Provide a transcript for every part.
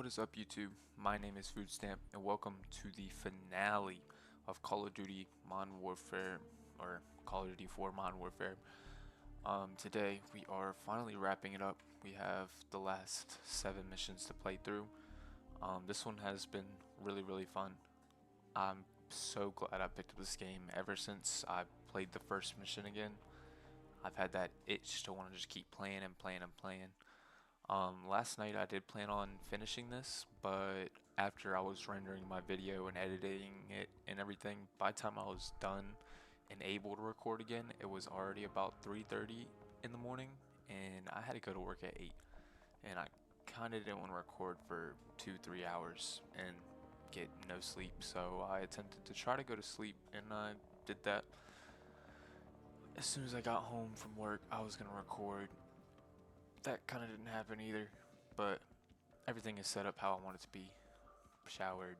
What is up, YouTube? My name is Foodstamp, and welcome to the finale of Call of Duty Modern Warfare, or Call of Duty 4 Modern Warfare. Today we are finally wrapping it up. We have the last 7 missions to play through. This one has been really fun. I'm so glad I picked up this game. Ever since I played the first mission again, I've had that itch to want to just keep playing and playing and playing. Last night I did plan on finishing this, but after I was rendering my video and editing it and everything, by the time I was done and able to record again, it was already about 3:30 in the morning, and I had to go to work at 8. And I kind of didn't want to record for 2-3 hours and get no sleep, so I attempted to try to go to sleep, and I did that. As soon as I got home from work, I was gonna record. That kind of didn't happen either, but everything is set up how I want it to be. Showered,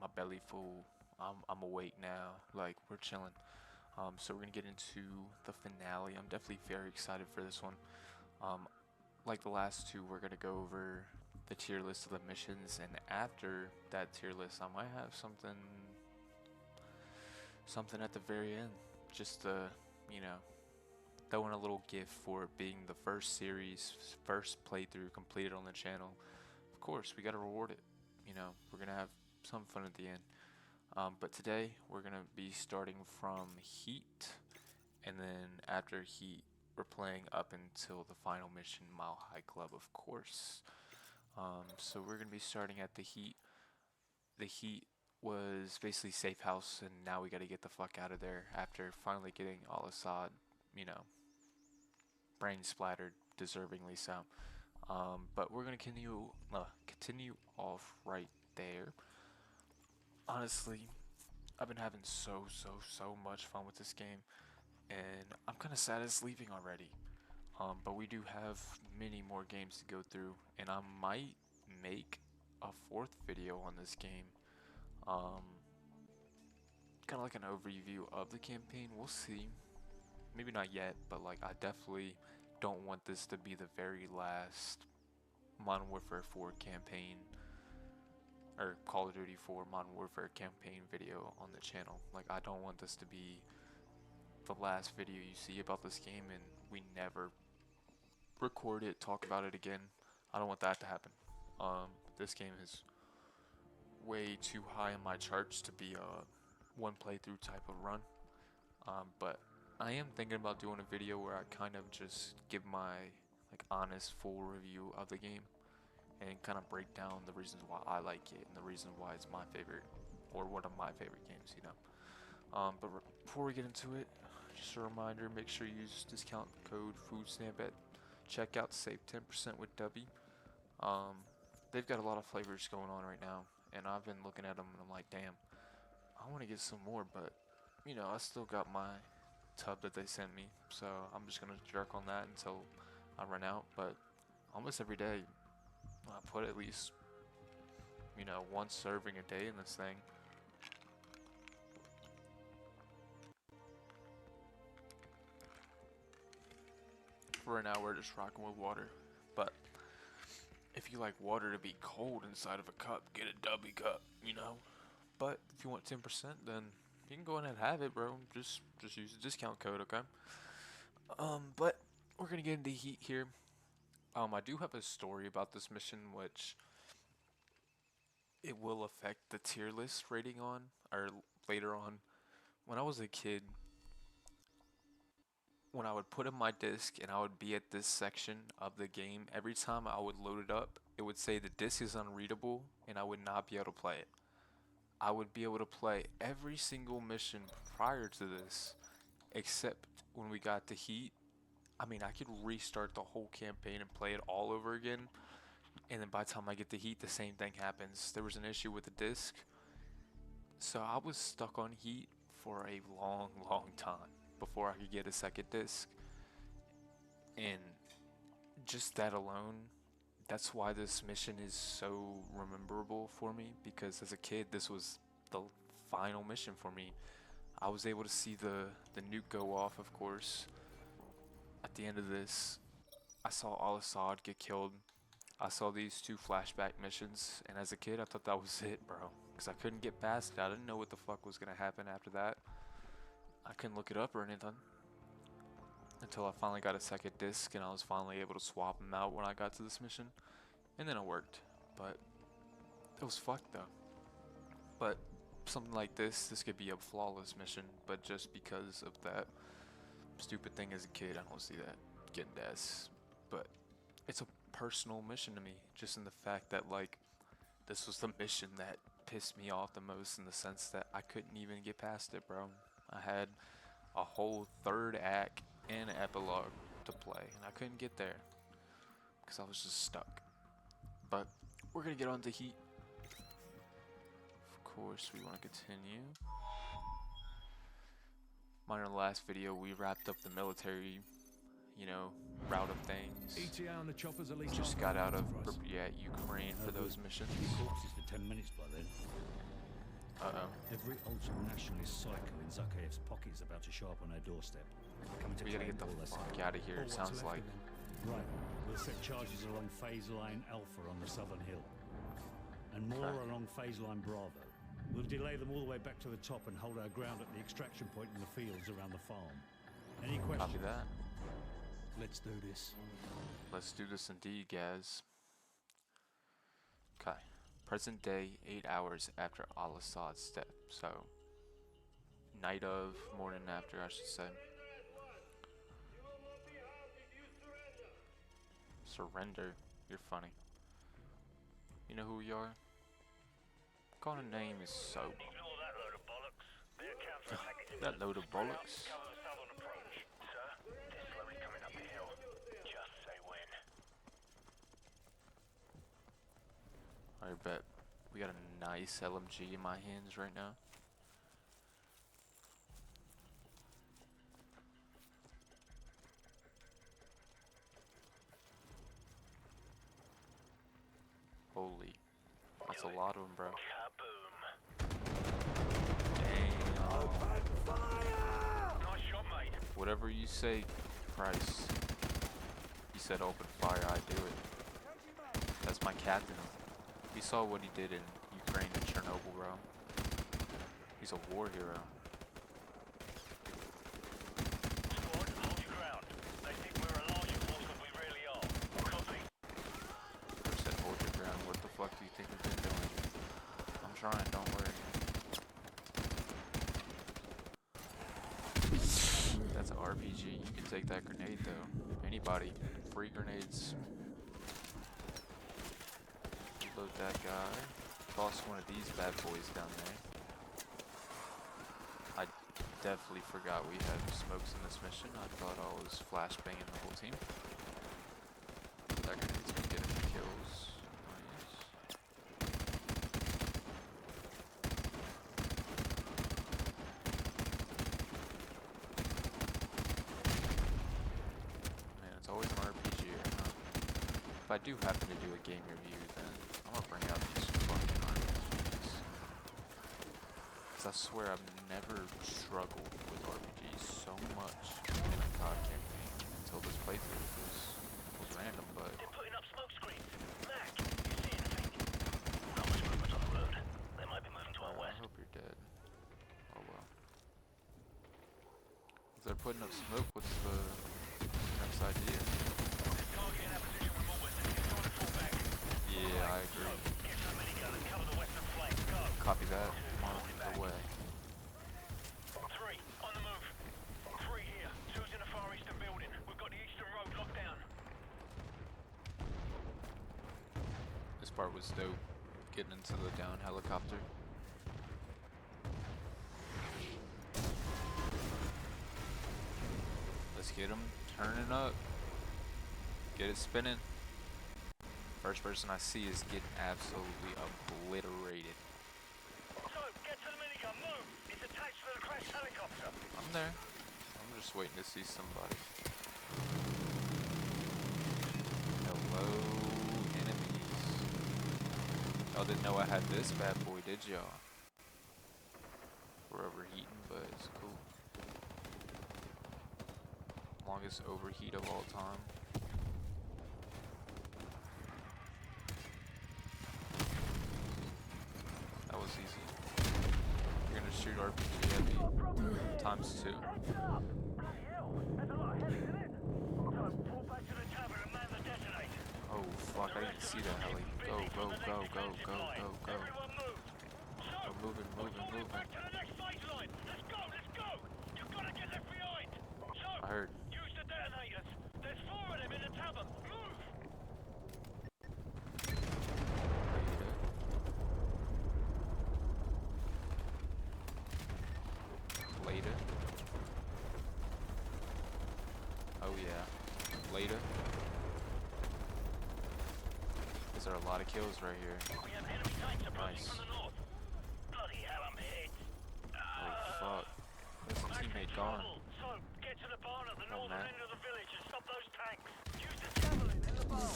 my belly full, I'm awake now, like we're chilling. So we're gonna get into the finale. I'm definitely very excited for this one. Like the last two, we're gonna go over the tier list of the missions, and after that tier list, I might have something at the very end, just to, you know, throwing a little gift for it being the first series, first playthrough completed on the channel. Of course, we gotta reward it. You know, we're gonna have some fun at the end. But today, we're gonna be starting from Heat, and then after Heat, we're playing up until the final mission, Mile High Club, of course. So we're gonna be starting at the Heat. The Heat was basically safe house, and now we gotta get the fuck out of there after finally getting Al-Assad, you know, brain splattered, deservingly so. But we're gonna continue off right there. Honestly, I've been having so much fun with this game, and I'm kind of sad it's leaving already. But we do have many more games to go through, and I might make a 4th video on this game. Kind of like an overview of the campaign. We'll see. Maybe not yet, but like I definitely don't want this to be the very last Modern Warfare 4 campaign or Call of Duty 4 Modern Warfare campaign video on the channel. Like I don't want this to be the last video you see about this game and we never record it, talk about it again. I don't want that to happen. This game is way too high on my charts to be a one playthrough type of run. But I am thinking about doing a video where I kind of just give my like honest full review of the game and kind of break down the reasons why I like it and the reason why it's my favorite or one of my favorite games, you know. But before we get into it, just a reminder, make sure you use discount code FOODSTAMP at checkout to save 10% with W. They've got a lot of flavors going on right now, and I've been looking at them and I'm like, damn, I want to get some more, but you know, I still got my tub that they sent me, so I'm just gonna jerk on that until I run out. But almost every day I put at least, you know, one serving a day in this thing. For now we're just rocking with water, but if you like water to be cold inside of a cup, get a W cup, you know. But if you want 10%, then you can go ahead and have it, bro. Just use the discount code, okay? But we're gonna get into Heat here. I do have a story about this mission, which it will affect the tier list rating on, or later on. When I was a kid, when I would put in my disc and I would be at this section of the game, every time I would load it up, it would say the disc is unreadable and I would not be able to play it. I would be able to play every single mission prior to this, except when we got to Heat. I mean, I could restart the whole campaign and play it all over again, and then by the time I get to Heat, the same thing happens. There was an issue with the disc, so I was stuck on Heat for a long time before I could get a second disc, and just that alone, that's why this mission is so rememberable for me, because as a kid, this was the final mission for me. I was able to see the nuke go off, of course. At the end of this, I saw Al-Assad get killed, I saw these 2 flashback missions, and as a kid, I thought that was it, bro. Because I couldn't get past it. I didn't know what the fuck was gonna happen after that. I couldn't look it up or anything. Until I finally got a second disc, and I was finally able to swap them out when I got to this mission. And then it worked. But it was fucked, though. But something like this could be a flawless mission, but just because of that stupid thing as a kid, I don't see that getting deaths. But it's a personal mission to me, just in the fact that, like, this was the mission that pissed me off the most, in the sense that I couldn't even get past it, bro. I had a whole 3rd act and epilogue to play, and I couldn't get there because I was just stuck. But we're gonna get on to Heat. Of course, we want to continue. Mine in the last video, we wrapped up the military, route of things. ETA on the choppers at least. Just got out of Ukraine for those missions. Corpses for 10 minutes by then. Every ultra-nationalist psycho in Zakhaev's pocket is about to show up on our doorstep. We gotta get the fuck out of here, it sounds like. Right, we'll set charges along phase line Alpha on the southern hill. And more along phase line Bravo. We'll delay them all the way back to the top and hold our ground at the extraction point in the fields around the farm. Any questions? Copy that. Let's do this. Let's do this indeed, guys. Okay. Present day, 8 hours after Al-Assad's death. So, night of, morning after, I should say. Surrender? You're funny. You know who we are? What kind of name is Soap? That load of bollocks? I bet we got a nice LMG in my hands right now. Holy, that's a lot of them, bro. Damn. Open fire! Nice shot, mate. Whatever you say, Price. He said open fire, I do it. That's my captain. He saw what he did in Ukraine and Chernobyl, bro. He's a war hero. Squad, hold your ground. They think we're a larger force than we really are. Copy. First said hold your ground. What the fuck do you think we've been doing? I'm trying, don't worry. That's an RPG. You can take that grenade though. Anybody. Free grenades. Load that guy. Toss one of these bad boys down there. I definitely forgot we had smokes in this mission. I thought I was flashbanging the whole team. That grenade's gonna get a few kills. Nice. Man, it's always an RPG here, huh? If I do happen to do a game review, then I'm gonna bring out these fucking RPGs. Cause I swear I've never struggled with RPGs so much in a COD campaign until this playthrough was random, but They're putting up smoke screens. Mac, you see anything? Not much movement on the road. They might be moving to our I west. hope you're dead. Oh well. If they're putting up smoke, what's the next idea? Target in that position remote. It's time to fall back. Yeah, I agree. Get to the minigun and cover the western flank. Go. Copy that. I'm on the way. 3, on the move. 3 here. 2's in the far eastern building. We've got the eastern road locked down. This part was dope. Getting into the down helicopter. Let's get him turning up. Get it spinning. First person I see is getting absolutely obliterated. So, get to the minigun. Move. It's attached to the crashed helicopter. I'm there. I'm just waiting to see somebody. Hello, enemies. Y'all didn't know I had this bad boy, did y'all? We're overheating, but it's cool. Longest overheat of all time. was easy. You're gonna shoot RPG at me times 2. Bloody hell! That's a lot of heli, isn't it? So, pull back to the tavern and man the detonator. Oh fuck, I didn't see that heli. Go, go, go, go, go, go, go. Everyone move. So, I'm moving, moving, moving. back to the next phase line. Let's go, let's go. You've got to get left behind. So, I heard. use the detonators. There's 4 of them in the tavern. Move. Later. Oh yeah. Later. Is there a lot of kills right here? We have enemy tanks approaching Nice. from the north. Bloody hell, I'm hit. Oh fuck. There's a teammate gone. So, get to the barn at the Oh, northern man. end of the village and stop those tanks. Use the javelin in the barn.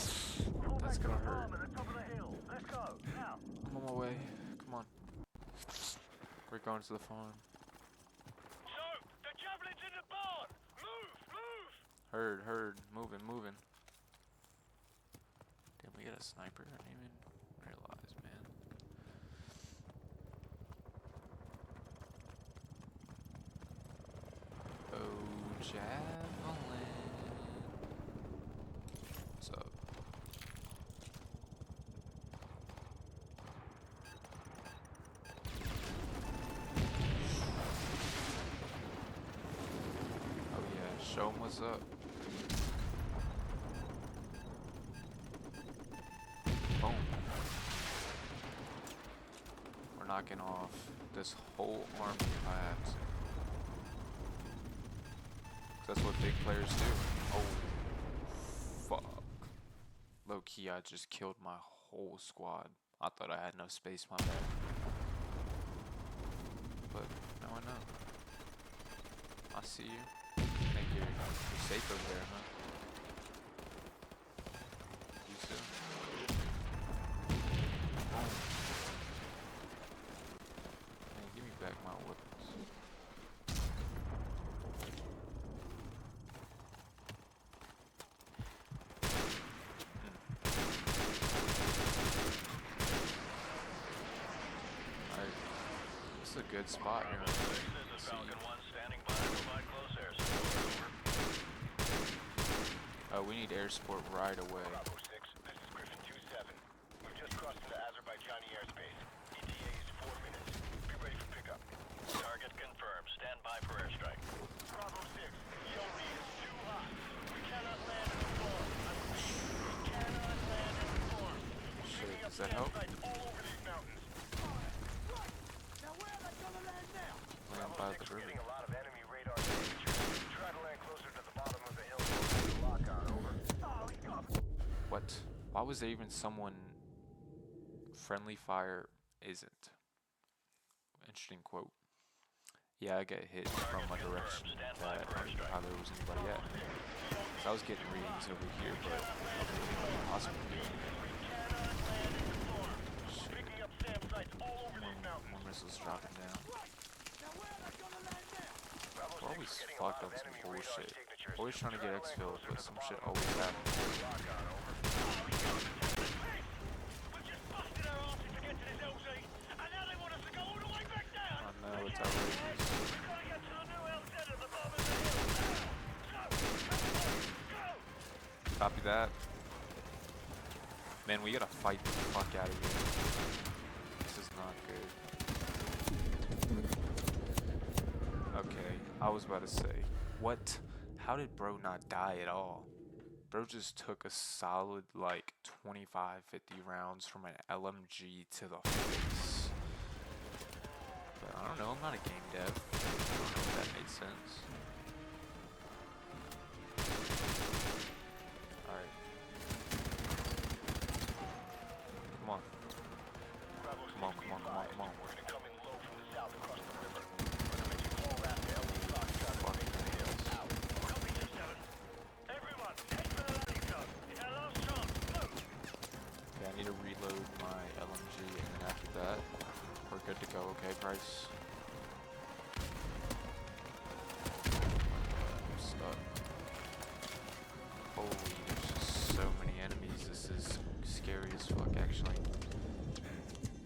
Pull That's back to gonna the hurt. farm at the top of the hill. Let's go, now. I'm on my way. Come on. We're going to the farm. So, the javelin's in the barn. Move, move. Heard. Moving, moving. Damn, we got a sniper. I didn't even realize, man. Oh, javelin. What's up? Oh yeah, show 'em what's up. Boom. We're knocking off this whole army if I have to. 'Cause that's what big players do. Oh, fuck. Low key, I just killed my whole squad. I thought I had enough space, my bad. But now I know. I see you. Think you're safe over there, huh? You too. Boom. Man, give me back my weapons. Alright. This is a good spot here. This is Falcon 1 standing by to provide close air support. We need air support right away. Bravo 6, this is Griffin 2-7. We've just crossed into Azerbaijani airspace. ETA is 4 minutes. Be ready for pickup. Target confirmed. Stand by for airstrike. Bravo 6, EOD is too hot. We cannot land in the storm. We cannot land in the storm. Shit, does that help? All over these mountains. Now where are they gonna land now? Land by the river. Getting a lot of enemy radar signatures. Try to land closer to the bottom of the hill. Lock on, over. Oh, he's got What? Why was there even someone friendly fire isn't? Interesting quote. Yeah, I get hit from a direction that I don't know how there was anybody at. 'Cause I was getting readings over here, but nothing possible here. Shit. picking up SAM sites all over these mountains. More missiles dropping down. Now where are they gonna land now? Bravo We're 6, always getting a fucked lot up of some enemy radar bullshit. signatures. Always trying to get Try land exfil, closer but to some the shit bottom always of the happens. hill. Lock on, over. We've just busted our asses to get to this LZ, and now they want us to go all the way back down. I know, it's outrageous. We've got to get to the new LZ at the bottom of the hill now. Go! Copy that. Man, we gotta fight the fuck out of here. This is not good. Okay, I was about to say, what? How did bro not die at all? Bro just took a solid like 25, 50 rounds from an LMG to the face. But I don't know, I'm not a game dev. I don't know if that made sense. Alright. Come on. Come on, come on, come on, come on. We're gonna come in low from the south across the river. We're gonna make you call that to LZ Foxtrot and make the hill. Copy 2-7. Everyone, head for the landing zone. It's our last chance. Move! Okay, I need to reload my LMG and then after that, we're good to go, okay, Bryce? I'm stuck. Holy, there's just so many enemies. This is scary as fuck, actually.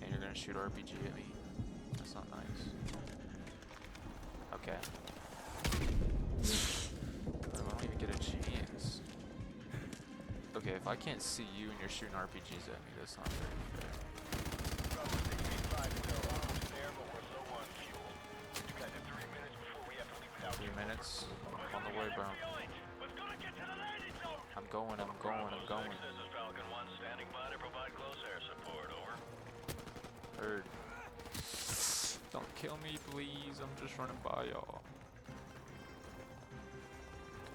And you're gonna shoot RPG at me. That's not nice. Okay. I don't even get a chance. Okay, if I can't see you and you're shooting RPGs at me, that's not very fair. Bravo 685 still almost there, but we're low on fuel. You guys have 3 minutes before we have to leave without 3 fuel. minutes. I'm on the way, bro. We've got to get to the landing zone. I'm going. This is Falcon 1 standing by to provide close air support. Over. Heard. Don't kill me, please. I'm just running by y'all.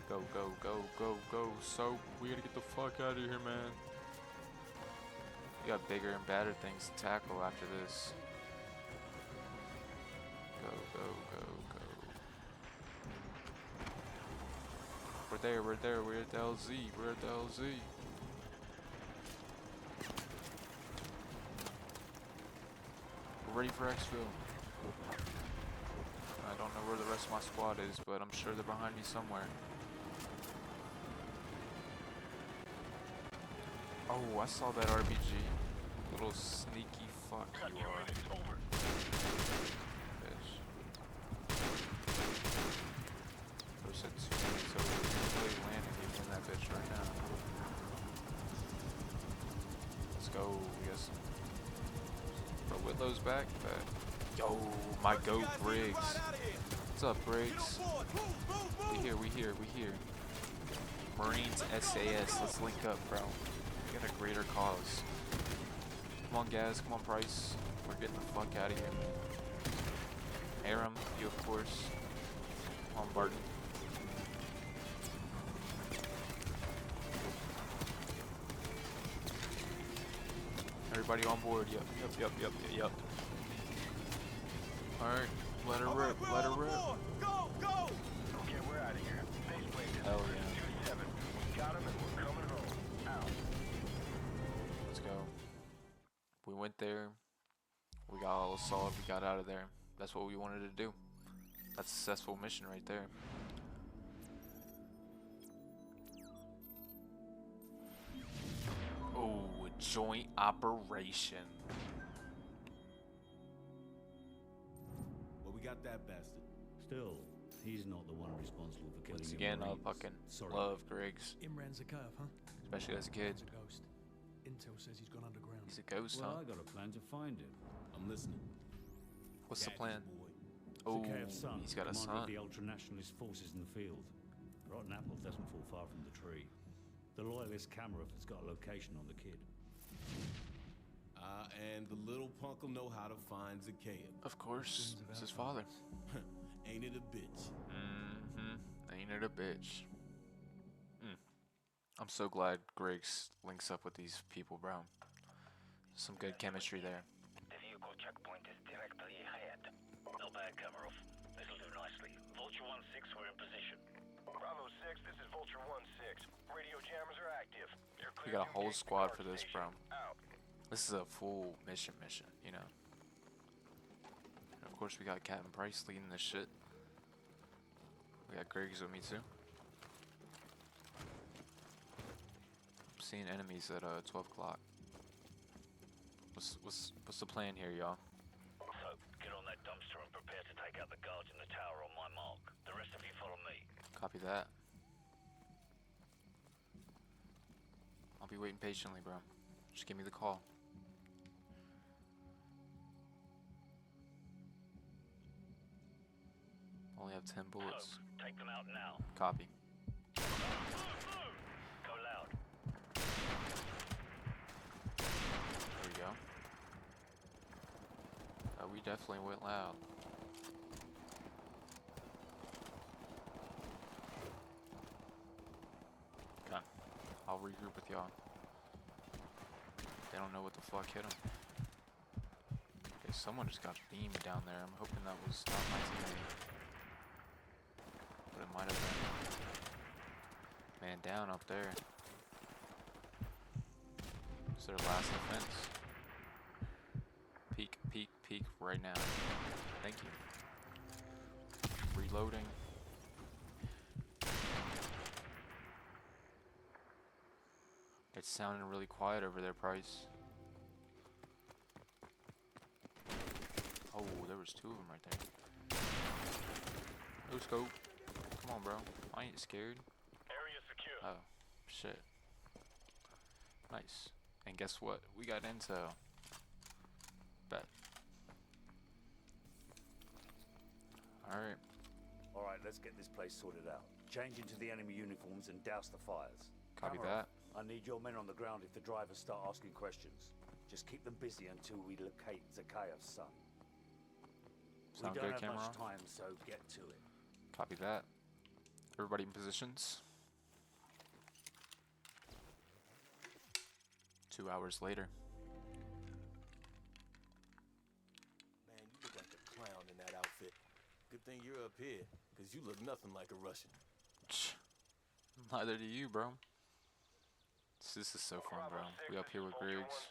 Go, go, go, go, go. So, we gotta get the fuck out of here, man. We got bigger and badder things to tackle after this. Go, go, go, go. We're there, we're there. We're at the LZ. We're at the LZ. We're ready for exfil. I don't know where the rest of my squad is, but I'm sure they're behind me somewhere. Oh, I saw that RPG. Little sneaky fuck you are. Bitch. Bro said 2 minutes over. He's really landing even in that bitch right now. Let's go. We got some. Bro, Whitlow's back. But yo, my goat Briggs. What's up, Briggs? We here, we here, we here. Marines SAS. Let's link up, bro. We got a greater cause. Come on, Gaz. Come on, Price. We're getting the fuck out of here. Aram, you of course. Come on, Barton. Everybody on board. Yep. Alright, let her rip, let her rip. Go, go! Okay, we're out of here. Faceplate is Hell yeah. 27. We got him and we're coming home. Out. Let's go. We went there. We got all assault. We got out of there. That's what we wanted to do. That's a successful mission right there. Oh, a joint operation. Well, we got that bastard. Still, he's not the one responsible for killing Once your again, I Marines. fucking Sorry. love Griggs, Imran's a curve, huh? especially as a kid. He's a ghost. Intel says he's gone underground. He's a ghost, Well, huh? I got a plan to find him. I'm listening. What's the Gadget's plan? boy. Oh, Zakhaev's son, he's got a commander of son. the ultra-nationalist forces in the field. Rotten apple doesn't fall far from the tree. The loyalist camera has got a location on the kid. And the little punk will know how to find Zakhaev. Of course, it's his father. Ain't it a bitch? Ain't it a bitch? I'm so glad Griggs links up with these people, bro. Some good chemistry there. The vehicle checkpoint is directly ahead. No bad cover off. This'll do nicely. Vulture 1-6, we're in position. Bravo 6, this is Vulture 1-6. Radio jammers are active. You're We clear got a to whole engage the squad guard for this, station. bro. Out. This is a full mission, you know. And of course, we got Captain Price leading this shit. We got Griggs with me too. I'm seeing enemies at 12 o'clock. What's the plan here, y'all? So, get on that dumpster and prepare to take out the guards in the tower on my mark. The rest of you follow me. Copy that. I'll be waiting patiently, bro. Just give me the call. Only have 10 bullets. So, take them out now. Copy. Go loud. There we go. We definitely went loud. Okay. I'll regroup with y'all. They don't know what the fuck hit them. Okay, someone just got beamed down there. I'm hoping that was not my teammate. But it might have been. Man down up there. It's their last defense. Peek right now. Thank you. Reloading. It's sounding really quiet over there, Price. Oh, there was two of them right there. No scope. Come on, bro. I ain't scared. Area secure. Oh, shit. Nice. And guess what? We got intel. Bet. Alright. Alright, let's get this place sorted out. Change into the enemy uniforms and douse the fires. Copy Camera, that. I need your men on the ground if the drivers start asking questions. Just keep them busy until we locate Zakaev's son. Sound we don't good, have camera? much time, so get to it. Copy that. Everybody in positions. 2 hours later. Man, you look like a clown in that outfit. Good thing you're up here, because you look nothing like a Russian. Neither do you, bro. This is so fun, bro. We up here with Griggs.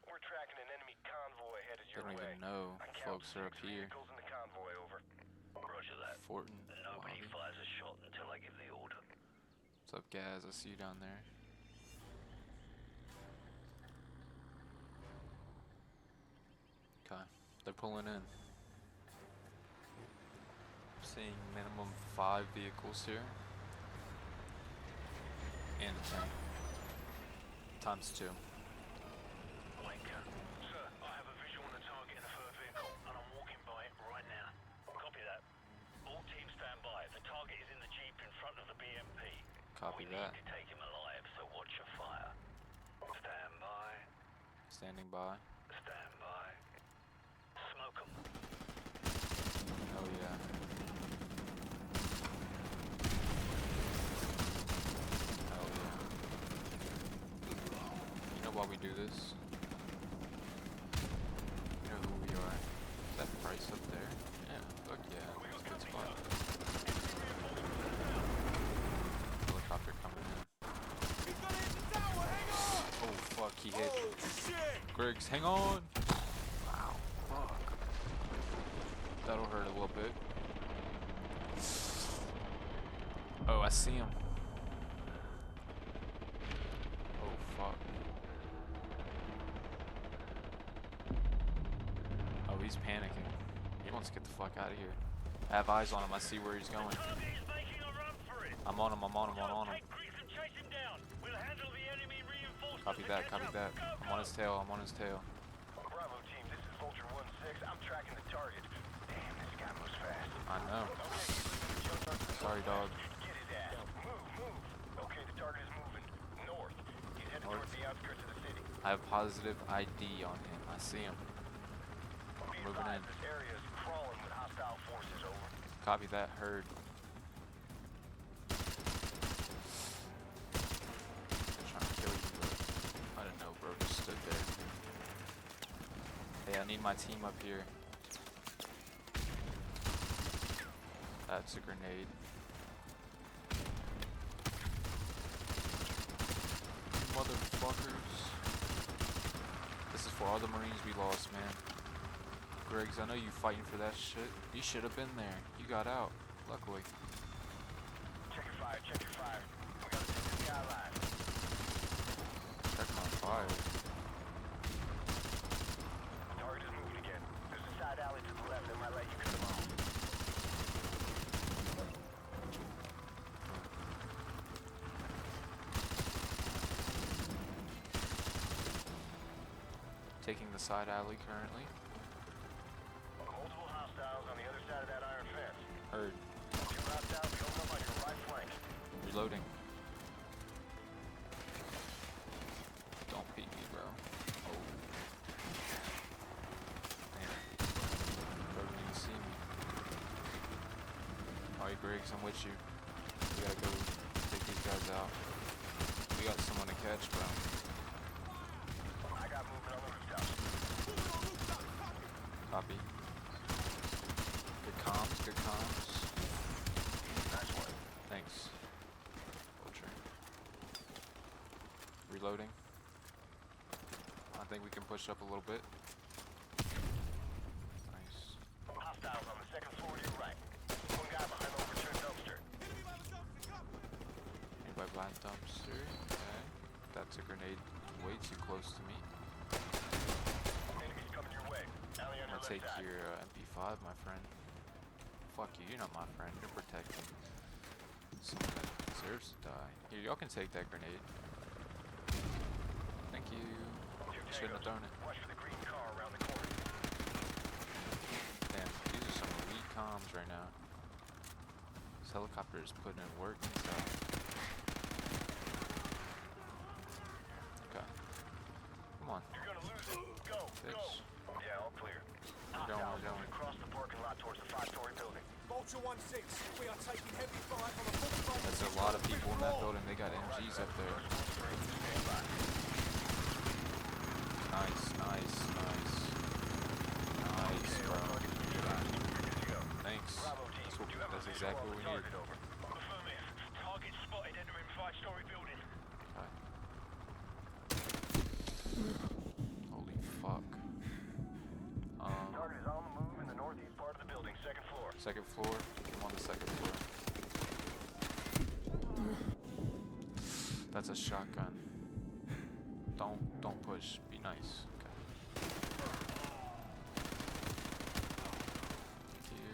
We're tracking an enemy convoy headed They your don't way. even know I count folks are up 6 here. vehicles in the convoy, over. Roger that. Fortin. Nobody Wally. fires a shot until I give the order. What's up, Gaz? I see you down there. Okay, they're pulling in. Seeing minimum 5 vehicles here. And a tank. Times 2. Wanker. Sir, I have a visual on the target in a third vehicle, and I'm walking by it right now. Copy that. All teams stand by. The target is in the Jeep in front of the BMP. Copy We that. need to take him alive, so watch your fire. Stand by. Standing by. Stand by. Smoke 'em. Oh yeah. Hell yeah. You know why we do this? You know who we are. That price up there? Yeah, fuck yeah. That's a good spot. Helicopter coming in. He's gonna hit the tower! Hang on! Oh fuck, he hit. Oh, shit! Griggs, hang on! Wow, fuck. That'll hurt a little bit. Oh, I see him. Oh fuck. Oh, he's panicking. He wants to get the fuck out of here. I have eyes on him. I see where he's going. Target is making a run for it. I'm on him. I'm on him. I'm on him. Take Griggs and chase him down. We'll handle the enemy reinforcements. Copy and that. catch Copy up. that. Go, I'm on go. his tail. I'm on his tail. Bravo team, this is Vulture 1-6. I'm tracking the target. Damn, this guy moves fast. I know. Okay, Sorry, dog. get his ass. Move. Okay, the target is moving north. He's headed North. towards the outskirts of the city. I have positive ID on him. I see him. Be Moving in. advised, this area is crawling with hostile forces, over. Copy that. Heard. Trying to kill you, but I don't know, bro. Just stood there. Hey, I need my team up here. That's a grenade. Motherfuckers. This is for all the Marines we lost, man. Griggs, I know you fighting for that shit. You should have been there. You got out, luckily. Check your fire. We gotta take this guy alive. Check my fire. The target is moving again. There's a side alley to the left that might let you cut him off. Taking the side alley currently. Multiple hostiles on the other side of that iron fence. Heard. 2 hostiles coming up on your right flank. Reloading. Don't beat me, bro. Oh. Man. Bro didn't even see me. Alright, Griggs, I'm with you. We gotta go take these guys out. We got someone to catch, bro. I got movement on the rooftops. Copy. Good comms, good comms. Nice one. Thanks. Vulture. Reloading. I think we can push up a little bit. Nice. Hostiles on the second floor to your right. One guy behind the overturned dumpster. Anybody behind dumpster? Okay. That's a grenade way too close to me. Enemies coming your way. Alley on your take your MP5, my friend. Fuck you, you're not my friend. You're protecting someone that deserves to die. Here, y'all can take that grenade. Thank you. Shouldn't have thrown it. Watch for the green car around the corner. Damn, these are some elite comms right now. This helicopter is putting in work inside. Okay. Come on. You're gonna lose it. Go, Bitch. go. Yeah, all clear. We're going, we're going. Across the parking lot towards the 5-story building. Vulture 1-6, we are taking heavy fire from a 45. That's a lot of people in that building. They got MGs up there. Nice, nice, nice. Nice, bro. Thanks. That's exactly what we need. Target spotted entering 5-story building. Holy fuck. Target is on the move in the northeast part of the building, second floor. Second floor. I'm on the second floor. That's a shotgun. Don't push. Be nice. Okay. Thank you.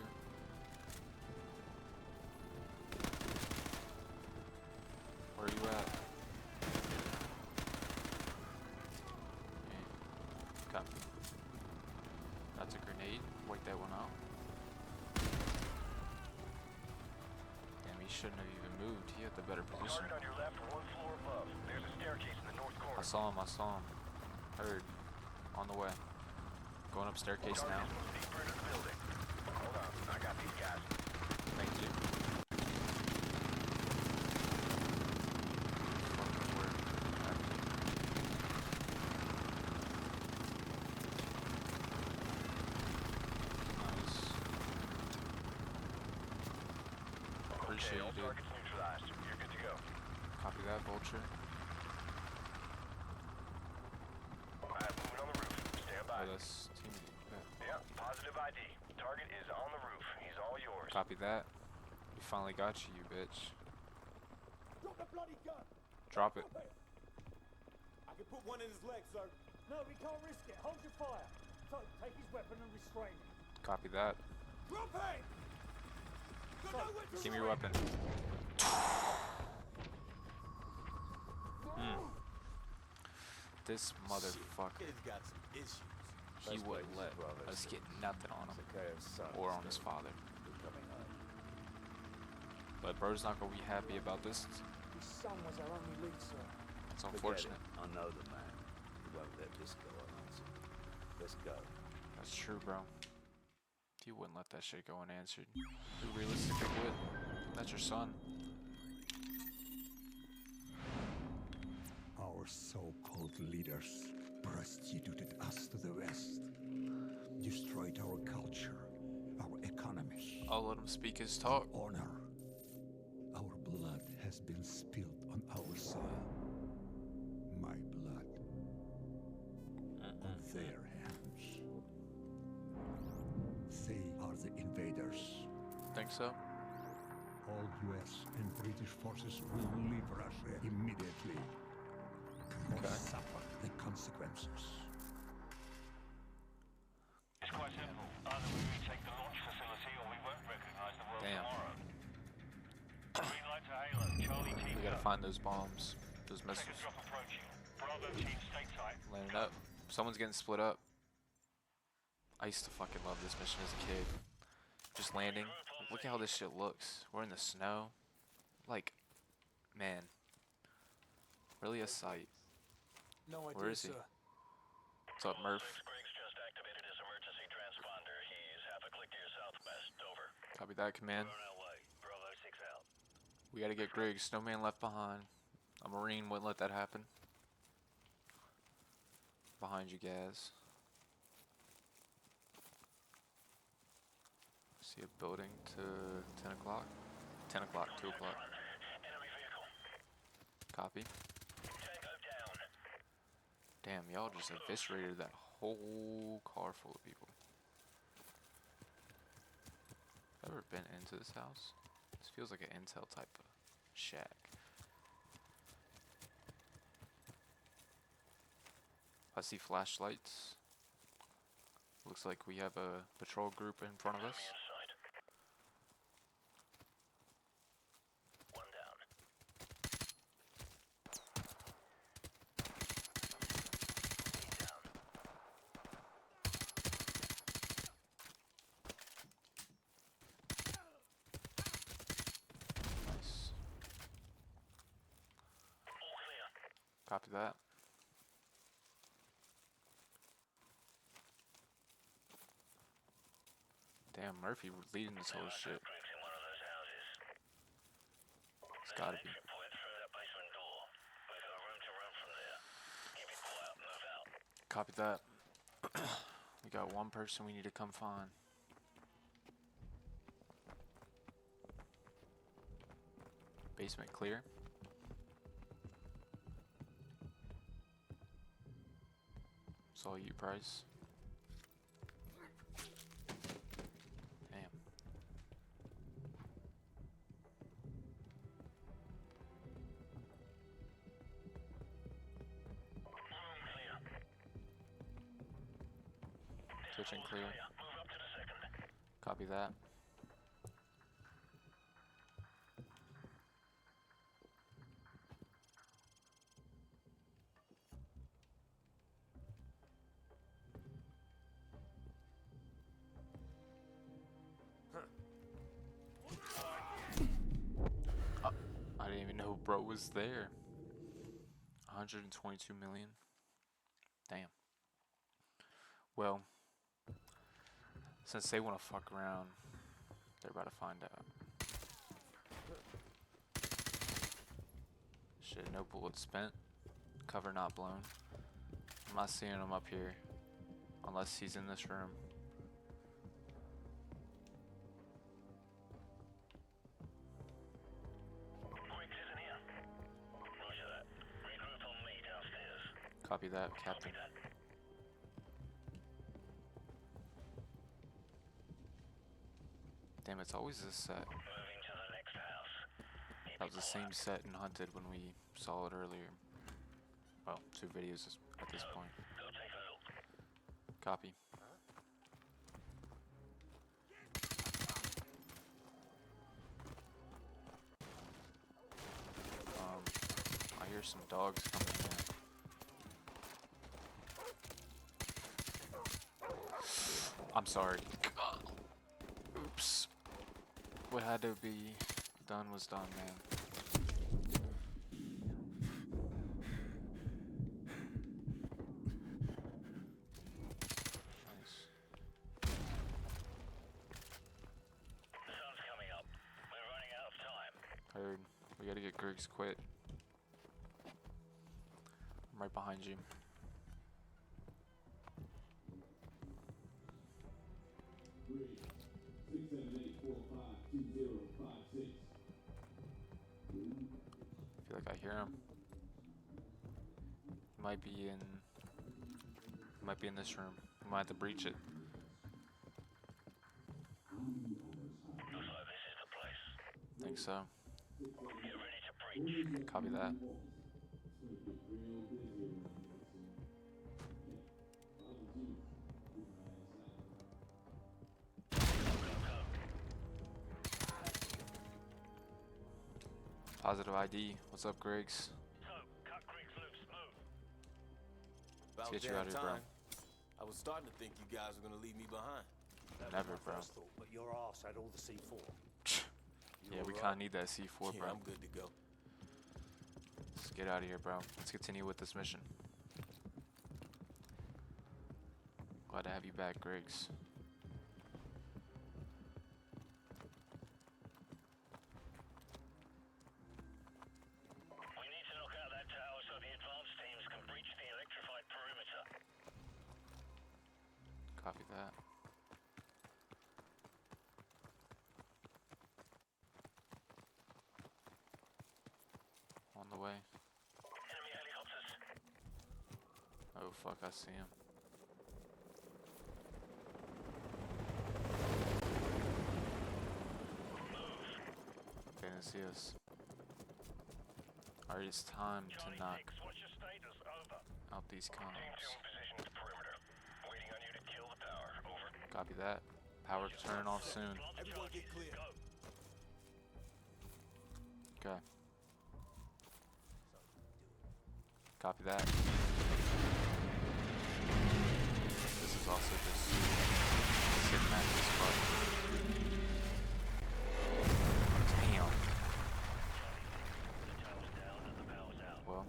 Where are you at? Okay. Copy. That's a grenade. Wipe that one out. Damn, he shouldn't have even moved. He had the better position. Target on your left, one floor above. There's a staircase in the north corner. I saw him. I saw him. Heard. On the way. Going up staircase now. Deeper into the building. Hold on, I got these guys. Thank you. Fucking work. Nice. Appreciate all you, dude. targets neutralized. You're good to go. Copy that, Vulture. Alright, moving on the roof. Stand by. Oh, that's team. Yeah, positive ID. Target is on the roof. He's all yours. Copy that. We finally got you, you bitch. Drop the bloody gun! Drop it. I can put one in his leg, sir. No, we can't risk it. Hold your fire. So, take his weapon and restrain him. Copy that. Drop it! Got nowhere to Give me your weapon. This motherfucker. Kid's got some issues. He wouldn't let us get nothing on him or on his father. But bro's not gonna be happy about this. His son was our only lead, sir. It's unfortunate. I know the man. He won't let this go unanswered. Let's go. That's true, bro. He wouldn't let that shit go unanswered. Who realistically would? That's your son. Our so-called leaders prostituted us to the West, destroyed our culture, our economy, I'll let him speak his talk. honor. Our blood has been spilled on our soil. My blood on their hands. They are the invaders. Think so? All US and British forces will leave Russia immediately or suffer the consequences. It's quite simple. Either we retake the launch facility or we won't recognize the world Damn. tomorrow. Green light to Halo. Charlie team We gotta find those bombs, those missiles. Second drop approaching. Bravo team stay tight. Landing up. Someone's getting split up. I used to fucking love this mission as a kid. Just landing. Look at how this shit looks. We're in the snow. Like, man. Really a sight. No idea, Where is he? sir. What's up, Murph? Griggs just activated his emergency transponder. He's half a click to your southwest. Over. Copy that, command. On our way. Bravo 6 out. We gotta get Griggs. No man left behind. A Marine wouldn't let that happen. Behind you guys. See a building to 10 o'clock? 10 o'clock, 2 o'clock. Enemy vehicle. Copy. Tango down. Damn, y'all just eviscerated that whole car full of people. Ever been into this house? This feels like an intel type of shack. I see flashlights. Looks like we have a patrol group in front of us. Inside. One down. Down. Nice. All clear. Copy that. Damn, Murphy leading this whole shit. Greg's in one of those houses. It's gotta be. Exit point through that basement door. We've got room to run from there. Keep it quiet. Move out. Copy that. We got one person we need to come find. Basement clear. It's all you, Price. Damn. Room clear. Kitchen clear. Move up to the second. Copy that. I didn't even know bro was there. 122 million. Damn. Well, since they want to fuck around, they're about to find out. Shit, no bullets spent. Cover not blown. I'm not seeing him up here. Unless he's in this room. Griggs isn't here. Roger that. Regroup on me downstairs. Copy that, Captain. Copy that. Damn, it's always this set. Moving to the next house. That was the same set in Hunted when we saw it earlier. Well, 2 videos at this point. Go take a look. Copy. I hear some dogs coming in. I'm sorry. Oops. What had to be done was done, man. Nice. The sun's coming up. We're running out of time. Heard. We gotta get Griggs quit. I'm right behind you. I feel like I hear him. He might be in. He might be in this room. We might have to breach it. Looks like this is the place. Think so. Get ready to breach. Copy that. Positive ID. What's up, Griggs? So, cut Griggs loose. Move. About get you damn out of here, bro. time. I was starting to think you guys were gonna leave me behind. That Never, was my bro. first thought, but your ass had all the C4. Yeah, we were kind of need that C4, Yeah, bro. I'm good to go. Let's get out of here, bro. Let's continue with this mission. Glad to have you back, Griggs. We need to knock out that tower so the advanced teams can breach the electrified perimeter. Copy that. On the way. Enemy helicopters. Oh fuck, I see him. They didn't see us. Alright, it's time to Charlie knock 6, what's your status? Over. out these Team comms. 2 in position to perimeter. Waiting on you to kill the power. Copy that. Power turning off soon. Everyone get clear. Okay. Copy that. This is also just sitting at this spot. Damn. Well,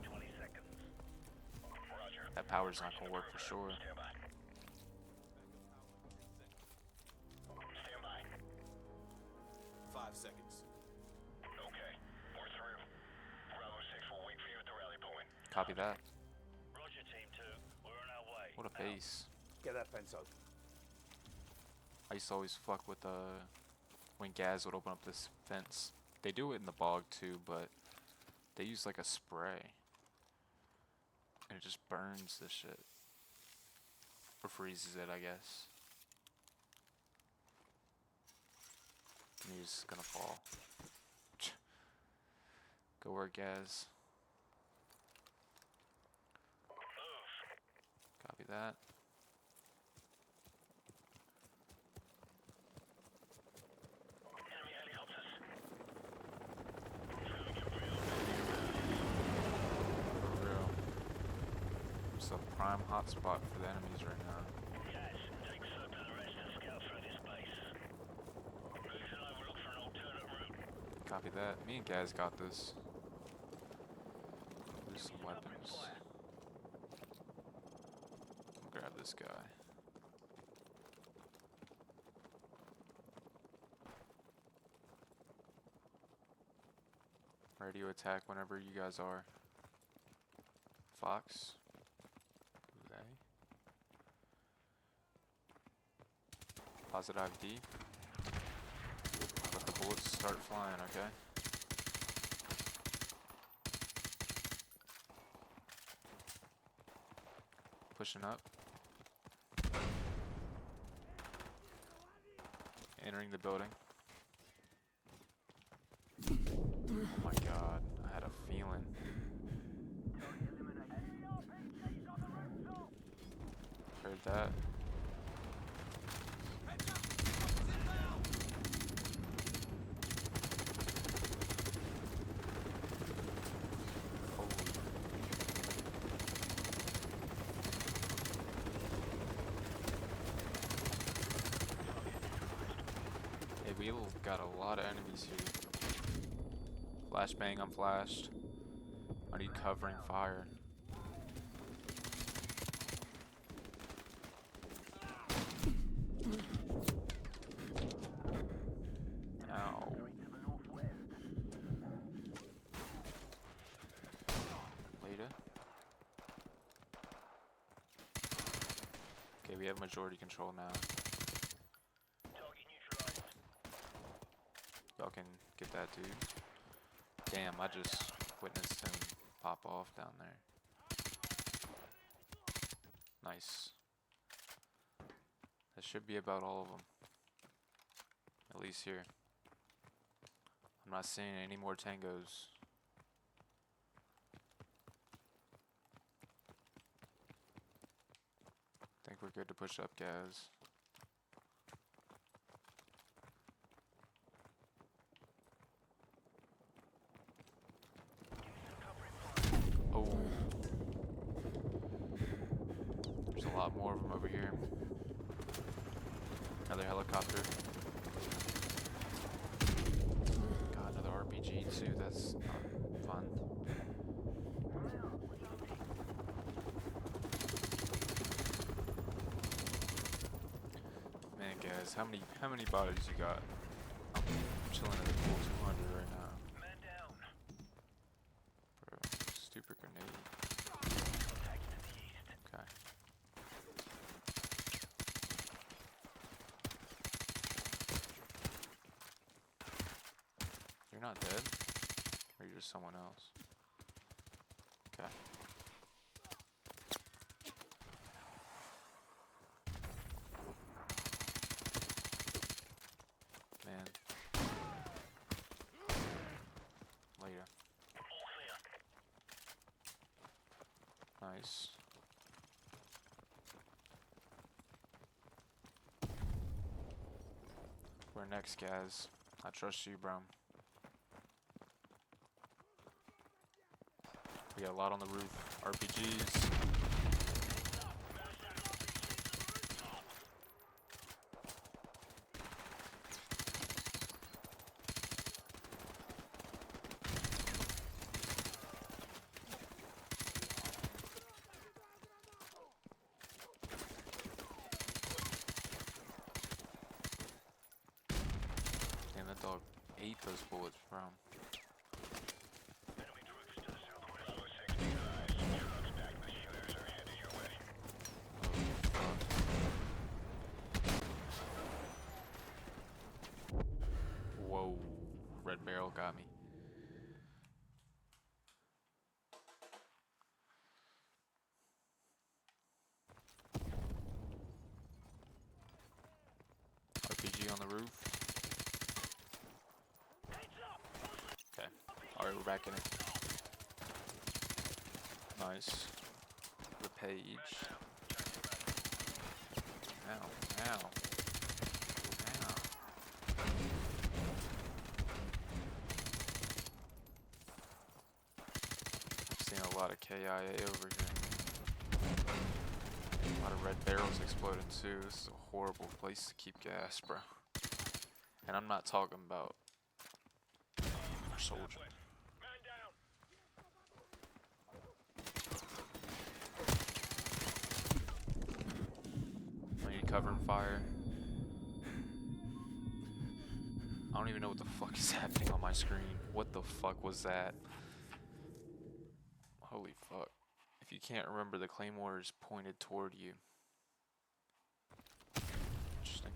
that power's not gonna work for sure. Stand by. 5 seconds. Okay, we're through. Bravo 6 will wait for you at the rally point. Copy that. Roger, Team 2. We're on our way. What a base. Get that fence open. I used to always fuck with when Gaz would open up this fence. They do it in the bog too, but they use like a spray. And it just burns the shit. Or freezes it, I guess. And he's just gonna fall. Go work, Gaz. Copy that. Enemy helicopters. For real. It's a prime hotspot for the enemies right now. Guys, take Sub to the rest and scout through this base. Move and overlook for an alternate route. Copy that. Me and Gaz got this. There's some weapons. I'll grab this guy. Ready to attack whenever you guys are. Fox. Okay. Positive ID. Let the bullets start flying, okay? Pushing up. Entering the building. Oh my god, I had a feeling. Heard that. Hey, we got a lot of enemies here. Flashbang, I'm flashed. I need covering fire. Ow. Later. Okay, we have majority control now. Target neutralized. Y'all can get that dude. Damn, I just witnessed him pop off down there. Nice. That should be about all of them. At least here. I'm not seeing any more tangos. Think we're good to push up, guys. Oh. There's a lot more of them over here. Another helicopter. God, another RPG too. That's not fun. Man, guys, how many bodies you got? I'm chilling at a full 200 right now. Man down. Bro, stupid grenade. Contacts to the east. Okay. You're not dead? Or you're just someone else? Okay. Man. Later. All clear. Nice. Where next, guys? I trust you, bro. We got a lot on the roof. RPGs. Damn, that dog ate those bullets, bro. Enemy troops to the southwest. 60 eyes. Trucks back. The shooters are headed your way. Whoa, red barrel got me. RPG on the roof. Okay. Alright, we're back in it. Nice. The page. Ow, ow. Ow. Seeing a lot of KIA over here. A lot of red barrels exploding too. This is a horrible place to keep gas, bro. And I'm not talking about our soldier. Man down. I need covering fire. I don't even know what the fuck is happening on my screen. What the fuck was that? Holy fuck. If you can't remember, the claymore is pointed toward you. Interesting.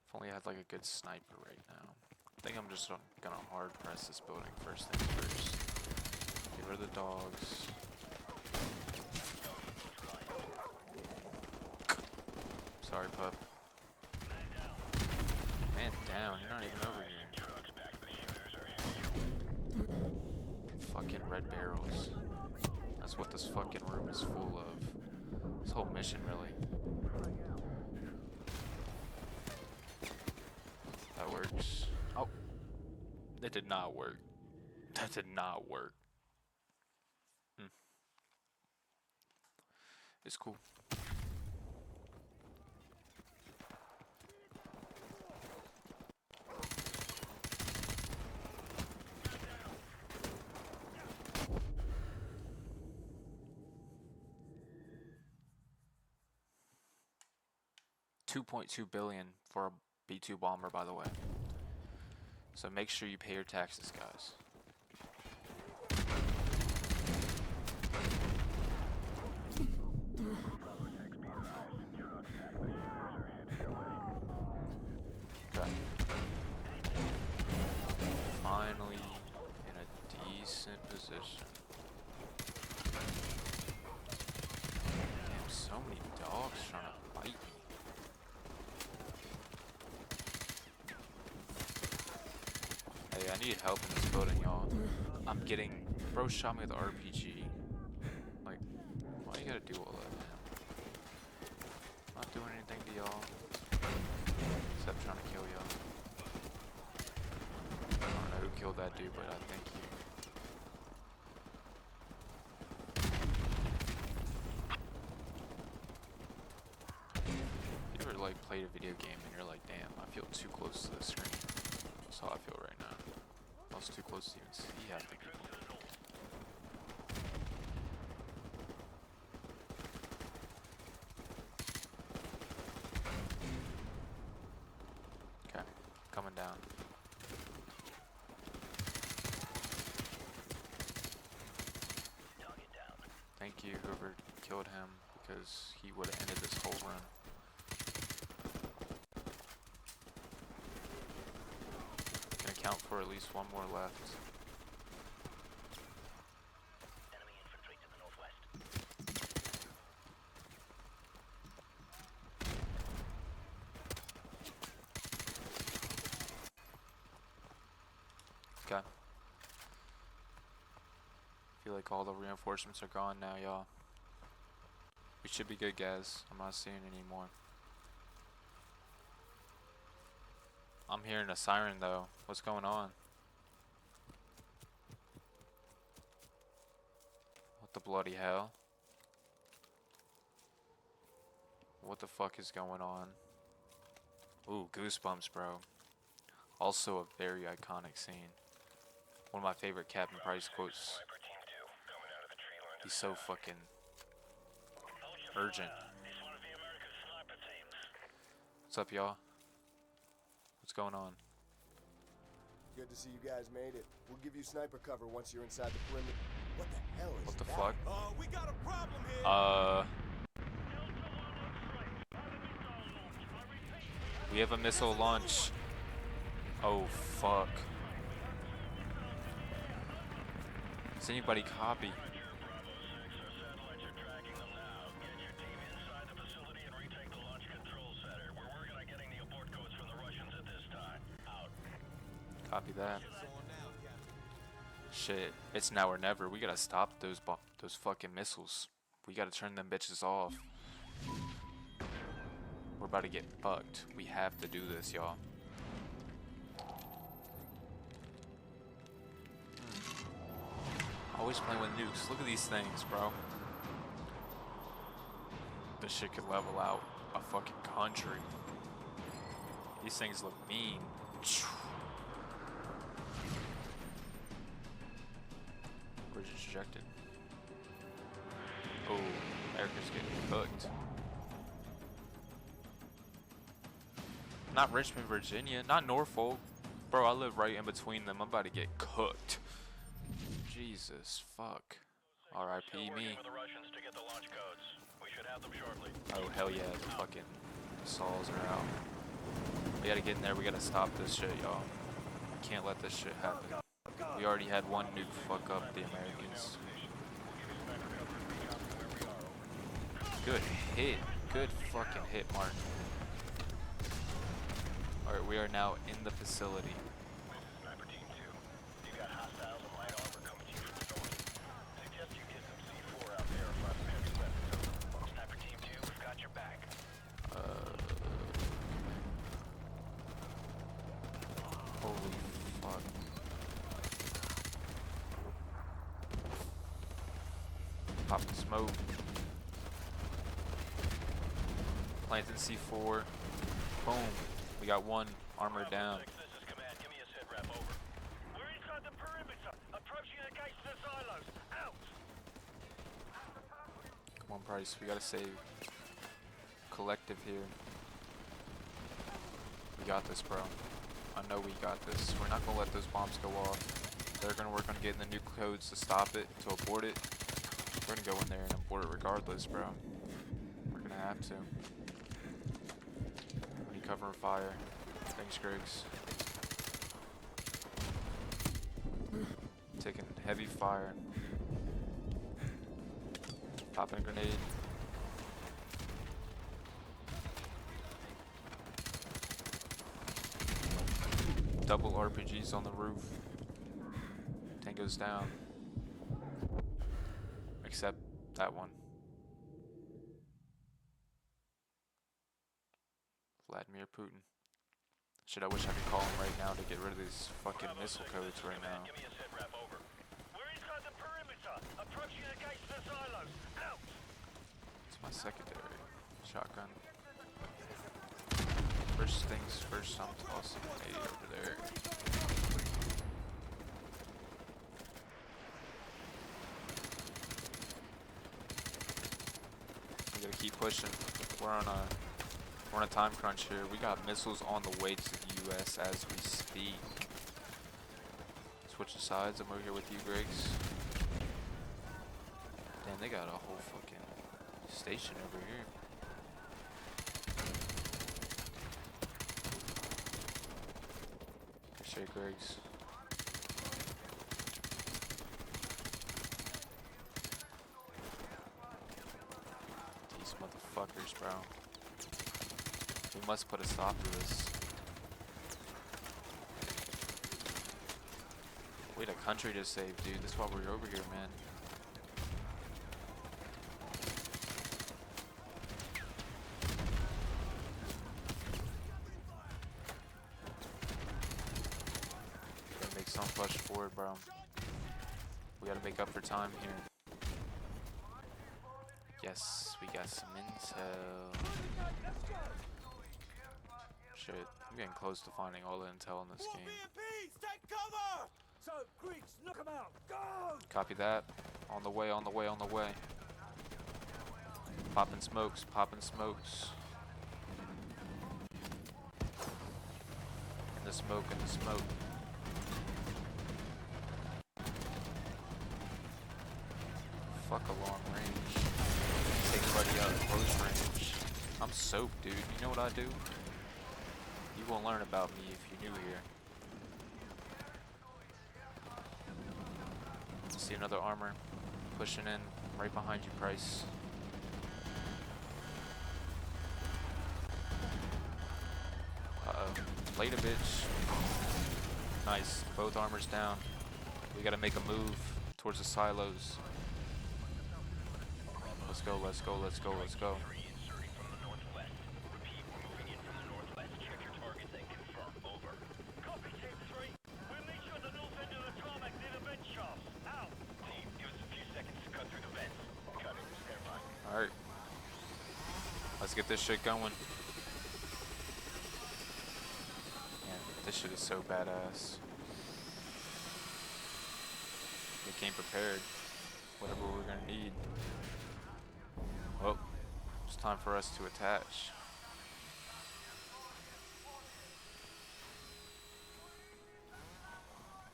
If only I had like a good sniper right now. I think I'm just gonna hard press this building first things first. Get rid of the dogs. Sorry, pup. Man down, you're not even over here. Fucking red barrels. That's what this fucking room is full of. This whole mission, really. That works. Oh. That did not work. That did not work. It's cool. $2.2 billion for a B-2 bomber, by the way. So make sure you pay your taxes, guys. Okay. Finally in a decent position. Damn, so many dogs trying to bite me. Hey, I need help in this building, y'all. I'm getting... Bro shot me with an RPG. Like, why you gotta do all that, man? Not doing anything to y'all. Except trying to kill y'all. I don't know who killed that dude, but I thank you. You ever, like, played a video game and you're like, damn, I feel too close to the screen? That's how I feel right now. I was too close to even see half the people. Okay, coming down. Thank you, whoever killed him, because he would have ended this whole run. Can account for at least one more left. Enemy infantry to the northwest. Okay. Feel like all the reinforcements are gone now, y'all. We should be good, guys. I'm not seeing any more. I'm hearing a siren though. What's going on? What the bloody hell? What the fuck is going on? Ooh, goosebumps, bro. Also a very iconic scene. One of my favorite Captain Price quotes. He's so fucking urgent. What's up, y'all? What's going on? Good to see you guys made it. We'll give you sniper cover once you're inside the perimeter. What the hell is What the that? fuck? We got a problem here. We have a missile launch. Oh, fuck. Does anybody copy? Copy that. Shit, it's now or never. We gotta stop those fucking missiles. We gotta turn them bitches off. We're about to get fucked. We have to do this, y'all. Always playing with nukes. Look at these things, bro. This shit could level out a fucking country. These things look mean. We're just ejected. Oh, Erica's getting cooked. Not Richmond, Virginia. Not Norfolk. Bro, I live right in between them. I'm about to get cooked. Jesus, fuck. R.I.P. me. Oh, hell yeah. The fucking saws are out. We gotta get in there. We gotta stop this shit, y'all. Can't let this shit happen. We already had one nuke fuck up the Americans. Good hit. Good fucking hit, Martin. Alright, we are now in the facility. Holy fuck. Pop the smoke. Planting C4. Boom. We got one armor down. Come on, Price. We gotta save. Collective here. We got this, bro. I know we got this. We're not gonna let those bombs go off. They're gonna work on getting the nuke codes to stop it, to abort it. We're gonna go in there and abort it regardless, bro. We're gonna have to. I need cover and fire. Thanks, Griggs. Taking heavy fire. Popping a grenade. Double RPGs on the roof. Tango's down. Except that one. Vladimir Putin. Shit, I wish I could call him right now to get rid of these fucking missile codes right now. It's my secondary shotgun. First things first, I'm tossing an 80 over there. We gotta keep pushing. We're on a time crunch here. We got missiles on the way to the U.S. as we speak. Switch the sides. I'm over here with you, Griggs. Damn, they got a whole fucking station over here. Appreciate Griggs. These motherfuckers, bro. We must put a stop to this. We had a country to save, dude. That's why we're over here, man. push forward, bro. We gotta make up for time here. Yes, we got some intel. Shit, I'm getting close to finding all the intel in this game. Take cover! So, Greeks, knock 'em out! Go! Copy that. On the way, on the way, on the way. Popping smokes, popping smokes. In the smoke, in the smoke. Fuck a long range. Take everybody out at close range. I'm soaked, dude. You know what I do? You won't learn about me if you're new here. See another armor pushing in right behind you, Price. Uh-oh. Played a bitch. Nice. Both armors down. We gotta make a move towards the silos. Let's go, let's go, let's go, let's go. Inserting from the northwest. Repeat, we're moving in from the northwest. Check your targets and confirm. Over. Copy, Team 3. We'll meet you at the north end of the tarmac near the vent shafts. Out. Team, give us a few seconds to cut through the vents. Cut it. Stand by. Alright. Let's get this shit going. Man, this shit is so badass. We came prepared. Whatever we're gonna need. Well, it's time for us to attach.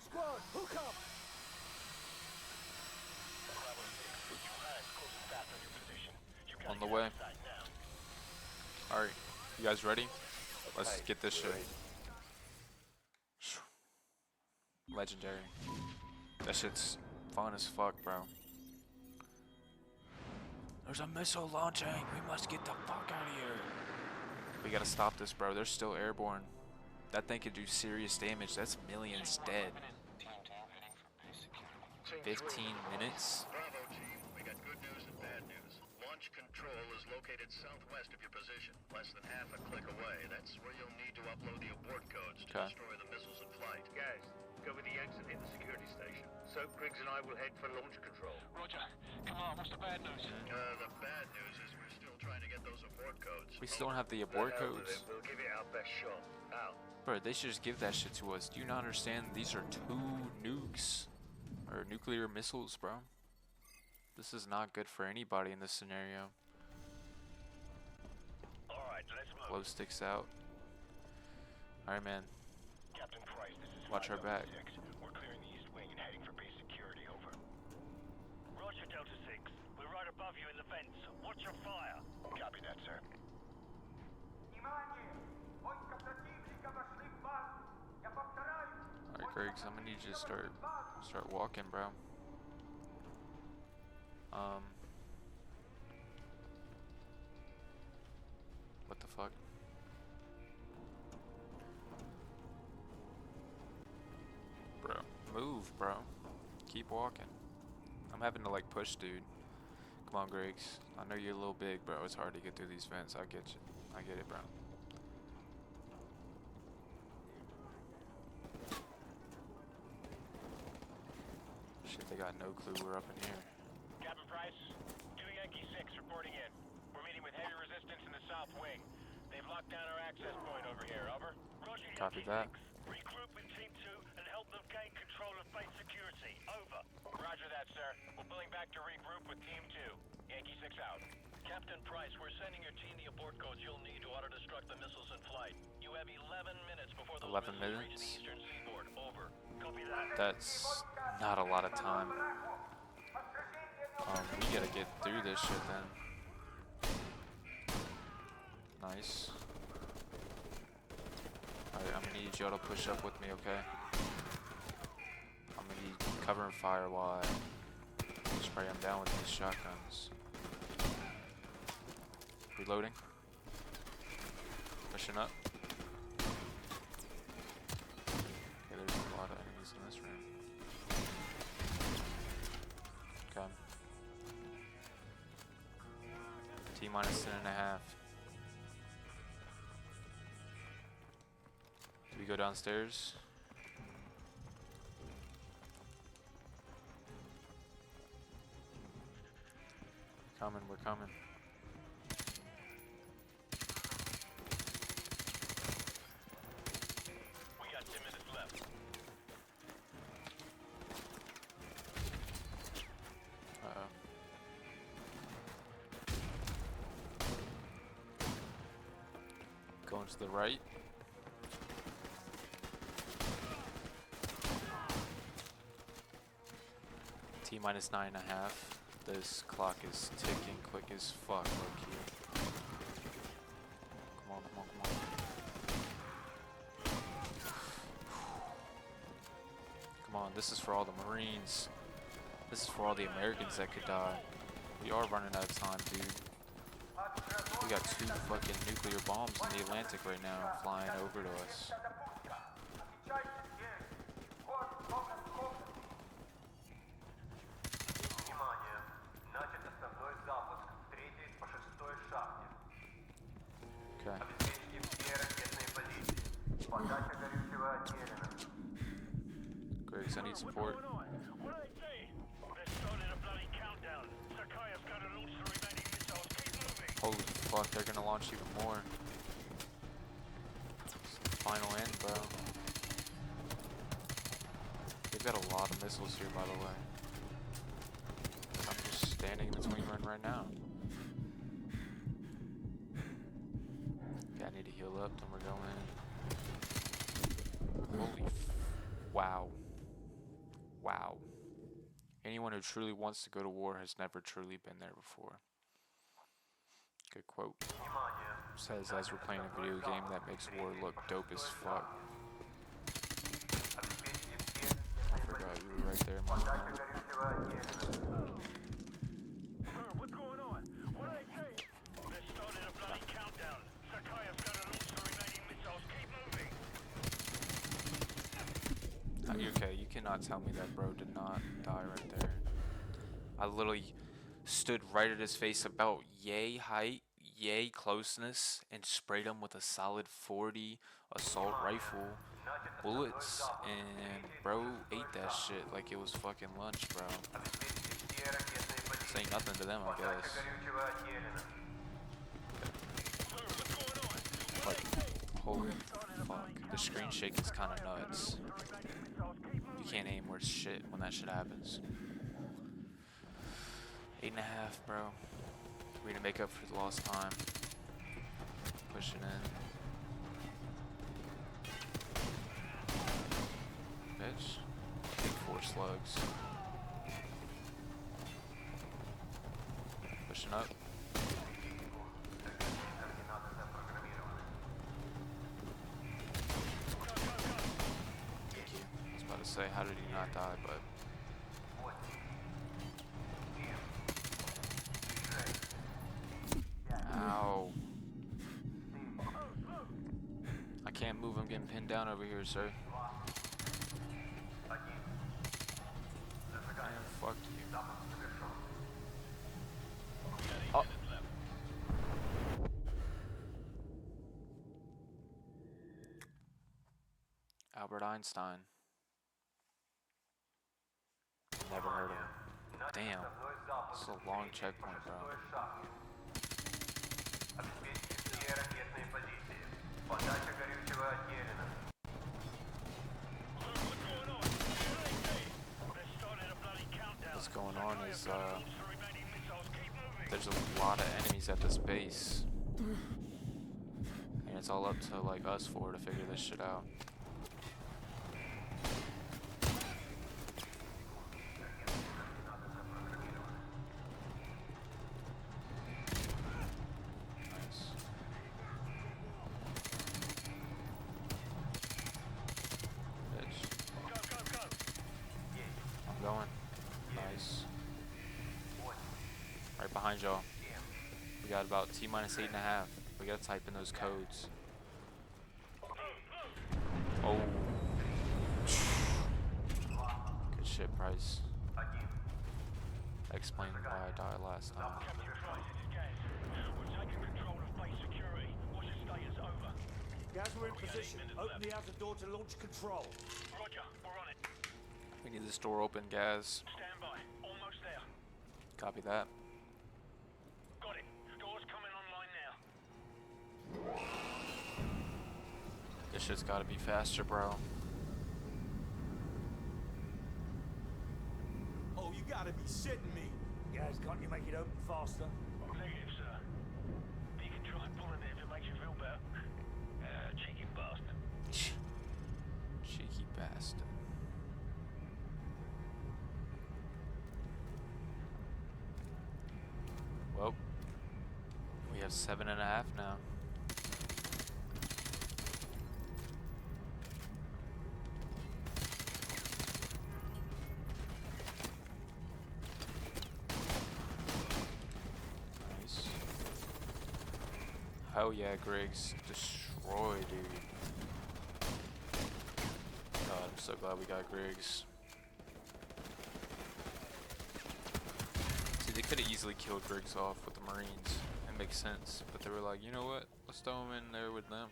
Squad, hook up! Bravo 6. You hands close and fast on your position. You On gotta the get way. outside now. Alright, you guys ready? Let's Okay, get this shit. ready. Legendary. That shit's fun as fuck, bro. There's a missile launching. We must get the fuck out of here. We gotta stop this, bro. They're still airborne. That thing could do serious damage. That's millions dead. 15 minutes? Bravo team, we got good news and bad news. Launch control is located southwest of your position, less than half a click away. That's where you'll need to upload the abort codes to destroy the missiles in flight. Guys, cover the exit in the security station. So Griggs and I will head for launch control. Roger. Come on, what's the bad news? The bad news is we're still trying to get those abort codes. We still don't have the abort The hell with codes? it, we'll give it our best shot. Out. Bro, they should just give that shit to us. Do you not understand? These are 2 nukes. Or nuclear missiles, bro. This is not good for anybody in this scenario. Alright, let's move. Glow sticks out. Alright, man. Captain Price, this is Watch our back. 506. We're clearing the east wing and heading for base security. Over. Roger, Delta 6. We're right above you in the vents. Watch your fire. Copy that, sir. Alright, Griggs, I'm gonna need you to start walking, bro. What the fuck? Bro, move, bro. Keep walking. I'm having to like push, dude. Come on, Griggs. I know you're a little big, bro. It's hard to get through these vents. I get you. I get it, bro. Shit, they got no clue we're up in here. Captain Price, 2 Yankee 6 reporting in. We're meeting with heavy resistance in the south wing. They've locked down our access point over here. Over. Roger, Copy Yankee that. 6. Regroup with Team 2 and help them gain control of base security. Over. Roger that, sir. We're pulling back to regroup with Team 2. Yankee 6 out. Captain Price, we're sending your team the abort codes you'll need to auto-destruct the missiles in flight. You have 11 minutes before those 11 missiles reach minutes? the eastern seaboard. Over. Copy that. That's not a lot of time. We gotta get through this shit then. Nice. Alright, I'm gonna need y'all to push up with me, okay? I'm gonna need cover and fire while I spray them down with these shotguns. Reloading. Pushing up. Okay, there's a lot of enemies in this room. Okay. T-minus 10.5. Do we go downstairs? coming, we're coming. We got 10 minutes left. Going to the right. T minus 9.5. This clock is ticking quick as fuck, low-key. Come on, come on, come on. Come on, this is for all the Marines. This is for all the Americans that could die. We are running out of time, dude. We got 2 fucking nuclear bombs in the Atlantic right now flying over to us. Okay. Griggs, I need support. What are they saying? They started a bloody countdown. Sakaya's got to launch the remaining missiles. Keep moving. Holy fuck, they're gonna launch even more. It's the final end, bro. They've got a lot of missiles here, by the way. I'm just standing in between one right now. Okay, I need to heal up, then we're going. Holy wow. Wow. Anyone who truly wants to go to war has never truly been there before. Good quote. Says as we're playing a video game that makes war look dope as fuck. I forgot you were right there, man. What's going on? What are they saying? They started a bloody countdown. Sakaya's got to launch the remaining missiles. Keep moving. Are you okay? You cannot tell me that bro did not die right there. I literally stood right at his face about yay height, yay closeness, and sprayed him with a solid 40 assault rifle bullets, and bro ate that shit like it was fucking lunch, bro. Saying nothing to them, I guess. But holy fuck, the screen shake is kind of nuts. You can't aim worth shit when that shit happens. 8.5, bro. We're gonna make up for the lost time. Pushing in. Bitch. Take 4 slugs. Pushing up. Thank you. I was about to say, how did he not die, but... Ow. I can't move, I'm getting pinned down over here, sir. Man, fuck you. Oh. Albert Einstein. Never heard of him. Damn. This is a long checkpoint, bro. What's going on is there's a lot of enemies at this base, and it's all up to like us 4 to figure this shit out. Behind y'all. We got about T minus 8.5. We gotta type in those codes. Oh. Good shit, Price. Explain why I died last time. Guys, we're in position. Open the outer door to launch control. Roger, we're on it. We need this door open, Gaz. Stand by. Almost there. Copy that. This shit's gotta be faster, bro. Oh, you gotta be shitting me. Guys, can't you make it open faster? Negative, sir. You can try pulling it if it makes you feel better. Cheeky bastard. Cheeky bastard. Well, we have 7.5 now. Nice. Hell yeah, Griggs. Destroy, dude. God, I'm so glad we got Griggs. See, they could have easily killed Griggs off with the Marines. It makes sense. But they were like, you know what? Let's throw him in there with them.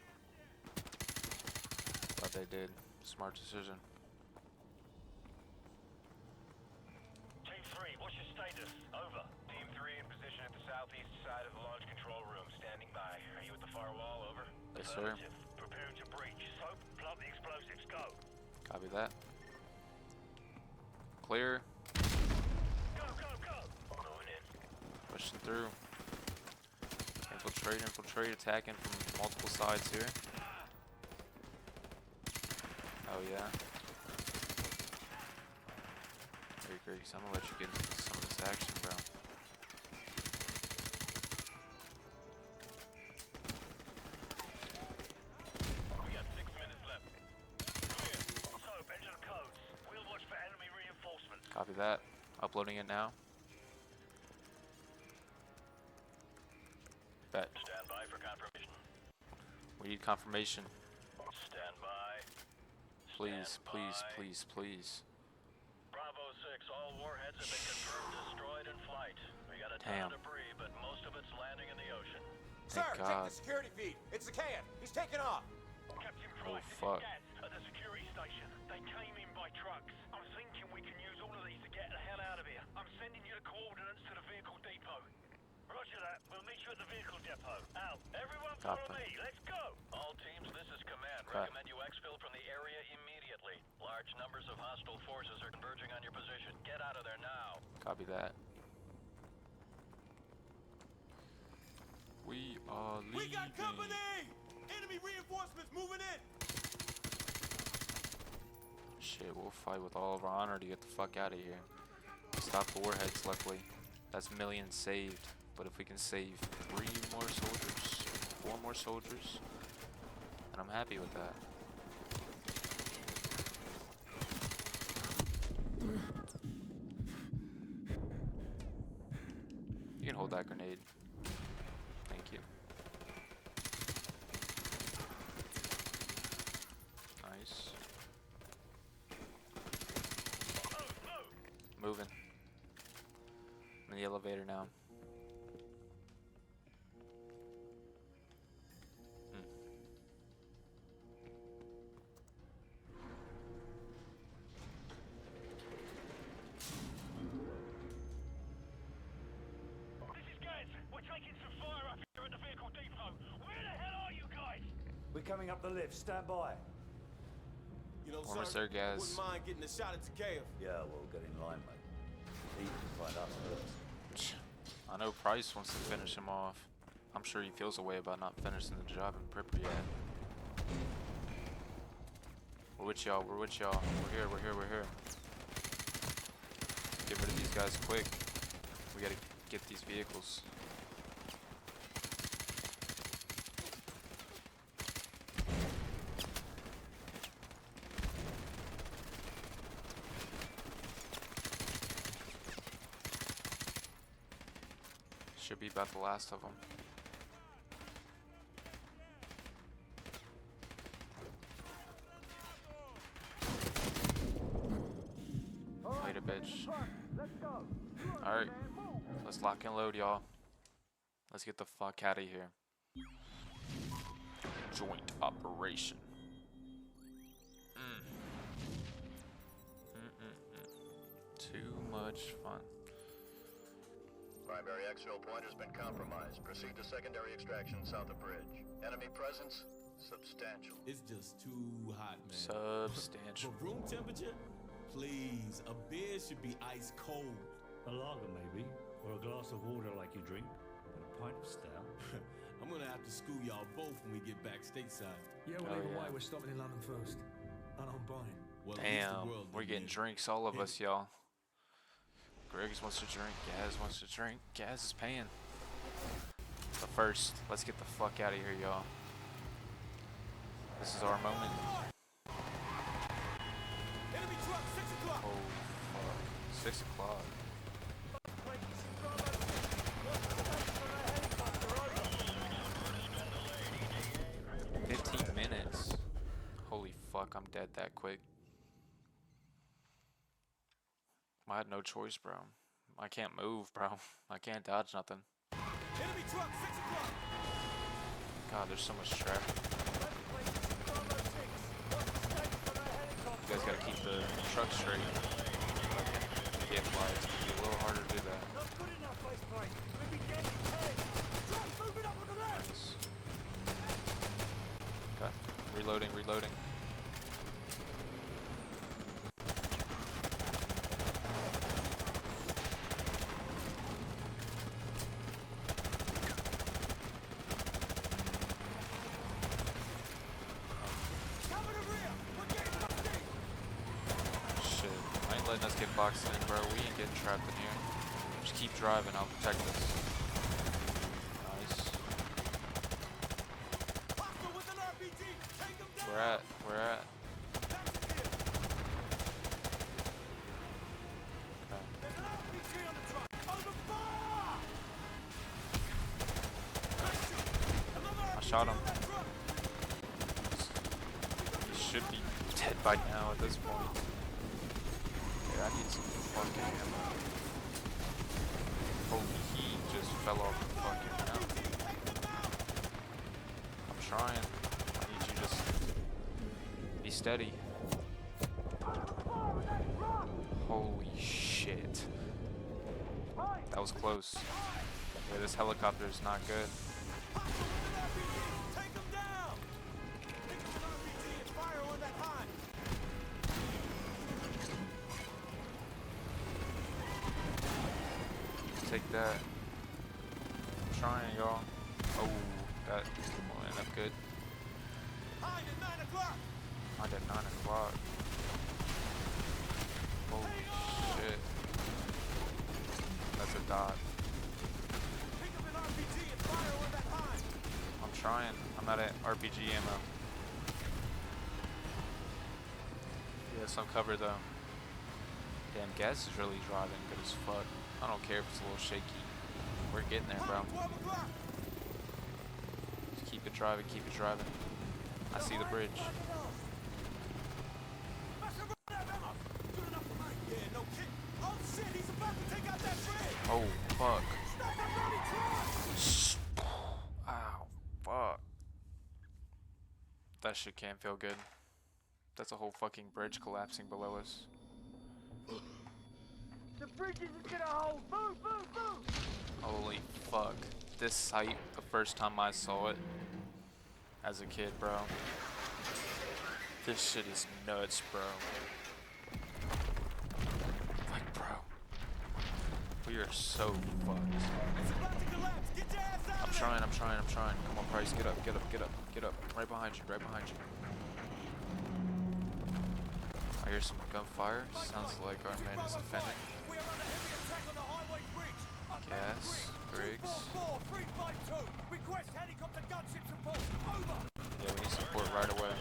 Glad they did. Smart decision. Team 3, what's your status? Over. Team 3 in position at the southeast side of the launch control room. Standing by. Are you at the firewall? Over. Yes, sir. Affirmative. Preparing to breach. Soap, plant the explosives. Go. Copy that. Clear. Go, go, go. Going in. Pushing through. Infiltrate, infiltrate, attacking from multiple sides here. Oh yeah. Hey Griggs, I'm gonna let you get into some of this action, bro. We got 6 minutes left. Clear. Soap, enter the codes. We'll watch for enemy reinforcements. Copy that. Uploading it now. Bet. Stand by for confirmation. We need confirmation. Stand by. Please, Stand please, by. please, please. Bravo 6, all warheads have been confirmed destroyed in flight. We got a ton Damn. of debris, but most of it's landing in the ocean. Thank Sir, check God. the security feed. It's the can. He's taking off. Captain Oh, Price, fuck. this is Gaz at the security station. They came in by trucks. I'm thinking we can use all of these to get the hell out of here. I'm sending you the coordinates to the vehicle depot. Roger that. We'll meet you at the vehicle depot. Out. Everyone follow Copy. me. Let's go. All teams, this is command. Okay. Recommend you exfil from the area immediately. Large numbers of hostile forces are converging on your position. Get out of there now. Copy that. We are leaving. We got company! Enemy reinforcements moving in! Shit, we'll fight with all of our honor to get the fuck out of here. Stop the warheads, luckily. That's millions saved. But if we can save 3 more soldiers, 4 more soldiers, then I'm happy with that. You can hold that grenade. Thank you. Nice. Moving. I'm in the elevator now. This is Gaz. We're taking some fire up here at the vehicle depot. Where the hell are you guys? We're coming up the lift. Stand by. You know, Almost sir, there, guys. wouldn't mind getting a shot at Takeo. Yeah, well, get in line, mate. He can find us first. I know Price wants to finish him off. I'm sure he feels a way about not finishing the job in Pripyat. We're with y'all, we're with y'all. We're here, we're here, we're here. Get rid of these guys quick. We gotta get these vehicles. Should be about the last of them. Wait a bitch. Alright, let's lock and load, y'all. Let's get the fuck out of here. Joint operation. Too much fun. Primary exfil point has been compromised. Proceed to secondary extraction south of bridge. Enemy presence Substantial. It's just too hot, man. Substantial. For room temperature, please, a beer should be ice cold. A lager, maybe, or a glass of water like you drink, and a pint of stout. I'm gonna have to school y'all both when we get back stateside. Yeah, well, either way, we're stopping in London first. And I'm buying. Well, at least the Damn, world we're will getting be. drinks, all of us, y'all. Griggs wants to drink, Gaz wants to drink, Gaz is paying. But first, let's get the fuck out of here, y'all. This is our moment. Enemy truck, 6 o'clock. Oh, fuck. 6 o'clock. 15 minutes. Holy fuck, I'm dead that quick. I had no choice, bro. I can't move, bro. I can't dodge nothing. Enemy truck, 6 o'clock. God, there's so much traffic. You guys gotta keep the truck straight. Yeah, fly. It's gonna be a little harder to do that. Nice. Okay. Reloading, reloading. Shit. I ain't letting us get boxed in, bro. We ain't getting trapped in here. Just keep driving, I'll protect us. Nice. Where at? Where at? I shot him. He should be dead by now at this point. Yeah, I need some fucking ammo. Holy, he just fell off the fucking mountain. I'm trying. I need you to just be steady. Holy shit. That was close. Yeah, this helicopter is not good. Take that. I'm trying, y'all. Oh, that will end up good. Mine at 9 o'clock. Holy shit. That's a dot. I'm trying. I'm out of RPG ammo. Yeah, some cover though. Damn, gas is really driving good as fuck. I don't care if it's a little shaky. We're getting there, bro. Just keep it driving, keep it driving. I see the bridge. Oh, fuck. Ow, fuck. That shit can't feel good. That's a whole fucking bridge collapsing below us. The bridge isn't gonna hold. Move, move, move! Holy fuck. This sight, the first time I saw it as a kid, bro. This shit is nuts, bro. Like, bro. We are so fucked. I'm trying. Come on, Price, get up, get up, get up, get up. Right behind you, right behind you. I hear some gunfire. Sounds like our man is offended. Gas, Griggs. Yeah, we need support right away.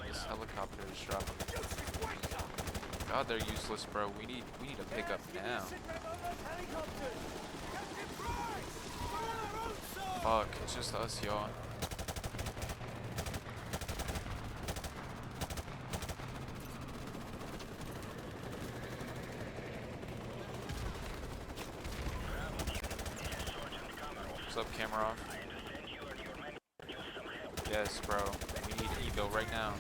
This helicopter is dropping. God, they're useless, bro. We need to pick up now. Fuck, it's just us, y'all. What's up, camera off? Yes, bro. We need evo right now.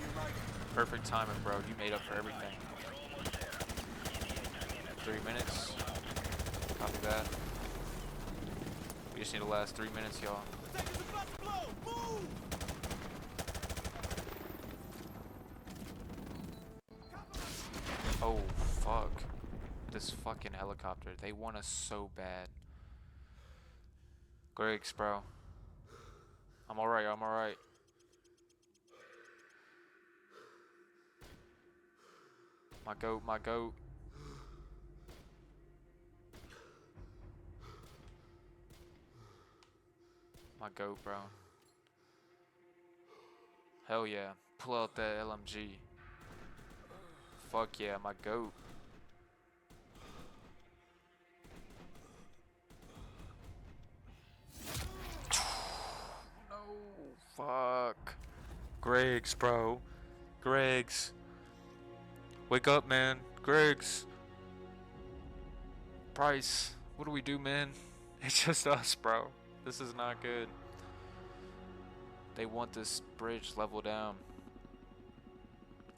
Perfect timing, bro. You made up for everything. 3 minutes. Copy that. just need the last 3 minutes, y'all. Oh, fuck. This fucking helicopter. They want us so bad. Griggs, bro. I'm alright, I'm alright. My goat, my goat. My goat, bro. Hell yeah. Pull out that LMG. Fuck yeah, my goat. No, fuck. Griggs, bro. Griggs. Wake up, man. Griggs. Price. What do we do, man? It's just us, bro. This is not good. They want this bridge level down.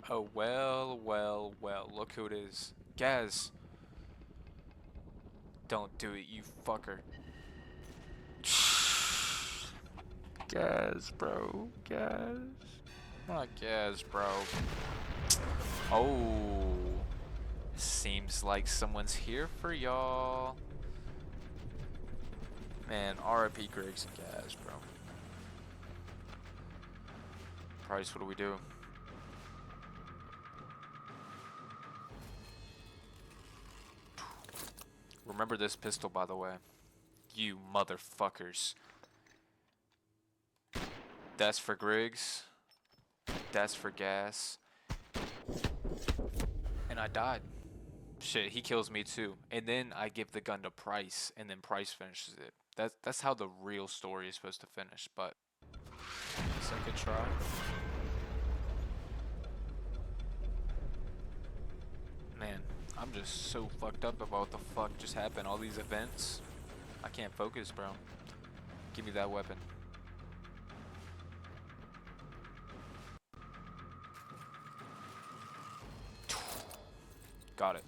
Oh, well, well, well. Look who it is. Gaz. Don't do it, you fucker. Gaz, bro. Gaz. Not Gaz, bro. Oh. Seems like someone's here for y'all. Man, RIP Griggs and Gaz, bro. Price, what do we do? Remember this pistol, by the way. You motherfuckers. That's for Griggs. That's for Gas. And I died. Shit, he kills me too. And then I give the gun to Price, and then Price finishes it. That's how the real story is supposed to finish, but second try. Man, I'm just so fucked up about what the fuck just happened. All these events. I can't focus, bro. Give me that weapon. Got it.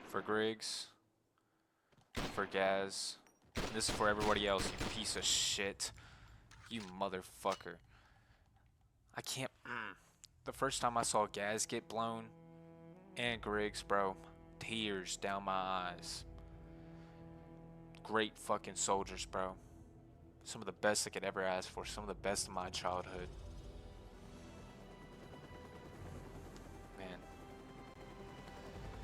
For Griggs. For Gaz. And this is for everybody else, you piece of shit. You motherfucker. I can't. The first time I saw Gaz get blown, and Griggs, bro, tears down my eyes. Great fucking soldiers, bro. Some of the best I could ever ask for. Some of the best of my childhood. Man.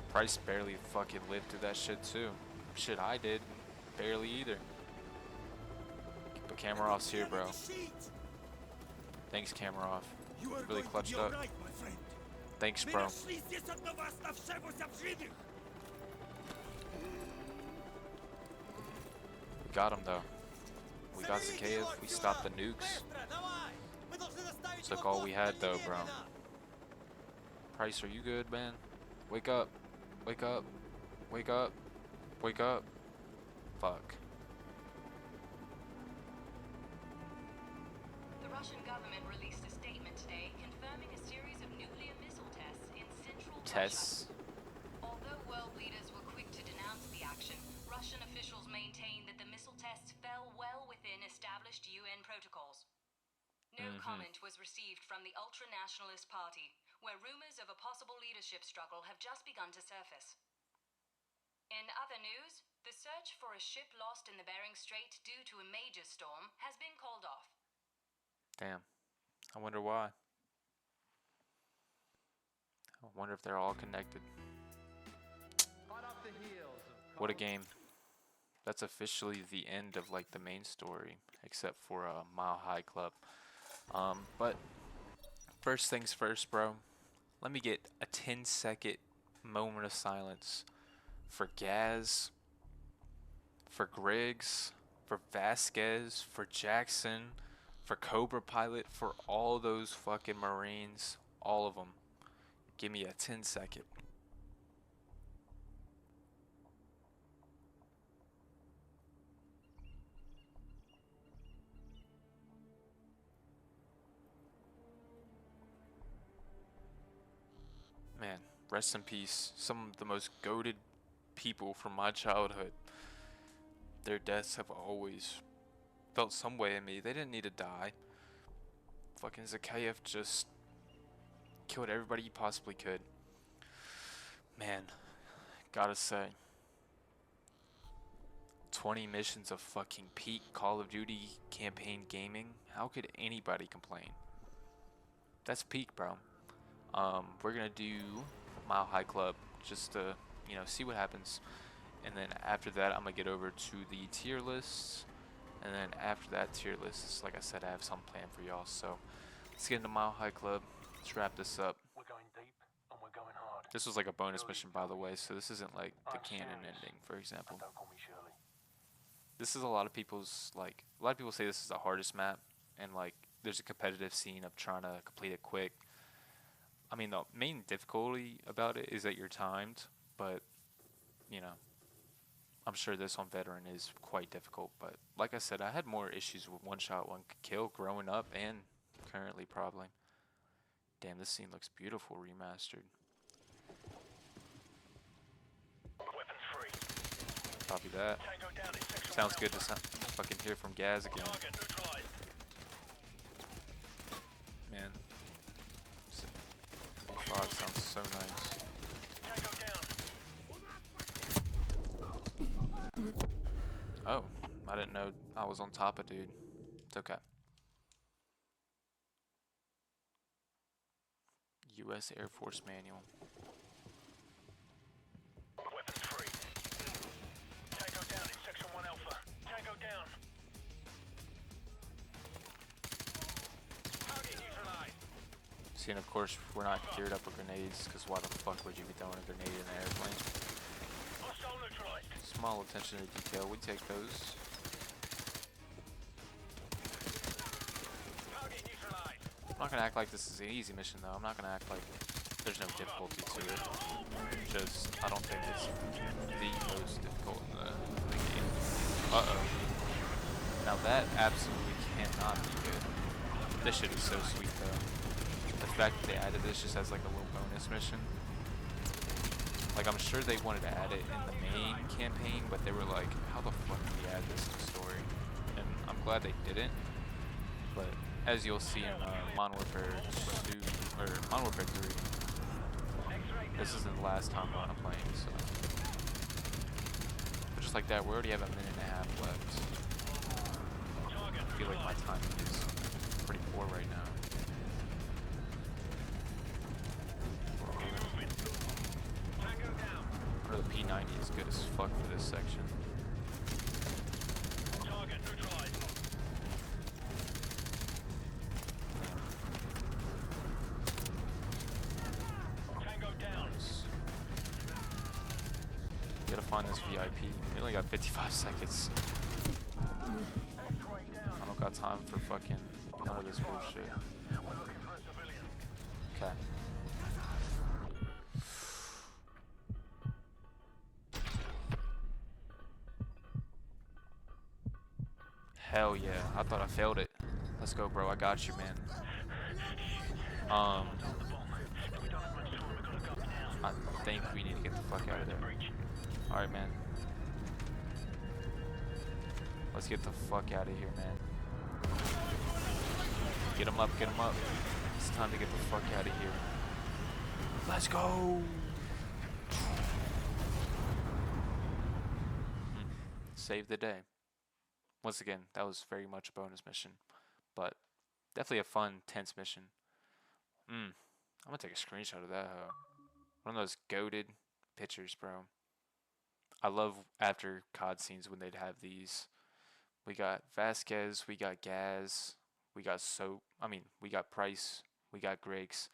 Price barely fucking lived through that shit too. Shit, I did. Barely either. Keep the camera off's here, bro. Thanks, camera off. You really clutched up. Right, thanks, bro. We got him, though. We got Zakayev. We stopped the nukes. Took all we had, though, bro. Price, are you good, man? Wake up. Wake up. Wake up. Wake up. Fuck. The Russian government released a statement today confirming a series of nuclear missile tests in central Russia. Although world leaders were quick to denounce the action, Russian officials maintain that the missile tests fell well within established UN protocols. No comment was received from the ultra-nationalist party, where rumors of a possible leadership struggle have just begun to surface. In other news, the search for a ship lost in the Bering Strait due to a major storm has been called off. Damn. I wonder why. I wonder if they're all connected. What a game. That's officially the end of like the main story, except for Mile High Club. But first things first, bro. Let me get a 10-second moment of silence for Gaz, for Griggs, for Vasquez, for Jackson, for Cobra Pilot, for all those fucking Marines, all of them. Give me a 10-second. Man, rest in peace. Some of the most goated people from my childhood. Their deaths have always felt some way in me. They didn't need to die. Fucking Zakayev just killed everybody he possibly could. Man, gotta say, 20 missions of fucking peak Call of Duty campaign gaming. How could anybody complain? That's peak, bro. We're gonna do Mile High Club just to, you know, see what happens. And then after that, I'm gonna get over to the tier list. And then after that tier list, like I said, I have some plan for y'all. So let's get into Mile High Club. Let's wrap this up. We're going deep and we're going hard. This was like a bonus mission, by the way, so this isn't like the canon ending, for example. Don't call me Shirley. This is a lot of people's, like, a lot of people say this is the hardest map, and like there's a competitive scene of trying to complete it quick. I mean, the main difficulty about it is that you're timed, but you know, I'm sure this on veteran is quite difficult. But like I said, I had more issues with one shot, one kill growing up and currently probably. Damn, this scene looks beautiful remastered. Weapons free. Copy that. Tango down in section Sounds 1 good to Alpha. fucking hear from Gaz again. Target neutralized. Man, God, sounds so nice. Tango down. Oh, I didn't know I was on top of dude. It's okay. U.S. Air Force Manual. Weapons free. Tango down in section 1 Alpha. Tango down. Target neutralized. See, and of course, we're not geared up with grenades, because why the fuck would you be throwing a grenade in an airplane? Hostile neutralized. Small attention to detail, we take those. Target neutralized. I'm not gonna act like this is an easy mission, though. I'm not gonna act like there's no difficulty to it. Just, I don't think it's the most difficult in the game. Uh-oh. Now that absolutely cannot be good. This shit is so sweet, though. The fact that they added this just as like a little bonus mission. Like, I'm sure they wanted to add it in the main campaign, but they were like, how the fuck do we add this to the story? And I'm glad they didn't. But as you'll see in Modern Warfare 2, or Modern Warfare 3, this isn't the last time I'm playing, so. But just like that, we already have a minute and a half left. I feel like my timing is pretty poor right now. Or the P90 is good as fuck for this section. Target neutralized. Tango down. Gotta find this VIP. We only got 55 seconds. I don't got time for fucking none of this bullshit. We're looking for a civilian. Okay. Hell yeah, I thought I failed it. Let's go, bro. I got you, man. I think we need to get the fuck out of there. Alright, man. Let's get the fuck out of here, man. Get him up, get him up. It's time to get the fuck out of here. Let's go! Save the day. Once again, that was very much a bonus mission, but definitely a fun, tense mission. I'm gonna take a screenshot of that, huh? One of those goated pictures, bro. I love after COD scenes when they'd have these. We got Vasquez, we got Gaz, we got Soap. I mean, we got Price, we got Griggs.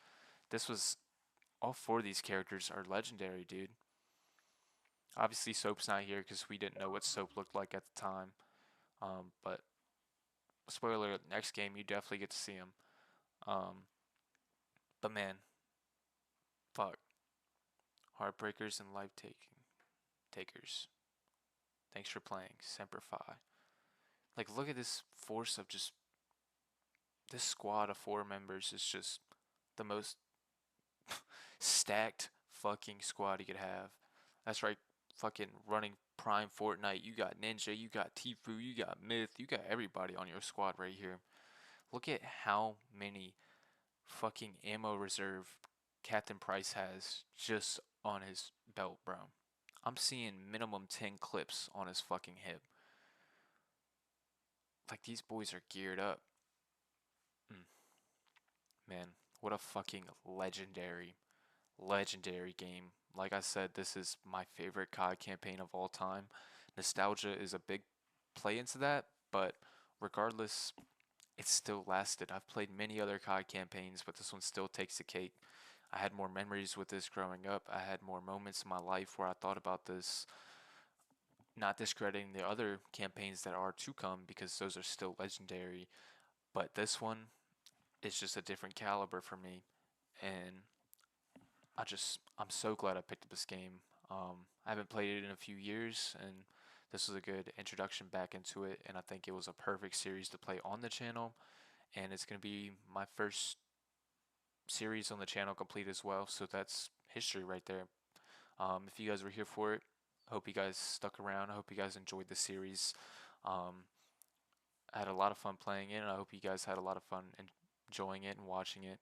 This was, all four of these characters are legendary, dude. Obviously, Soap's not here because we didn't know what Soap looked like at the time. But spoiler alert, next game you definitely get to see him. But man, fuck. Heartbreakers and life takers. Thanks for playing. Semper Fi. Like, look at this force of just, this squad of 4 members is just the most stacked fucking squad you could have. That's right, fucking running Prime Fortnite. You got Ninja, you got Tfue, you got Myth, you got everybody on your squad right here. Look at how many fucking ammo reserve Captain Price has just on his belt, bro. I'm seeing minimum 10 clips on his fucking hip. Like, these boys are geared up. Man, what a fucking legendary game. Like I said, this is my favorite COD campaign of all time. Nostalgia is a big play into that, but regardless, it still lasted. I've played many other COD campaigns, but this one still takes the cake. I had more memories with this growing up. I had more moments in my life where I thought about this, not discrediting the other campaigns that are to come because those are still legendary. But this one is just a different caliber for me. And I'm so glad I picked up this game. I haven't played it in a few years, and this was a good introduction back into it. And I think it was a perfect series to play on the channel. And it's going to be my first series on the channel complete as well. So that's history right there. If you guys were here for it, I hope you guys stuck around. I hope you guys enjoyed the series. I had a lot of fun playing it, and I hope you guys had a lot of fun enjoying it and watching it.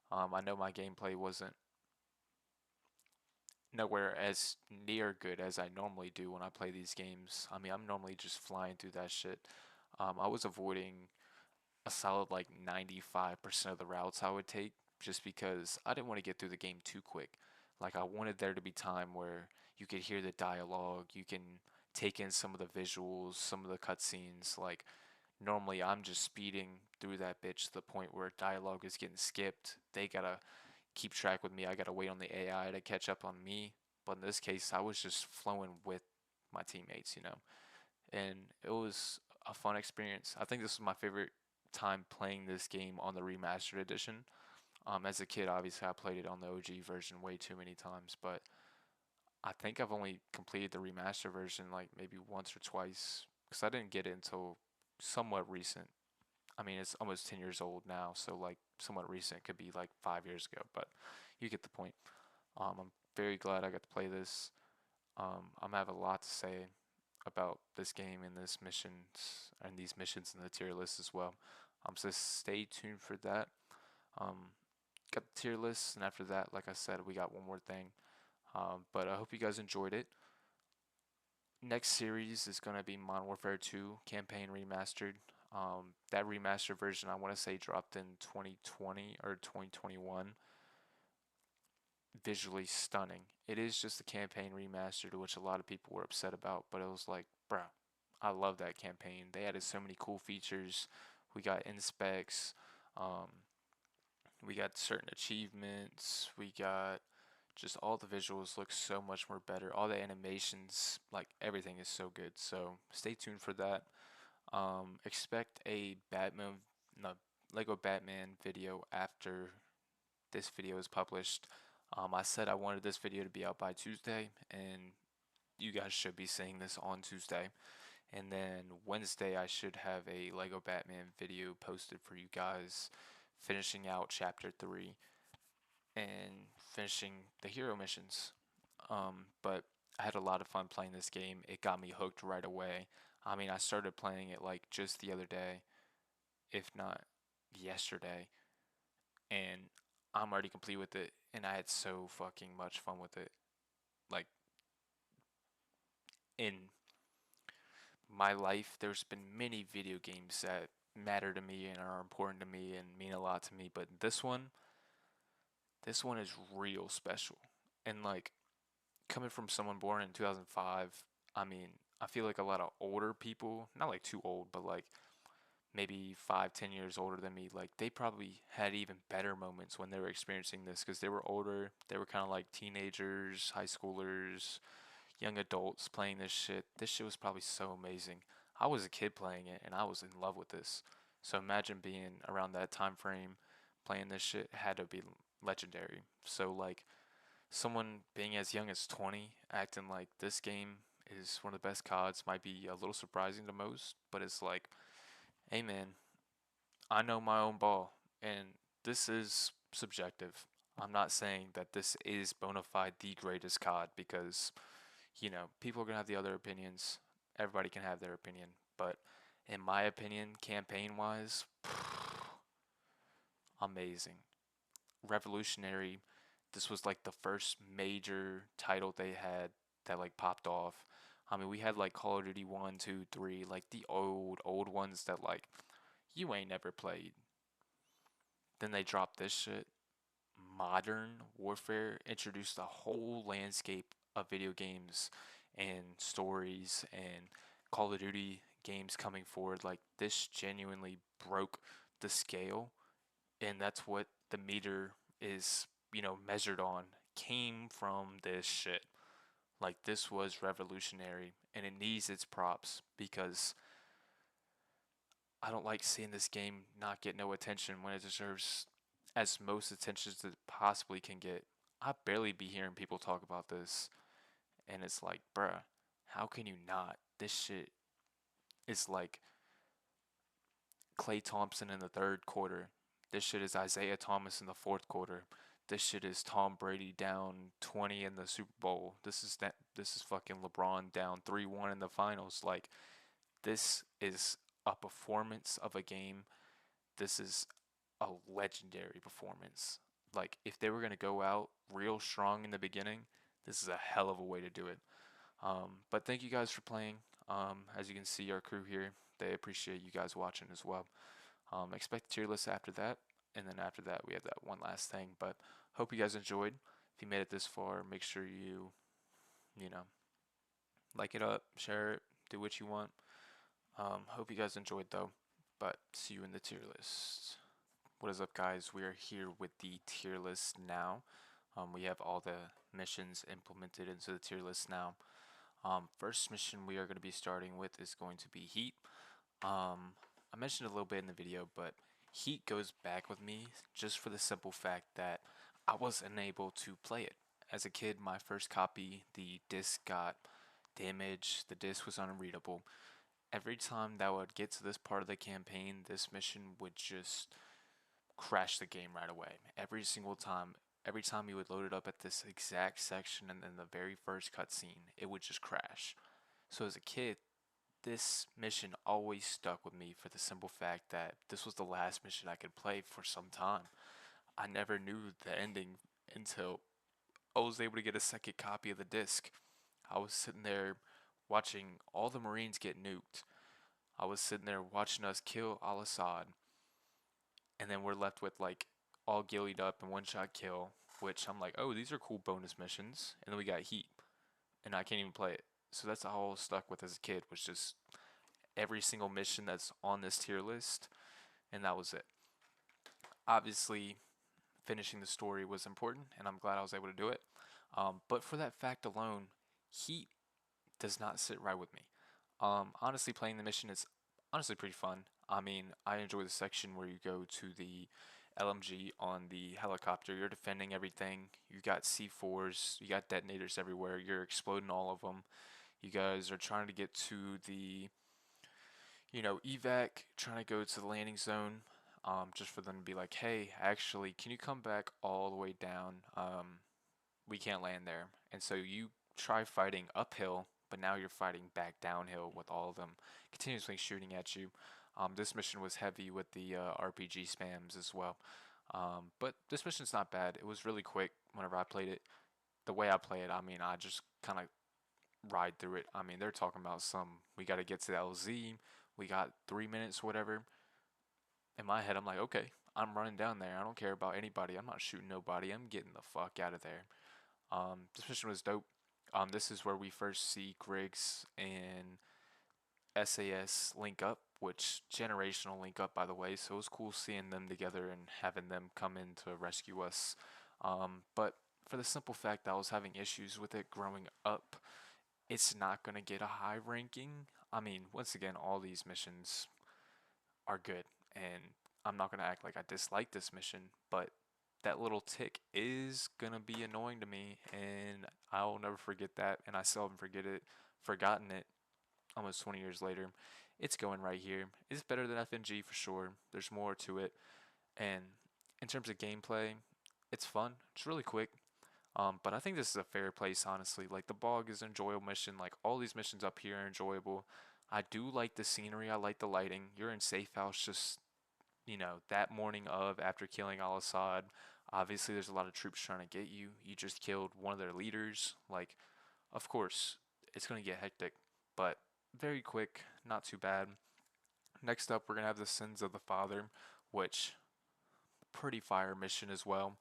I know my gameplay wasn't nowhere as near good as I normally do when I play these games. I mean, I'm normally just flying through that shit. I was avoiding a solid like 95% of the routes I would take just because I didn't want to get through the game too quick. Like, I wanted there to be time where you could hear the dialogue, you can take in some of the visuals, some of the cutscenes. Like, normally I'm just speeding through that bitch to the point where dialogue is getting skipped. They gotta keep track with me. I gotta wait on the AI to catch up on me. But in this case, I was just flowing with my teammates, and it was a fun experience. I think this was my favorite time playing this game on the remastered edition. As a kid, obviously, I played it on the OG version way too many times, but I think I've only completed the remaster version like maybe once or twice because I didn't get it until somewhat recent. I mean, it's almost 10 years old now, so like somewhat recent could be like 5 years ago, but you get the point. I'm very glad I got to play this. I'm gonna have a lot to say about this game and this missions and these missions in the tier list as well. So stay tuned for that. Um, got the tier list, and after that, like I said, we got one more thing. But I hope you guys enjoyed it. Next series is gonna be Modern Warfare 2 Campaign Remastered. That remastered version I want to say dropped in 2020 or 2021. Visually stunning. It is just a campaign remastered, which a lot of people were upset about, but it was like, bruh, I love that campaign. They added so many cool features. We got inspects, we got certain achievements, we got just all the visuals look so much more better. All the animations, like everything is so good. So stay tuned for that. Expect a no, Lego Batman video after this video is published. I said I wanted this video to be out by Tuesday, and you guys should be seeing this on Tuesday. And then Wednesday, I should have a Lego Batman video posted for you guys, finishing out Chapter 3 and finishing the hero missions. But I had a lot of fun playing this game. It got me hooked right away. I mean, I started playing it like just the other day, if not yesterday, and I'm already complete with it, and I had so fucking much fun with it. Like, in my life, there's been many video games that matter to me and are important to me and mean a lot to me, but this one is real special. And like, coming from someone born in 2005, I mean, I feel like a lot of older people, not like too old, but like maybe 5, 10 years older than me, like they probably had even better moments when they were experiencing this because they were older. They were kind of like teenagers, high schoolers, young adults playing this shit. This shit was probably so amazing. I was a kid playing it and I was in love with this. So imagine being around that time frame playing this shit had to be legendary. So like someone being as young as 20 acting like this game is one of the best CODs might be a little surprising to most, but it's like, hey man, I know my own ball, and this is subjective. I'm not saying that this is bona fide the greatest COD because You know, people are gonna have the other opinions. Everybody can have their opinion, but in my opinion, campaign wise, amazing, revolutionary. This was like the first major title they had that like popped off. I mean, we had like Call of Duty 1, 2, 3, like the old ones that like you ain't never played. Then they dropped this shit. Modern Warfare introduced a whole landscape of video games and stories and Call of Duty games coming forward. Like this genuinely broke the scale, and that's what the meter is, measured on. Came from this shit. Like this was revolutionary, and it needs its props because I don't like seeing this game not get no attention when it deserves as most attention as it possibly can get. I barely be hearing people talk about this, and it's like, bruh, how can you not? This shit is like Klay Thompson in the third quarter. This shit is Isaiah Thomas in the fourth quarter. This shit is Tom Brady down 20 in the Super Bowl. This is fucking LeBron down 3-1 in the finals. Like this is a performance of a game. This is a legendary performance. Like if they were going to go out real strong in the beginning, this is a hell of a way to do it. But thank you guys for playing. As you can see, our crew here, they appreciate you guys watching as well. Expect the tier list after that, and then after that we have that one last thing. But hope you guys enjoyed. If you made it this far, make sure you know, like it up, share it, do what you want. Hope you guys enjoyed though. But see you in the tier list. What is up, guys? We are here with the tier list now. We have all the missions implemented into the tier list now. First mission we are going to be starting with is going to be Heat. I mentioned a little bit in the video, but Heat goes back with me just for the simple fact that I was unable to play it. As a kid, my first copy, the disc got damaged, the disc was unreadable. Every time that I would get to this part of the campaign, this mission would just crash the game right away. Every single time. Every time you would load it up at this exact section and then the very first cutscene, it would just crash. So as a kid, this mission always stuck with me for the simple fact that this was the last mission I could play for some time. I never knew the ending until I was able to get a second copy of the disc. I was sitting there watching all the Marines get nuked. I was sitting there watching us kill Al Assad, and then we're left with like all gillied up and one shot kill, which I'm like, oh, these are cool bonus missions. And then we got Heat, and I can't even play it. So that's all I was stuck with as a kid, was just every single mission that's on this tier list, and that was it. Obviously, finishing the story was important, and I'm glad I was able to do it. But for that fact alone, Heat does not sit right with me. Honestly, playing the mission is honestly pretty fun. I mean, I enjoy the section where you go to the LMG on the helicopter. You're defending everything. You got C4s. You got detonators everywhere. You're exploding all of them. You guys are trying to get to the, evac, trying to go to the landing zone. Just for them to be like, hey, actually, can you come back all the way down? We can't land there. And so you try fighting uphill, but now you're fighting back downhill with all of them continuously shooting at you. This mission was heavy with the RPG spams as well. But this mission's not bad. It was really quick whenever I played it. The way I play it, I mean, I just kind of ride through it. I mean, they're talking about we got to get to the LZ. We got 3 minutes, whatever. In my head, I'm like, okay, I'm running down there. I don't care about anybody. I'm not shooting nobody. I'm getting the fuck out of there. This mission was dope. This is where we first see Griggs and SAS link up, which generational link up, by the way. So it was cool seeing them together and having them come in to rescue us. But for the simple fact that I was having issues with it growing up, it's not going to get a high ranking. I mean, once again, all these missions are good, and I'm not going to act like I dislike this mission, but that little tick is going to be annoying to me, and I'll never forget that, and I still haven't forgotten it almost 20 years later. It's going right here. It's better than FNG for sure. There's more to it, and in terms of gameplay, it's fun. It's really quick. But I think this is a fair place, honestly. Like, the bog is an enjoyable mission. Like, all these missions up here are enjoyable. I do like the scenery. I like the lighting. You're in safe house just, that morning of after killing Al Assad. Obviously, there's a lot of troops trying to get you. You just killed one of their leaders. Like, of course, it's going to get hectic, but very quick, not too bad. Next up, we're going to have the Sins of the Father, which pretty fire mission as well.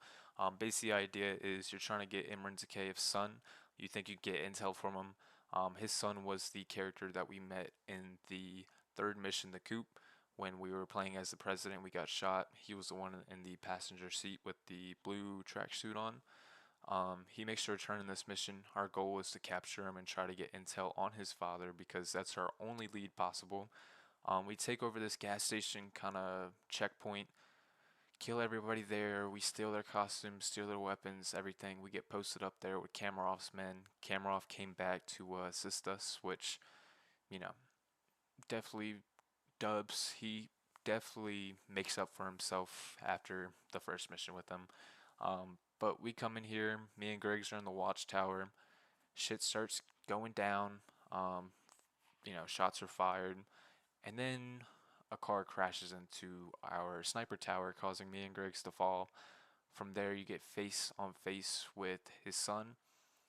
Basically, the idea is you're trying to get Imran Zakayev's son. You think you get intel from him. His son was the character that we met in the third mission, the coup. When we were playing as the president, we got shot. He was the one in the passenger seat with the blue tracksuit on. He makes a return in this mission. Our goal was to capture him and try to get intel on his father because that's our only lead possible. We take over this gas station kind of checkpoint, kill everybody there. We steal their costumes, steal their weapons, everything. We get posted up there with Kamarov's men. Kamarov came back to assist us, which, you know, definitely dubs. He definitely makes up for himself after the first mission with them. But we come in here, me and Griggs are in the watchtower. Shit starts going down. Shots are fired. And then a car crashes into our sniper tower, causing me and Griggs to fall. From there, you get face on face with his son.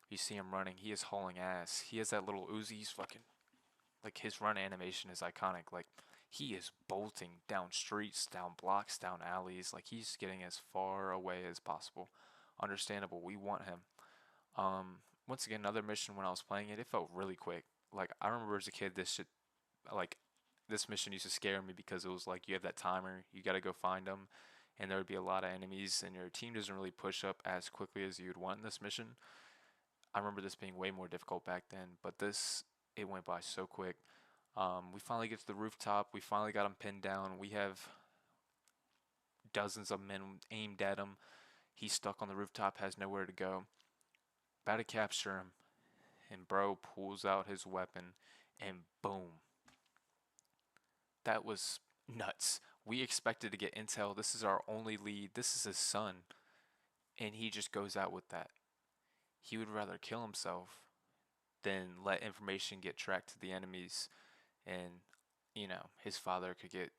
You see him running. He is hauling ass. He has that little Uzi. He's fucking, like, his run animation is iconic. Like, he is bolting down streets, down blocks, down alleys. Like, he's getting as far away as possible. Understandable. We want him. Once again, another mission when I was playing it, it felt really quick. Like, I remember as a kid, this mission used to scare me because it was like you have that timer, you got to go find them, and there would be a lot of enemies, and your team doesn't really push up as quickly as you'd want in this mission. I remember this being way more difficult back then, but it went by so quick. We finally get to the rooftop. We finally got him pinned down. We have dozens of men aimed at him. He's stuck on the rooftop, has nowhere to go. About to capture him, and bro pulls out his weapon, and boom. That was nuts. We expected to get intel. This is our only lead. This is his son. And he just goes out with that. He would rather kill himself than let information get tracked to the enemies. And, his father could get,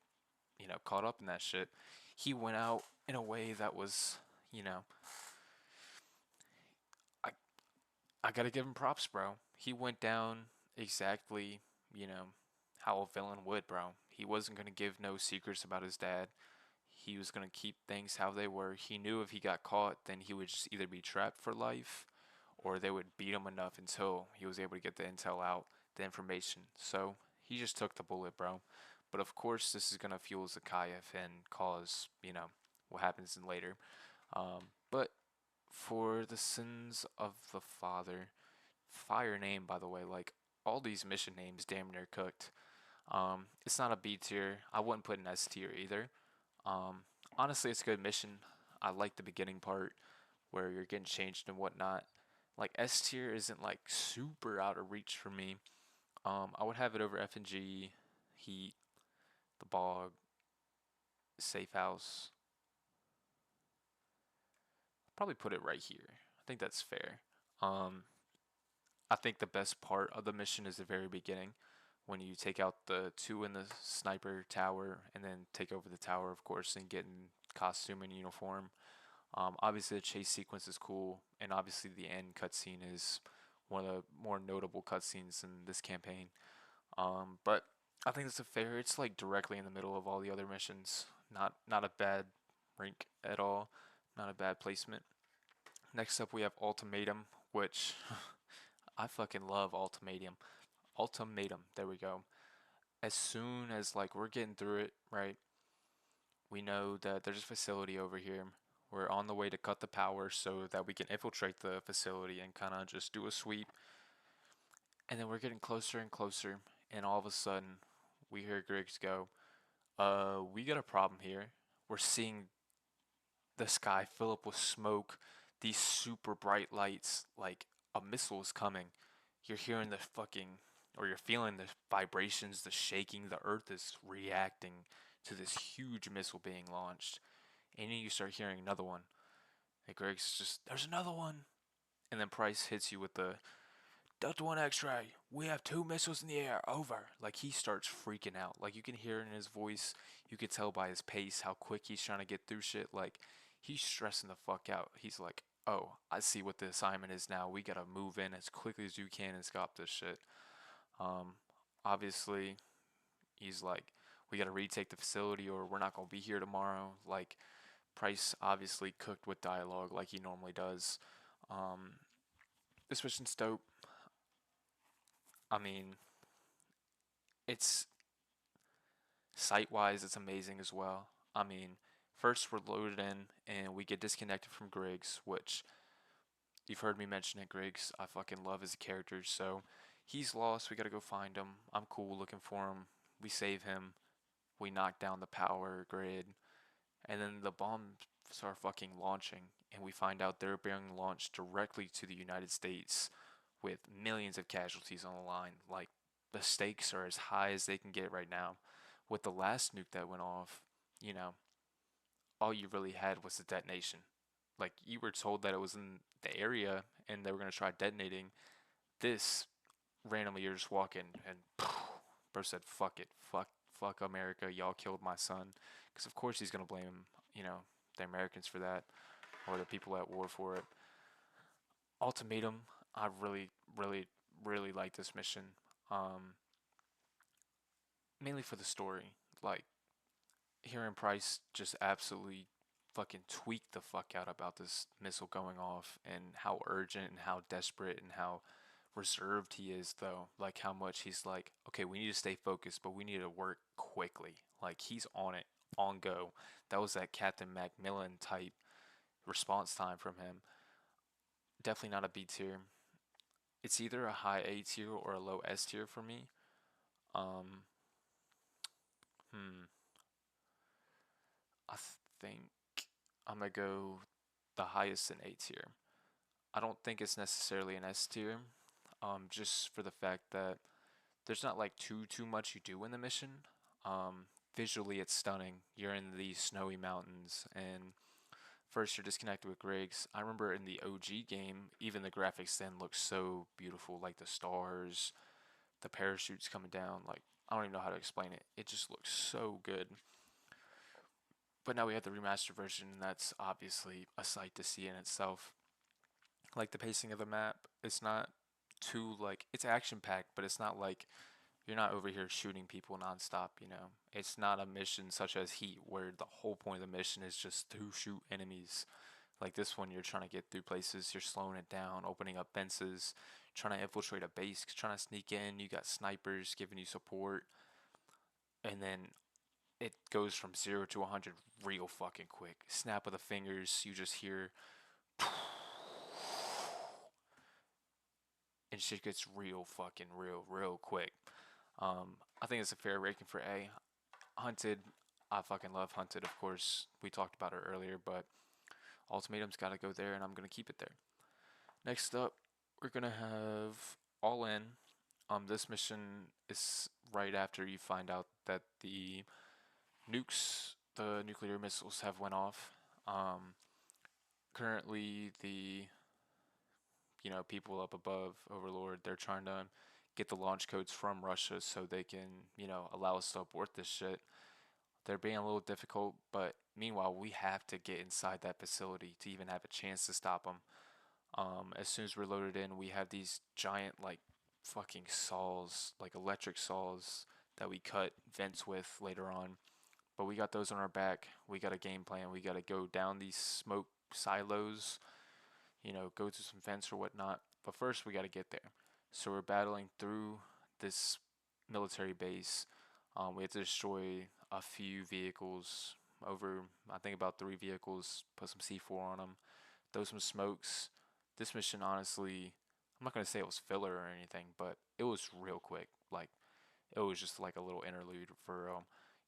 caught up in that shit. He went out in a way that was, I, I gotta give him props, bro. He went down exactly, how a villain would, bro. He wasn't going to give no secrets about his dad. He was going to keep things how they were. He knew if he got caught, then he would just either be trapped for life or they would beat him enough until he was able to get the intel out, the information. So he just took the bullet, bro. But of course, this is going to fuel Zakayev and cause, what happens in later. But for the Sins of the Father, fire name, by the way. Like, all these mission names damn near cooked. It's not a B tier. I wouldn't put an S tier either. Honestly, it's a good mission. I like the beginning part where you're getting changed and whatnot. Like, S tier isn't like super out of reach for me. I would have it over FNG, Heat, the Bog, Safe House. Probably put it right here. I think that's fair. I think the best part of the mission is the very beginning when you take out the two in the sniper tower and then take over the tower, of course, and get in costume and uniform. Obviously, the chase sequence is cool, and obviously, the end cutscene is one of the more notable cutscenes in this campaign. But I think it's fair. It's like directly in the middle of all the other missions. Not a bad rank at all. Not a bad placement. Next up, we have Ultimatum, which I fucking love Ultimatum. Ultimatum, there we go. As soon as like we're getting through it, right? We know that there's a facility over here. We're on the way to cut the power so that we can infiltrate the facility and kind of just do a sweep. And then we're getting closer and closer, and all of a sudden, we hear Griggs go, we got a problem here. We're seeing the sky fill up with smoke, these super bright lights, like a missile is coming. You're hearing you're feeling the vibrations, the shaking, the earth is reacting to this huge missile being launched. And then you start hearing another one. And Greg's just, there's another one. And then Price hits you with the Delta 1 X-ray, we have 2 missiles in the air, over. Like, he starts freaking out. Like, you can hear it in his voice. You can tell by his pace how quick he's trying to get through shit. Like, he's stressing the fuck out. He's like, oh, I see what the assignment is now. We gotta move in as quickly as you can and stop this shit. Um, Obviously, he's like, we gotta retake the facility or we're not gonna be here tomorrow. Like, Price obviously cooked with dialogue like he normally does. Um, this mission's dope. I mean, it's site-wise, it's amazing as well. I mean, first we're loaded in and we get disconnected from Griggs, which you've heard me mention it. Griggs, I fucking love his character. So he's lost. We gotta go find him. I'm cool looking for him. We save him. We knock down the power grid, and then the bombs are fucking launching, and we find out they're being launched directly to the United States with millions of casualties on the line. Like, the stakes are as high as they can get right now. With the last nuke that went off, you know, all you really had was the detonation. Like, you were told that it was in the area and they were gonna try detonating. This, randomly, you're just walking and bro said, "Fuck it, fuck America. Y'all killed my son." Because of course he's gonna blame, the Americans for that, or the people at war for it. Ultimatum, I really, really, really like this mission. Um, Mainly for the story. Like, hearing Price just absolutely fucking tweak the fuck out about this missile going off and how urgent and how desperate and how reserved he is, though. Like, how much he's like, okay, we need to stay focused, but we need to work quickly. Like, he's on it, on go. That was that Captain Macmillan type response time from him. Definitely not a B tier. It's either a high A tier or a low S tier for me. Um, hmm. I think I'm gonna go the highest in A tier. I don't think it's necessarily an S tier, just for the fact that there's not like too much you do in the mission. Visually, it's stunning. You're in these snowy mountains, and first you're disconnected with Griggs. I remember in the OG game, even the graphics then looked so beautiful, like the stars, the parachutes coming down. Like, I don't even know how to explain it. It just looks so good. But now we have the remastered version, and that's obviously a sight to see in itself. Like, the pacing of the map, it's not too, like, it's action packed, but it's not like you're not over here shooting people nonstop. It's not a mission such as Heat where the whole point of the mission is just to shoot enemies. Like, this one, you're trying to get through places, you're slowing it down, opening up fences, trying to infiltrate a base, trying to sneak in. You got snipers giving you support, and then it goes from 0 to 100 real fucking quick. Snap of the fingers, you just hear and shit gets real fucking real quick. I think it's a fair ranking for A. Hunted, I fucking love Hunted, of course. We talked about it earlier, but Ultimatum's got to go there, and I'm going to keep it there. Next up, we're going to have All In. This mission is right after you find out that the nukes, the nuclear missiles, have went off. Currently, the people up above, Overlord, they're trying to get the launch codes from Russia so they can, allow us to abort this shit. They're being a little difficult, but meanwhile, we have to get inside that facility to even have a chance to stop them. As soon as we're loaded in, we have these giant, like, fucking saws, like electric saws that we cut vents with later on. But we got those on our back. We got a game plan. We got to go down these smoke silos, go to some vents or whatnot. But first, we got to get there. So we're battling through this military base. We have to destroy a few vehicles, over, I think, about 3 vehicles, put some C4 on them, throw some smokes. This mission, honestly, I'm not going to say it was filler or anything, but it was real quick. Like, it was just like a little interlude for,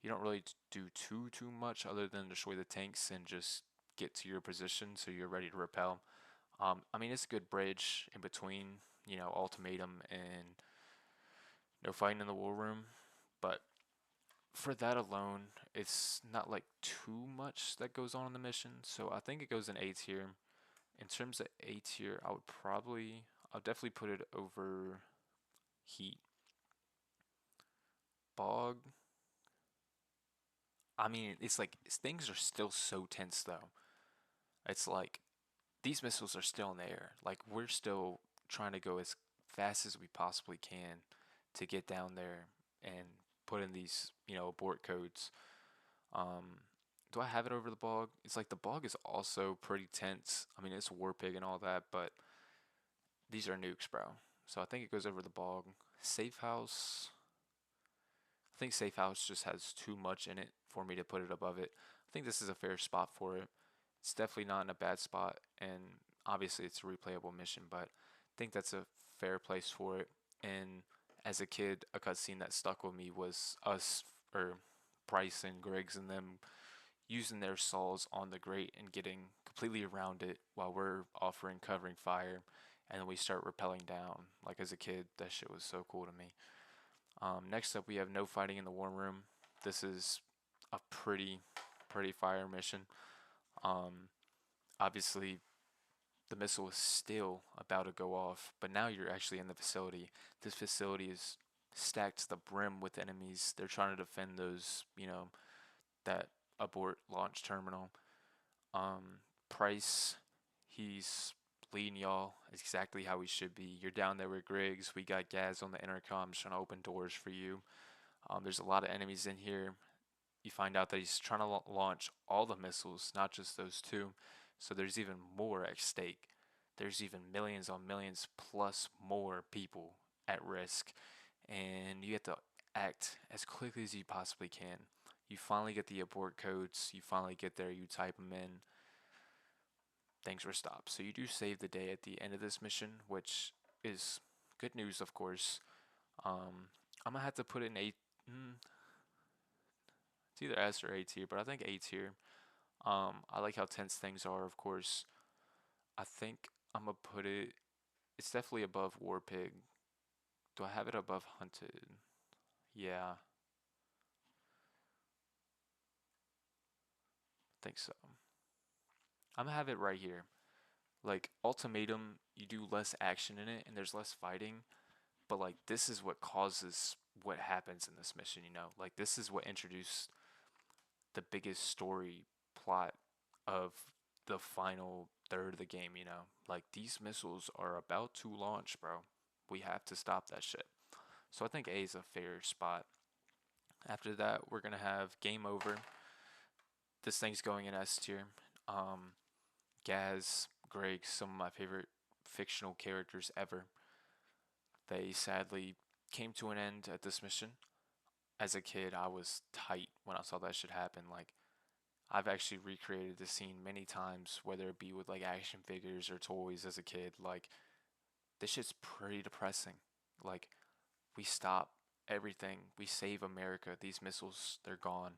you don't really do too much other than destroy the tanks and just get to your position so you're ready to repel. I mean, it's a good bridge in between, Ultimatum and no fighting in the war room, but for that alone, it's not like too much that goes on in the mission, so I think it goes in A tier. In terms of A tier, I'll definitely put it over Heat. Bog, I mean, it's like things are still so tense though. It's like these missiles are still in the air. Like we're still trying to go as fast as we possibly can to get down there and put in these, abort codes. Um, do I have it over the bog? It's like the bog is also pretty tense. I mean, it's war pig and all that, but these are nukes, bro. So I think it goes over the bog. Safe house. I think safe house just has too much in it for me to put it above it. I think this is a fair spot for it. It's definitely not in a bad spot, and obviously it's a replayable mission, but I think that's a fair place for it. And as a kid, a cutscene that stuck with me was us, or Price and Griggs and them using their saws on the grate and getting completely around it while we're offering covering fire, and then we start rappelling down. Like as a kid, that shit was so cool to me. Next up, we have no fighting in the warm room. This is a pretty fire mission. Um, Obviously, the missile is still about to go off, but now you're actually in the facility. This facility is stacked to the brim with enemies. They're trying to defend those, that abort launch terminal. Price, he's leading y'all exactly how he should be. You're down there with Griggs. We got Gaz on the intercom trying to open doors for you. There's a lot of enemies in here. You find out that he's trying to launch all the missiles, not just those two. So there's even more at stake. There's even millions on millions plus more people at risk. And you have to act as quickly as you possibly can. You finally get the abort codes. You finally get there. You type them in. Things were stopped. So you do save the day at the end of this mission, which is good news, of course. I'm gonna have to put it in A. It's either S or A tier, but I think A tier. I like how tense things are, of course. I think I'm gonna put it. It's definitely above War Pig. Do I have it above Hunted? Yeah, I think so. I'm gonna have it right here. Like Ultimatum, you do less action in it, and there's less fighting. But like this is what causes what happens in this mission. Like this is what introduced the biggest story plot of the final third of the game. Like these missiles are about to launch, bro. We have to stop that shit. So I think A is a fair spot. After that, we're gonna have Game Over. This thing's going in S tier. Gaz, Greg, some of my favorite fictional characters ever. They sadly came to an end at this mission. As a kid, I was tight when I saw that shit happen. Like, I've actually recreated this scene many times, whether it be with like action figures or toys as a kid. Like, this shit's pretty depressing. Like, we stop everything. We save America. These missiles, they're gone.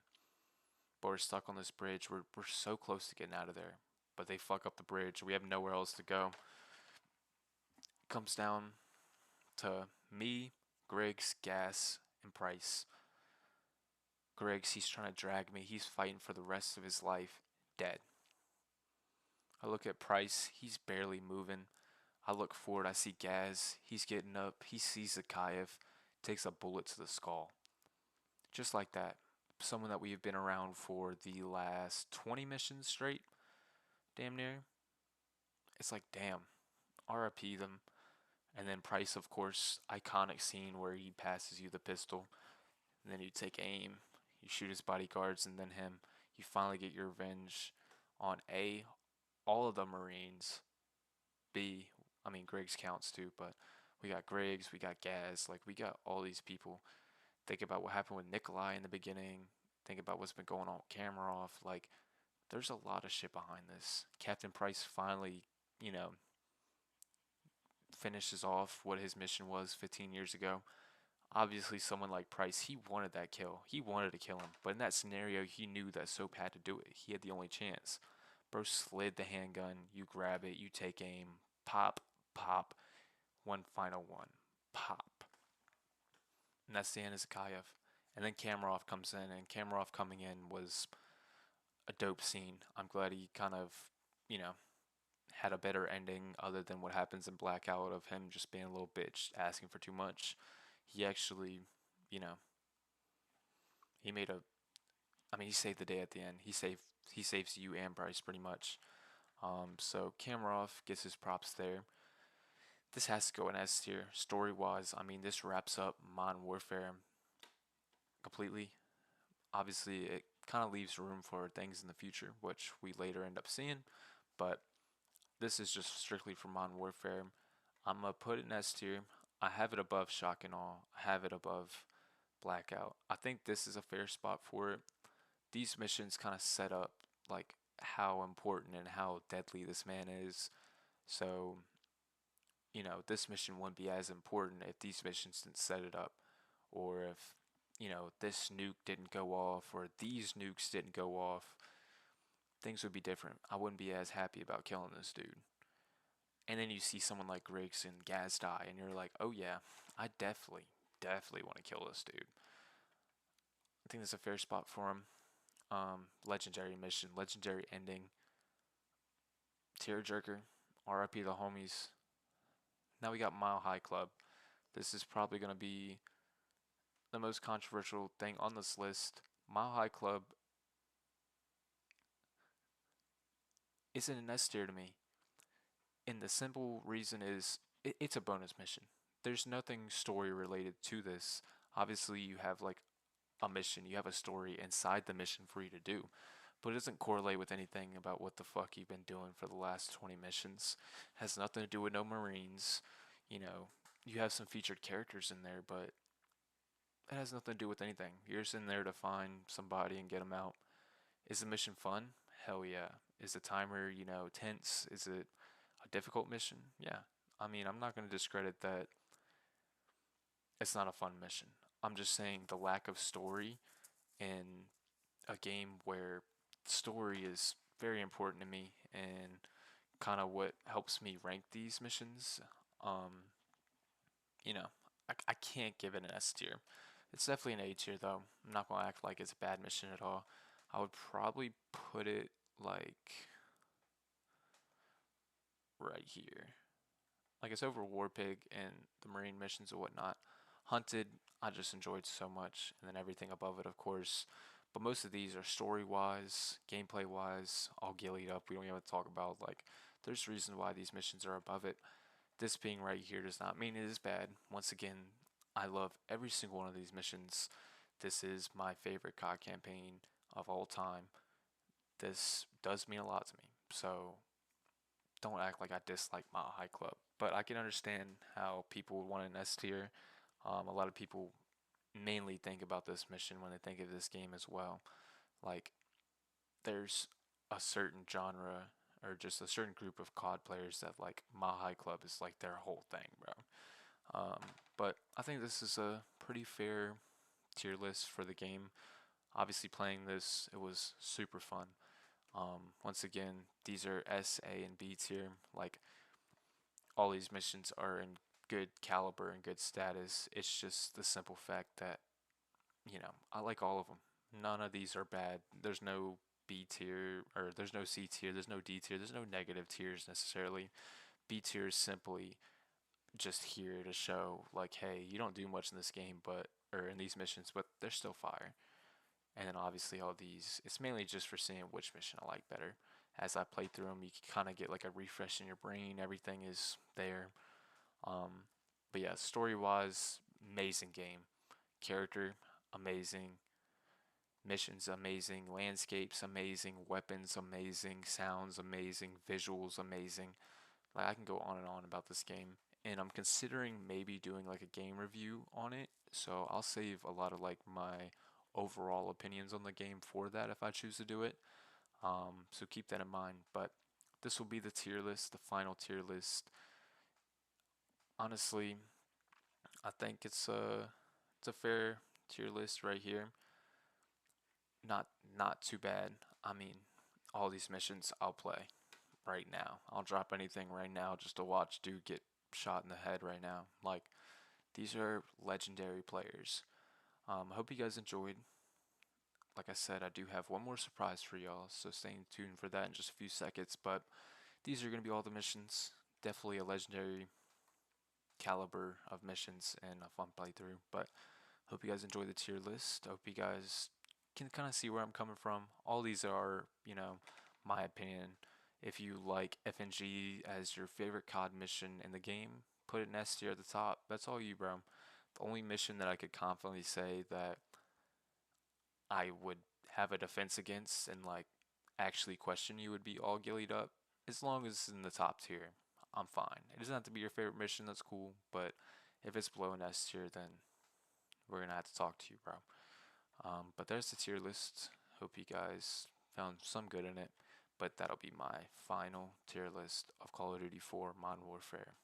But we're stuck on this bridge. We're so close to getting out of there. But they fuck up the bridge. We have nowhere else to go. It comes down to me, Griggs, Gas, and Price. Griggs, he's trying to drag me. He's fighting for the rest of his life. Dead. I look at Price. He's barely moving. I look forward. I see Gaz. He's getting up. He sees Zakayev. Takes a bullet to the skull. Just like that. Someone that we've been around for the last 20 missions straight. Damn near. It's like, damn. RIP them. And then Price, of course, iconic scene where he passes you the pistol. And then you take aim. You shoot his bodyguards and then him. You finally get your revenge on A, all of the Marines. B, I mean, Griggs counts too, but we got Griggs, we got Gaz, like we got all these people. Think about what happened with Nikolai in the beginning. Think about what's been going on with Kamarov. Like, there's a lot of shit behind this. Captain Price finally, finishes off what his mission was 15 years ago. Obviously, someone like Price, he wanted that kill. He wanted to kill him. But in that scenario, he knew that Soap had to do it. He had the only chance. Bro slid the handgun. You grab it. You take aim. Pop, pop. One final one. Pop. And that's the end of Zakayev. And then Kamarov comes in. And Kamarov coming in was a dope scene. I'm glad he kind of, you know, had a better ending other than what happens in Blackout of him just being a little bitch asking for too much. He actually, you know, he made a I mean, he saved the day at the end. He saves you and Bryce pretty much. So Kamarov gets his props there. This has to go in S tier. Story wise, I mean, this wraps up Modern Warfare completely. Obviously, it kind of leaves room for things in the future, which we later end up seeing. But this is just strictly for Modern Warfare. I'm gonna put it in S tier. I have it above Shock and Awe. I have it above Blackout. I think this is a fair spot for it. These missions kind of set up like how important and how deadly this man is. So, this mission wouldn't be as important if these missions didn't set it up, or if, this nuke didn't go off, or these nukes didn't go off. Things would be different. I wouldn't be as happy about killing this dude. And then you see someone like Griggs and Gaz die, and you're like, oh yeah, I definitely want to kill this dude. I think that's a fair spot for him. Legendary mission, legendary ending, tearjerker, RIP the homies. Now we got Mile High Club. This is probably going to be the most controversial thing on this list. Mile High Club isn't an S tier to me. And the simple reason is it's a bonus mission. There's nothing story related to this. Obviously, you have like a mission, you have a story inside the mission for you to do, but it doesn't correlate with anything about what the fuck you've been doing for the last 20 missions. Has nothing to do with no Marines. You have some featured characters in there, but it has nothing to do with anything. You're just in there to find somebody and get them out. Is the mission fun? Hell yeah. Is the timer, tense? Is it a difficult mission? Yeah. I mean, I'm not going to discredit that it's not a fun mission. I'm just saying the lack of story in a game where story is very important to me and kind of what helps me rank these missions. Um, I can't give it an S tier. It's definitely an A tier though. I'm not gonna act like it's a bad mission at all. I would probably put it like right here. Like it's over Warpig and the Marine missions and whatnot. Hunted, I just enjoyed so much, and then everything above it, of course. But most of these are story wise, gameplay wise, all gillied up. We don't even have to talk about like there's reasons why these missions are above it. This being right here does not mean it is bad. Once again, I love every single one of these missions. This is my favorite COD campaign of all time. This does mean a lot to me. So don't act like I dislike Mile High Club. But I can understand how people would want an S tier. A lot of people mainly think about this mission when they think of this game as well. Like, there's a certain genre or just a certain group of COD players that like Mile High Club is like their whole thing, bro. But I think this is a pretty fair tier list for the game. Obviously, playing this, it was super fun. Once again, these are S, A, and B tier. Like, all these missions are in good caliber and good status. It's just the simple fact that, I like all of them. None of these are bad. There's no B tier, or there's no C tier, there's no D tier, there's no negative tiers necessarily. B tier is simply just here to show, like, hey, you don't do much in this game, or in these missions, but they're still fire. And then obviously all these, it's mainly just for seeing which mission I like better. As I play through them, you can kind of get like a refresh in your brain. Everything is there. But yeah, story-wise, amazing game. Character, amazing. Missions, amazing. Landscapes, amazing. Weapons, amazing. Sounds, amazing. Visuals, amazing. Like I can go on and on about this game. And I'm considering maybe doing like a game review on it. So I'll save a lot of like my overall opinions on the game for that if I choose to do it. So keep that in mind. But this will be the tier list, the final tier list. Honestly, I think it's a fair tier list right here. Not too bad. I mean, all these missions I'll play right now. I'll drop anything right now just to watch dude get shot in the head right now. Like these are legendary players. I hope you guys enjoyed. Like I said, I do have one more surprise for y'all, so stay tuned for that in just a few seconds. But these are going to be all the missions. Definitely a legendary caliber of missions and a fun playthrough. But hope you guys enjoy the tier list. Hope you guys can kind of see where I'm coming from. All these are, my opinion. If you like FNG as your favorite COD mission in the game, put it in S tier at the top. That's all you, bro. The only mission that I could confidently say that I would have a defense against and like actually question you would be all gillied up. As long as it's in the top tier, I'm fine. It doesn't have to be your favorite mission, that's cool, but if it's below an S tier, then we're gonna have to talk to you, bro. But there's the tier list. Hope you guys found some good in it. But that'll be my final tier list of Call of Duty 4 Modern Warfare.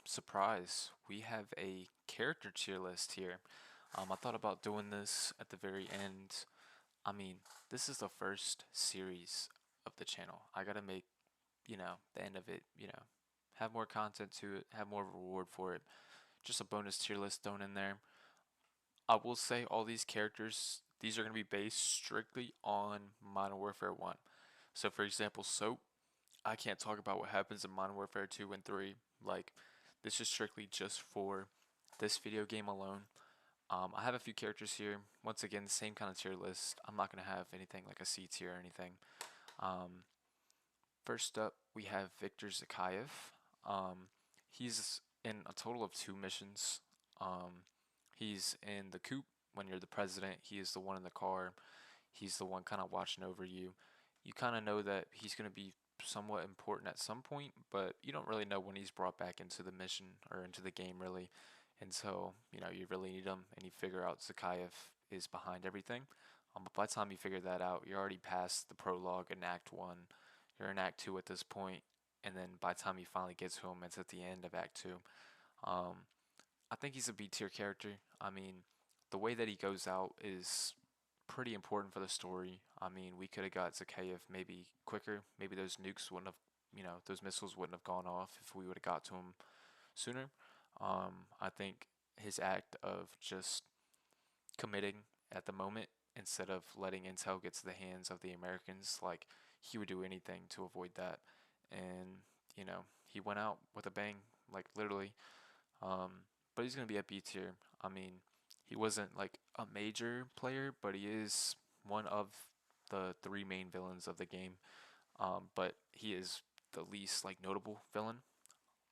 Surprise, we have a character tier list here. I thought about doing this at the very end. I mean, this is the first series of the channel. I gotta make, the end of it, have more content to it, have more reward for it. Just a bonus tier list thrown in there. I will say all these characters, these are going to be based strictly on Modern Warfare 1. So for example, Soap, I can't talk about what happens in Modern Warfare 2 and 3. Like, this is strictly just for this video game alone. I have a few characters here. Once again, the same kind of tier list. I'm not going to have anything like a C tier or anything. First up, we have Victor Zakayev. He's in a total of 2 missions. He's in the coupe when you're the president. He is the one in the car. He's the one kind of watching over you. You kind of know that he's going to be somewhat important at some point, but you don't really know when he's brought back into the mission or into the game really until you really need him and you figure out Zakayev is behind everything. But by the time you figure that out, you're already past the prologue in Act 1. You're in Act 2 at this point, and then by the time you finally get to him, it's at the end of Act 2. I think he's a B tier character. I mean, the way that he goes out is pretty important for the story. I mean, we could have got Zakayev maybe quicker. Maybe those nukes wouldn't have, those missiles wouldn't have gone off if we would have got to him sooner. I think his act of just committing at the moment instead of letting intel get to the hands of the Americans, like he would do anything to avoid that. And, he went out with a bang, like literally. But he's going to be at B tier. I mean, he wasn't like a major player, but he is one of the 3 main villains of the game. But he is the least like notable villain.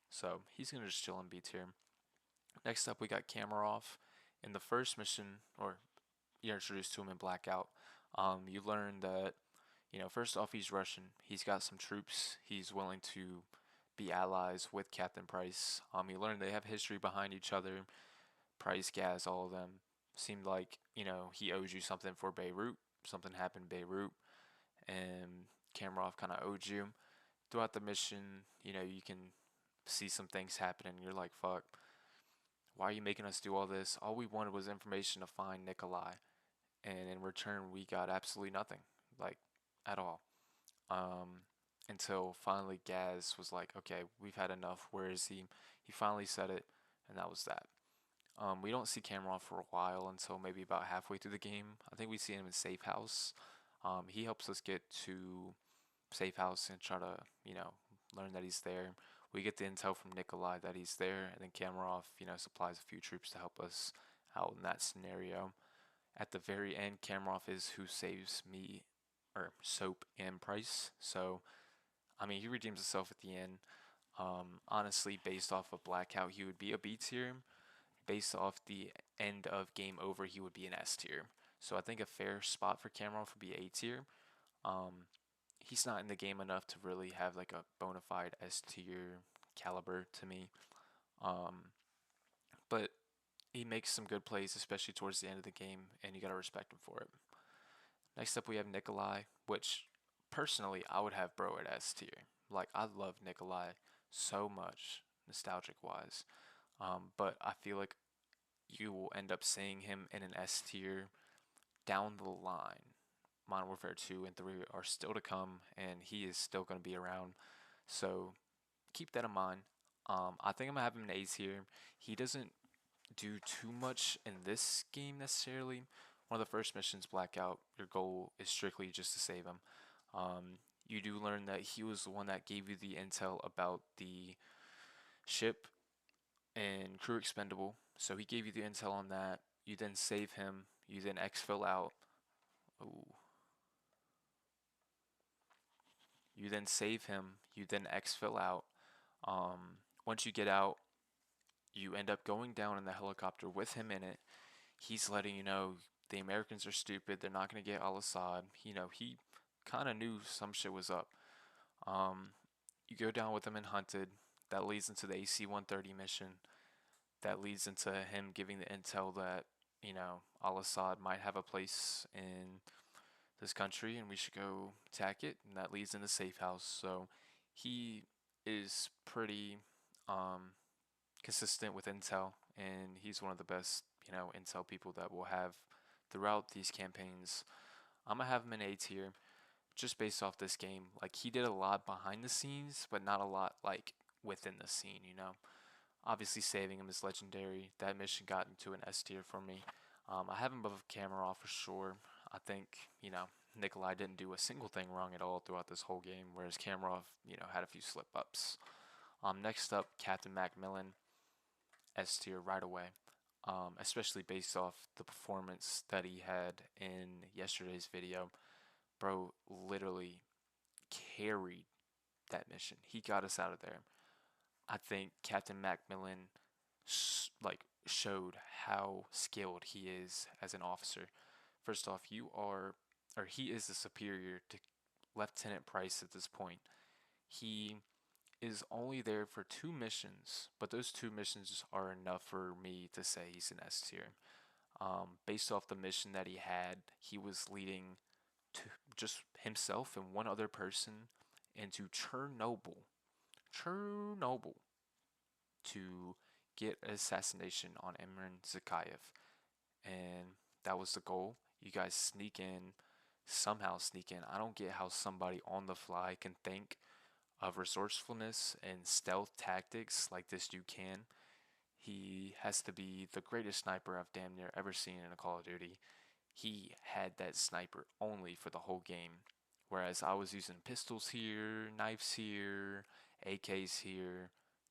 So he's going to just chill in B tier. Next up, we got Kamarov. In the first mission, or you're introduced to him in Blackout, you learn that, first off, he's Russian. He's got some troops. He's willing to be allies with Captain Price. You learn they have history behind each other. Price, Gaz, all of them. Seemed like, he owes you something for Beirut. Something happened in Beirut. And Kamarov kind of owed you. Throughout the mission, you can see some things happen and you're like, fuck, why are you making us do all this? All we wanted was information to find Nikolai. And in return, we got absolutely nothing. Like, at all. Until finally Gaz was like, okay, we've had enough. Where is he? He finally said it, and that was that. We don't see Cameron for a while until maybe about halfway through the game. I think we see him in Safe House. He helps us get to Safe House and try to, learn that he's there. We get the intel from Nikolai that he's there, and then Kamarov, supplies a few troops to help us out in that scenario. At the very end, Kamarov is who saves me, or Soap and Price. So, I mean, he redeems himself at the end. Honestly, based off of Blackout, he would be a B tier. Based off the end of Game Over, he would be an S tier. So I think a fair spot for Kamarov would be A tier. He's not in the game enough to really have like a bona fide S tier caliber to me. But he makes some good plays, especially towards the end of the game, and you gotta respect him for it. Next up, we have Nikolai, which personally I would have bro at S tier. Like, I love Nikolai so much, nostalgic wise. But I feel like you will end up seeing him in an S tier down the line. Modern Warfare 2 and 3 are still to come, and he is still going to be around. So keep that in mind. I think I'm going to have him in A tier. He doesn't do too much in this game necessarily. One of the first missions, Blackout, your goal is strictly just to save him. you do learn that he was the one that gave you the intel about the ship and crew expendable. So he gave you the intel on that. You then save him. You then exfil out. Ooh. You then save him. You then exfil out. Once you get out, you end up going down in the helicopter with him in it. He's letting you know the Americans are stupid. They're not going to get al-Assad. You know, he kind of knew some shit was up. Um, you go down with him in Hunted. That leads into the AC-130 mission. That leads into him giving the intel that, you know, al-Assad might have a place in this country and we should go attack it. And that leads into Safe House. So he is pretty consistent with intel, and he's one of the best, you know, intel people that we'll have throughout these campaigns. I'm gonna have him in A tier just based off this game. Like, he did a lot behind the scenes, but not a lot like within the scene, you know. Obviously, saving him is legendary. That mission got into an S tier for me. I have him above Kamarov for sure. I think, you know, Nikolai didn't do a single thing wrong at all throughout this whole game, whereas Kamarov, you know, had a few slip ups. Next up, Captain Macmillan, S tier right away, especially based off the performance that he had in yesterday's video. Bro literally carried that mission. He got us out of there. I think Captain Macmillan showed how skilled he is as an officer. First off, he is the superior to Lieutenant Price at this point. He is only there for 2 missions, but those 2 missions are enough for me to say he's an S tier. Based off the mission that he had, he was leading to just himself and one other person into Chernobyl, to get an assassination on Emran Zakayev, and that was the goal. You guys somehow sneak in. I don't get how somebody on the fly can think of resourcefulness and stealth tactics like this dude can. He has to be the greatest sniper I've damn near ever seen in a Call of Duty. He had that sniper only for the whole game, whereas I was using pistols here, knives here, AKs here,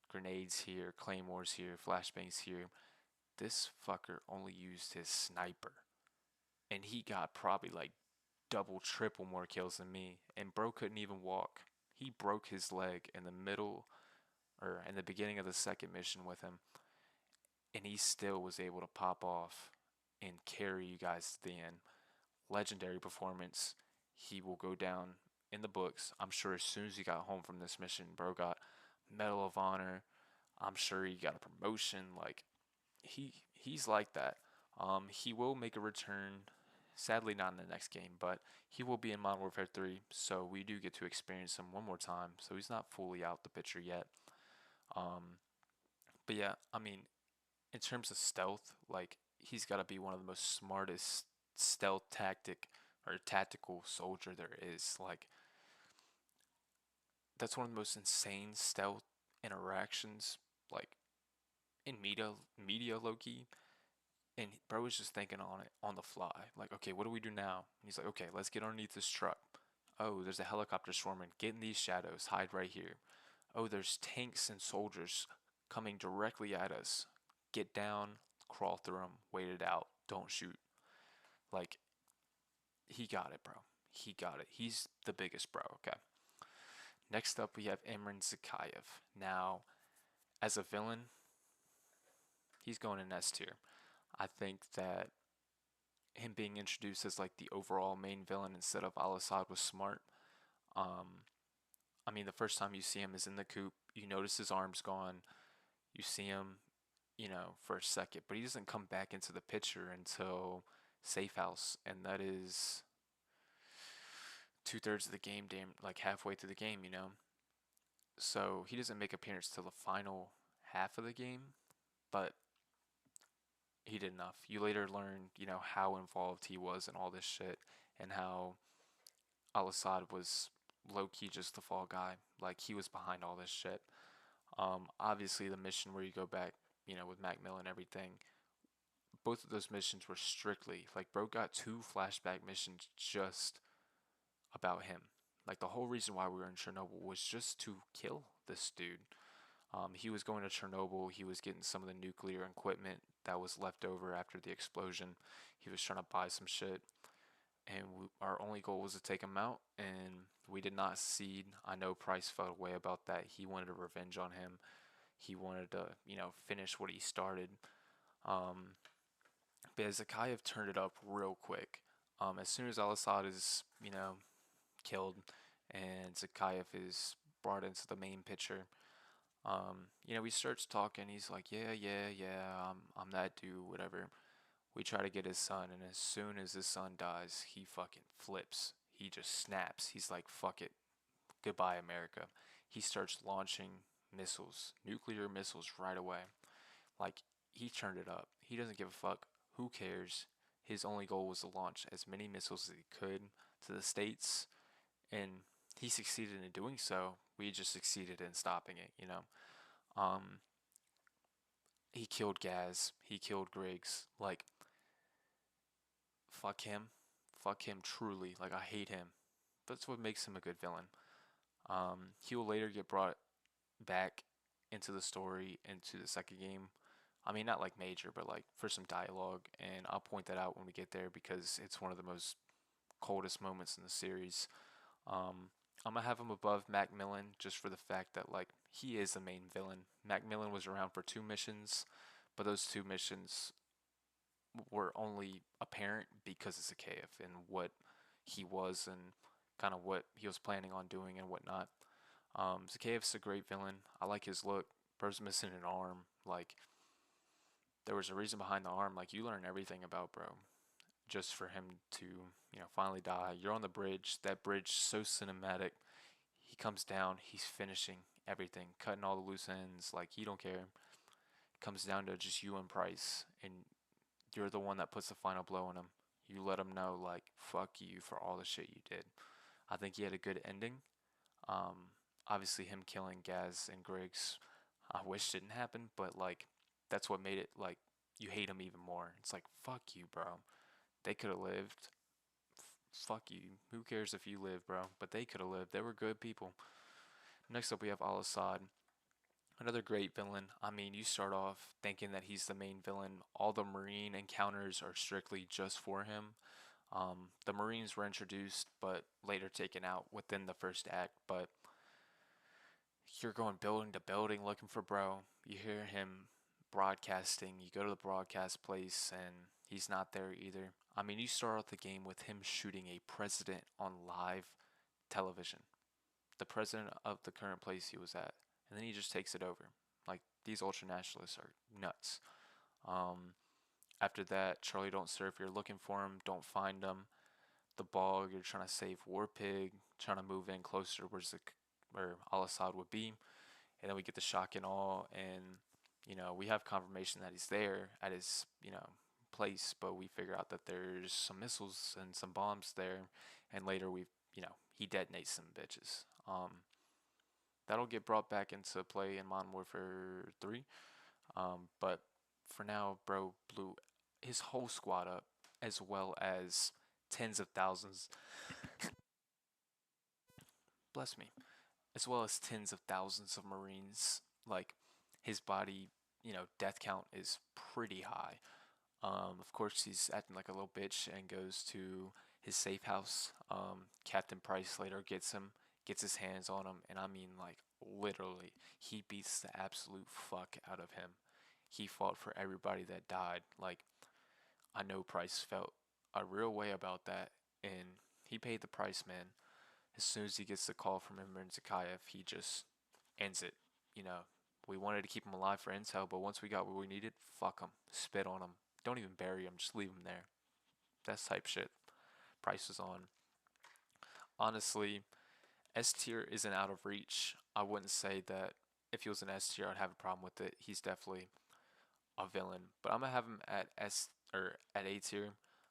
grenades here, claymores here, flashbangs here. This fucker only used his sniper, and he got probably like double, triple more kills than me, and bro couldn't even walk. He broke his leg in the middle, or in the beginning of the second mission with him, and he still was able to pop off and carry you guys to the end. Legendary performance. He will go down in the books. I'm sure as soon as he got home from this mission, bro got Medal of Honor. I'm sure he got a promotion. Like, he's like that. He will make a return. Sadly, not in the next game, but he will be in Modern Warfare 3, so we do get to experience him one more time. So he's not fully out the picture yet. But yeah, I mean, in terms of stealth, like, he's got to be one of the most smartest stealth tactical soldier there is. Like, that's one of the most insane stealth interactions, like, in media low-key. And bro was just thinking on it on the fly. Like, okay, what do we do now? And he's like, okay, let's get underneath this truck. Oh, there's a helicopter swarming. Get in these shadows. Hide right here. Oh, there's tanks and soldiers coming directly at us. Get down, crawl through them, wait it out. Don't shoot. Like, he got it, bro. He got it. He's the biggest bro, okay? Next up, we have Emran Zakayev. Now, as a villain, he's going in S tier. I think that him being introduced as like the overall main villain instead of al-Assad was smart. I mean, the first time you see him is in the coop. You notice his arm's gone. You see him, you know, for a second, but he doesn't come back into the picture until Safe House, and that is 2/3 of the game, damn, like halfway through the game, you know. So he doesn't make appearance till the final half of the game, but he did enough. You later learn, you know, how involved he was in all this shit, and how al-Assad was low-key just the fall guy. Like, he was behind all this shit. Obviously, the mission where you go back, you know, with Macmillan and everything, both of those missions were strictly, like, bro got 2 flashback missions just about him. Like the whole reason why we were in Chernobyl was just to kill this dude. He was going to Chernobyl. He was getting some of the nuclear equipment that was left over after the explosion. He was trying to buy some shit, and our only goal was to take him out, and we did not succeed. I know Price felt a way about that. He wanted a revenge on him. He wanted to, finish what he started. Um, but Zakayev turned it up real quick. As soon as Al Assad is, killed and Zakayev is brought into the main picture, he starts talking. He's like, yeah, I'm that dude, whatever. We try to get his son, and as soon as his son dies, he fucking flips. He just snaps. He's like, fuck it. Goodbye, America. He starts launching missiles, nuclear missiles right away. Like, he turned it up. He doesn't give a fuck. Who cares? His only goal was to launch as many missiles as he could to the States, and he succeeded in doing so. We just succeeded in stopping it. Um, he killed Gaz. He killed Griggs. Like, fuck him. Fuck him truly. Like, I hate him. That's what makes him a good villain. He will later get brought back into the story, into the second game. I mean, not like major, but like for some dialogue, and I'll point that out when we get there because it's one of the most coldest moments in the series. Um, I'm gonna have him above Macmillan just for the fact that like he is the main villain. Macmillan was around for 2 missions, but those 2 missions were only apparent because of Zakayev and what he was and kind of what he was planning on doing and whatnot. Zakayev's a great villain. I like his look. Bro's missing an arm. Like, there was a reason behind the arm. Like, you learn everything about Bro just for him to, finally die. You're on the bridge. That bridge so cinematic. He comes down. He's finishing everything, cutting all the loose ends. Like, he don't care. Comes down to just you and Price, and you're the one that puts the final blow on him. You let him know, like, fuck you for all the shit you did. I think he had a good ending. Um, Obviously, him killing Gaz and Griggs, I wish didn't happen, but like, that's what made it like you hate him even more. It's like, fuck you, bro. They could have lived. Fuck you. Who cares if you live, bro? But they could have lived. They were good people. Next up, we have Al Assad. Another great villain. I mean, you start off thinking that he's the main villain. All the Marine encounters are strictly just for him. The Marines were introduced, but later taken out within the first act. But you're going building to building looking for Bro. You hear him broadcasting. You go to the broadcast place, and he's not there either. I mean, you start out the game with him shooting a president on live television, the president of the current place he was at, and then he just takes it over. Like, these ultra nationalists are nuts. After that, Charlie don't surf. You're looking for him, don't find him. The bog, you're trying to save War Pig, trying to move in closer to where Al Assad would be, and then we get the shock and awe, and we have confirmation that he's there at his place, but we figure out that there's some missiles and some bombs there, and later he detonates some bitches. That'll get brought back into play in Modern Warfare 3. But for now, Bro blew his whole squad up, as well as tens of thousands. Bless me. As well as tens of thousands of Marines. Like, his body, death count is pretty high. Of course, he's acting like a little bitch and goes to his safe house. Captain Price later gets his hands on him, and I mean, like, literally, he beats the absolute fuck out of him. He fought for everybody that died. Like, I know Price felt a real way about that, and he paid the price, man. As soon as he gets the call from him and Zakayev, he just ends it. We wanted to keep him alive for intel, but once we got what we needed, fuck him. Spit on him. Don't even bury him, just leave him there. That's type shit. Price is on. Honestly, S tier isn't out of reach. I wouldn't say that if he was an S tier, I'd have a problem with it. He's definitely a villain, but I'm gonna have him at at A tier.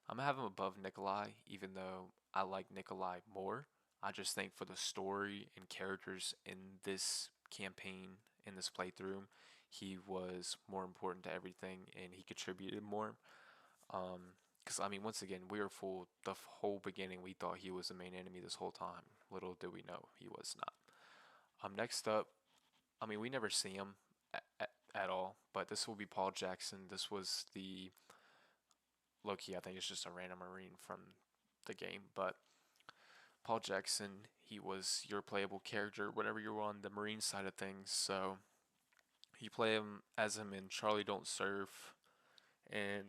I'm gonna have him above Nikolai, even though I like Nikolai more. I just think for the story and characters in this campaign, in this playthrough, he was more important to everything and he contributed more. Because, I mean, once again, we were fooled the whole beginning. We thought he was the main enemy this whole time. Little did we know he was not. Next up, I mean, we never see him at all, but this will be Paul Jackson. This was the Loki. I think it's just a random Marine from the game, but Paul Jackson, he was your playable character whenever you were on the Marine side of things. So you play him as him in Charlie Don't Surf and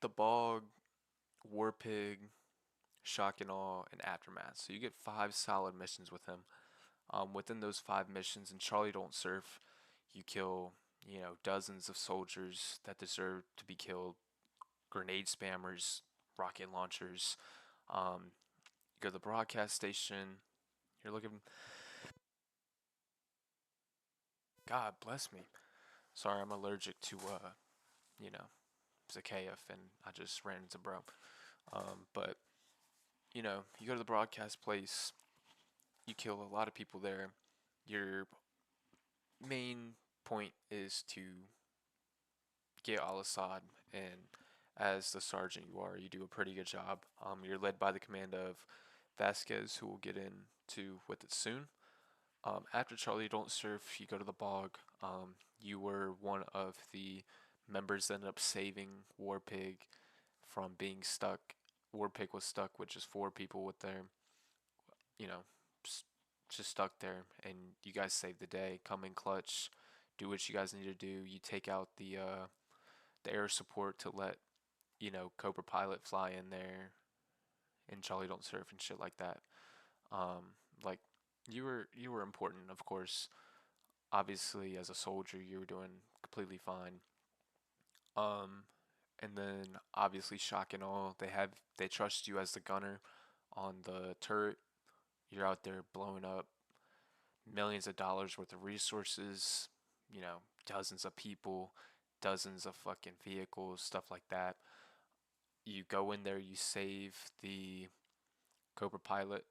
The Bog, War Pig, Shock and Awe, and Aftermath. So you get 5 solid missions with him. Within those 5 missions in Charlie Don't Surf, you kill, dozens of soldiers that deserve to be killed, grenade spammers, rocket launchers. You go to the broadcast station. You're looking. God bless me. Sorry, I'm allergic to you know, Zakhaev, and I just ran into bro. But you go to the broadcast place. You kill a lot of people there. Your main point is to get Al Assad, and as the sergeant you are, you do a pretty good job. You're led by the command of Vasquez, who we'll get into with it soon. After Charlie Don't Surf, you go to the bog. You were one of the members that ended up saving Warpig from being stuck. Warpig was stuck with just 4 people with their, you know, just stuck there, and you guys saved the day. Come in clutch, do what you guys need to do. You take out the air support to let Cobra Pilot fly in there, and Charlie Don't Surf and shit like that. Like you were important, of course. Obviously, as a soldier, you were doing completely fine. Um, and then obviously Shock and All, they trust you as the gunner on the turret. You're out there blowing up millions of dollars worth of resources, dozens of people, dozens of fucking vehicles, stuff like that. You go in there, you save the Cobra Pilot.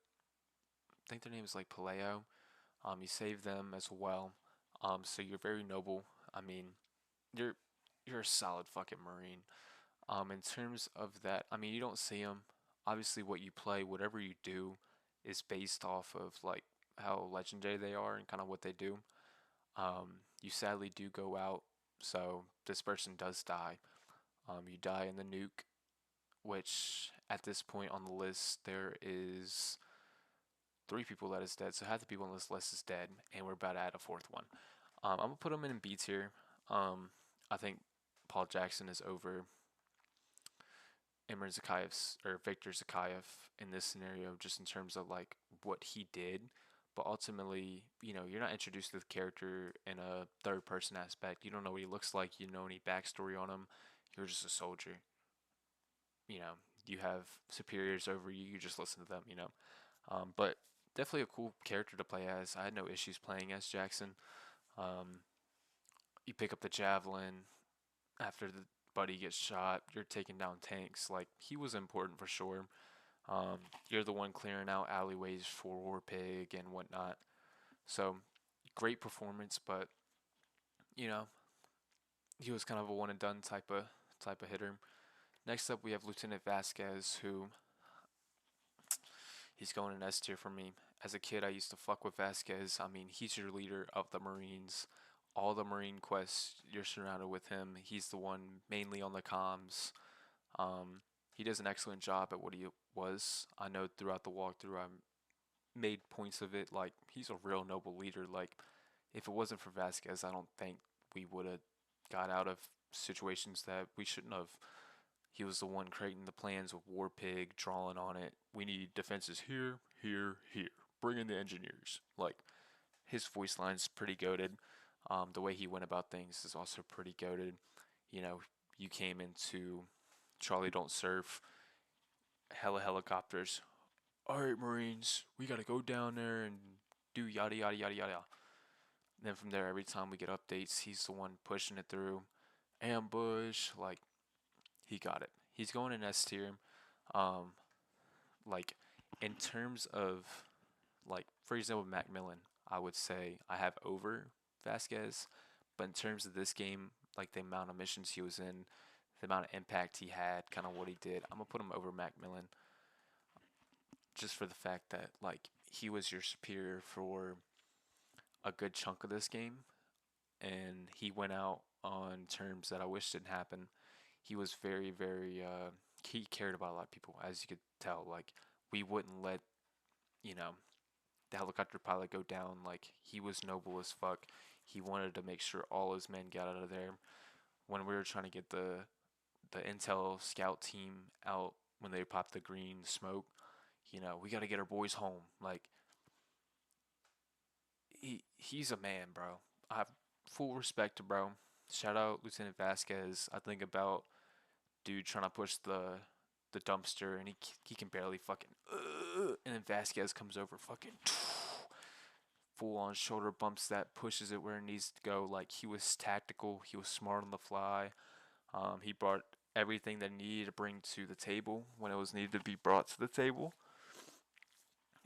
I think their name is like Paleo. You save them as well. So you're very noble. I mean, you're you're a solid fucking Marine. In terms of that, I mean, you don't see them. Obviously, what you play, whatever you do, is based off of like how legendary they are and kind of what they do. You sadly do go out, so this person does die. You die in the nuke, which at this point on the list there is 3 people that is dead. So half the people on this list is dead, and we're about to add a 4th one. I'm gonna put them in B tier. I think Paul Jackson is over Imran Zakhaev's or Victor Zakhaev in this scenario, just in terms of like what he did. But ultimately, you're not introduced to the character in a third person aspect. You don't know what he looks like. You don't know any backstory on him. You're just a soldier. You have superiors over you. You just listen to them. But definitely a cool character to play as. I had no issues playing as Jackson. You pick up the javelin after the buddy gets shot. You're taking down tanks. Like, he was important for sure. You're the one clearing out alleyways for Warpig and whatnot. So great performance, but you know he was kind of a one and done type of hitter. Next up, we have Lieutenant Vasquez, who he's going in S tier for me. As a kid, I used to fuck with Vasquez. I mean, he's your leader of the Marines. All the Marine quests, you're surrounded with him. He's the one mainly on the comms. He does an excellent job at what he was. I know throughout the walkthrough, I made points of it. Like, he's a real noble leader. Like, if it wasn't for Vasquez, I don't think we would have got out of situations that we shouldn't have. He was the one creating the plans with Warpig, drawing on it. We need defenses here, here, here. Bring in the engineers. Like, his voice line's pretty goated. The way he went about things is also pretty goated. You came into Charlie Don't Surf, hella helicopters. All right, Marines, we gotta go down there and do yada yada yada yada. And then from there, every time we get updates, he's the one pushing it through. Ambush, like, he got it. He's going in S tier. Um, like, in terms of, like, for example, Macmillan, I would say I have over Vasquez. But in terms of this game, like the amount of missions he was in, the amount of impact he had, kind of what he did. I'm gonna put him over Macmillan just for the fact that like he was your superior for a good chunk of this game, and he went out on terms that I wish didn't happen. He was very, very. He cared about a lot of people, as you could tell. Like we wouldn't let you know the helicopter pilot go down. Like he was noble as fuck. He wanted to make sure all his men got out of there. When we were trying to get the intel scout team out when they popped the green smoke, we got to get our boys home. Like he's a man, bro. I have full respect to bro. Shout out Lieutenant Vasquez. I think about dude trying to push the dumpster and he can barely fucking and then Vasquez comes over fucking full on shoulder bumps that, pushes it where it needs to go. Like he was tactical, he was smart on the fly. He brought everything that he needed to bring to the table when it was needed to be brought to the table.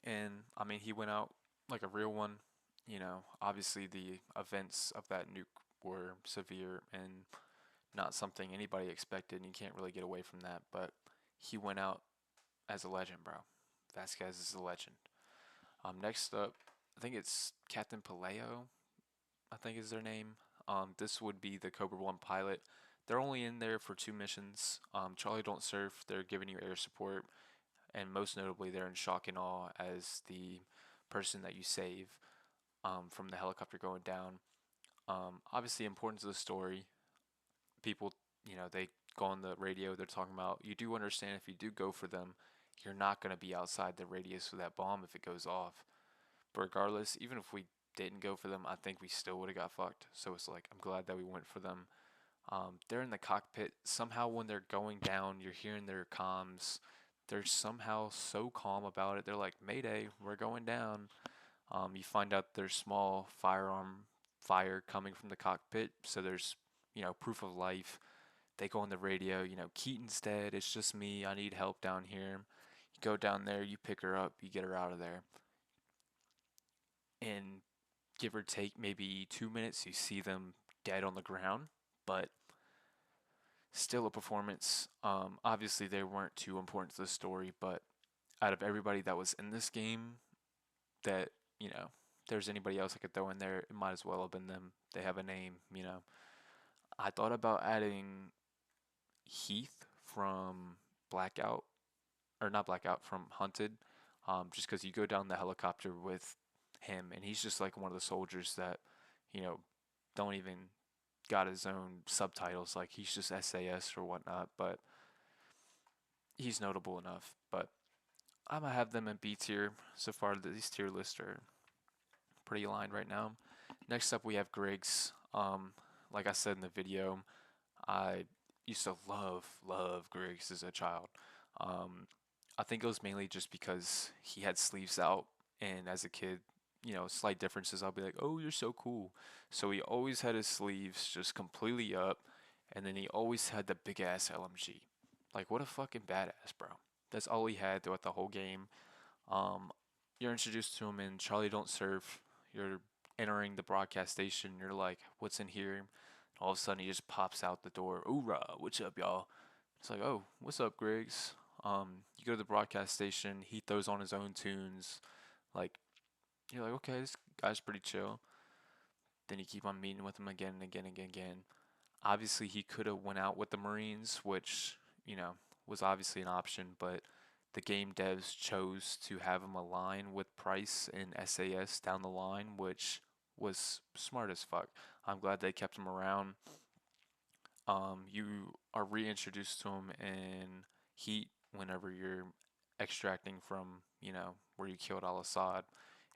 And I mean, he went out like a real one. Obviously the events of that nuke were severe and not something anybody expected, and you can't really get away from that. But he went out as a legend, bro. Vasquez is a legend. Next up, I think it's Captain Paleo. I think is their name. This would be the Cobra One pilot. They're only in there for 2 missions. Charlie Don't Surf. They're giving you air support, and most notably, they're in shock and awe as the person that you save from the helicopter going down. Obviously, important to the story. People, they go on the radio. They're talking about you do understand if you do go for them, you're not going to be outside the radius of that bomb if it goes off. But regardless, even if we didn't go for them, I think we still would have got fucked. So it's like I'm glad that we went for them. They're in the cockpit. Somehow when they're going down, you're hearing their comms. They're somehow so calm about it. They're like, Mayday, we're going down. You find out there's small firearm fire coming from the cockpit. So there's, proof of life. They go on the radio, Keaton's dead. It's just me. I need help down here. You go down there, you pick her up, you get her out of there. And give or take maybe 2 minutes, you see them dead on the ground. But still a performance. Obviously, they weren't too important to the story, but out of everybody that was in this game, that, if there's anybody else I could throw in there, it might as well have been them. They have a name. I thought about adding Heath from Blackout, or not Blackout, from Hunted, just because you go down the helicopter with him, and he's just like one of the soldiers that, don't even got his own subtitles. Like he's just SAS or whatnot, but he's notable enough. But I'm gonna have them in B tier. So far, these tier lists are pretty aligned right now. Next up, we have Griggs. Like I said in the video, I used to love Griggs as a child. I think it was mainly just because he had sleeves out, and as a kid, slight differences. I'll be like, "Oh, you're so cool." So he always had his sleeves just completely up, and then he always had the big ass LMG. Like, what a fucking badass, bro. That's all he had throughout the whole game. You're introduced to him in Charlie Don't Surf. You're entering the broadcast station. You're like, "What's in here?" All of a sudden, he just pops out the door. "Hoorah, what's up, y'all?" It's like, "Oh, what's up, Griggs?" You go to the broadcast station. He throws on his own tunes. Like, you're like, okay, this guy's pretty chill. Then you keep on meeting with him again and again and again. Obviously, he could have went out with the Marines, which, was obviously an option, but the game devs chose to have him align with Price and SAS down the line, which was smart as fuck. I'm glad they kept him around. You are reintroduced to him in Heat whenever you're extracting from, where you killed Al-Assad.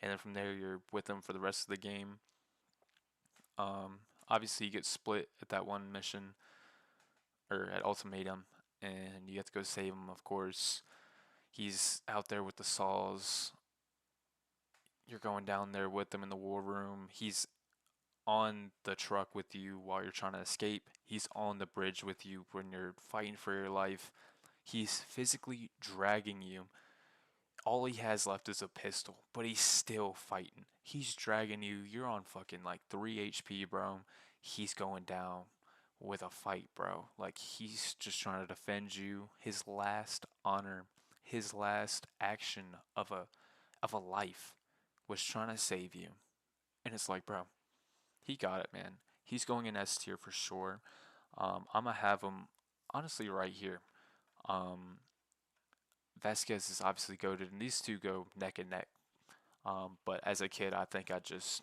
And then from there, you're with him for the rest of the game. Obviously, you get split at that one mission, or at Ultimatum, and you have to go save him, of course. He's out there with the saws. You're going down there with him in the war room. He's on the truck with you while you're trying to escape. He's on the bridge with you when you're fighting for your life. He's physically dragging you. All he has left is a pistol, but he's still fighting. He's dragging you. You're on fucking like 3 HP, bro. He's going down with a fight, bro. Like he's just trying to defend you. His last honor, his last action of a life was trying to save you. And it's like, bro, he got it, man. He's going in S tier for sure. I'm gonna have him honestly right here. Um, Vasquez is obviously goaded, and these two go neck and neck. But as a kid, I think I just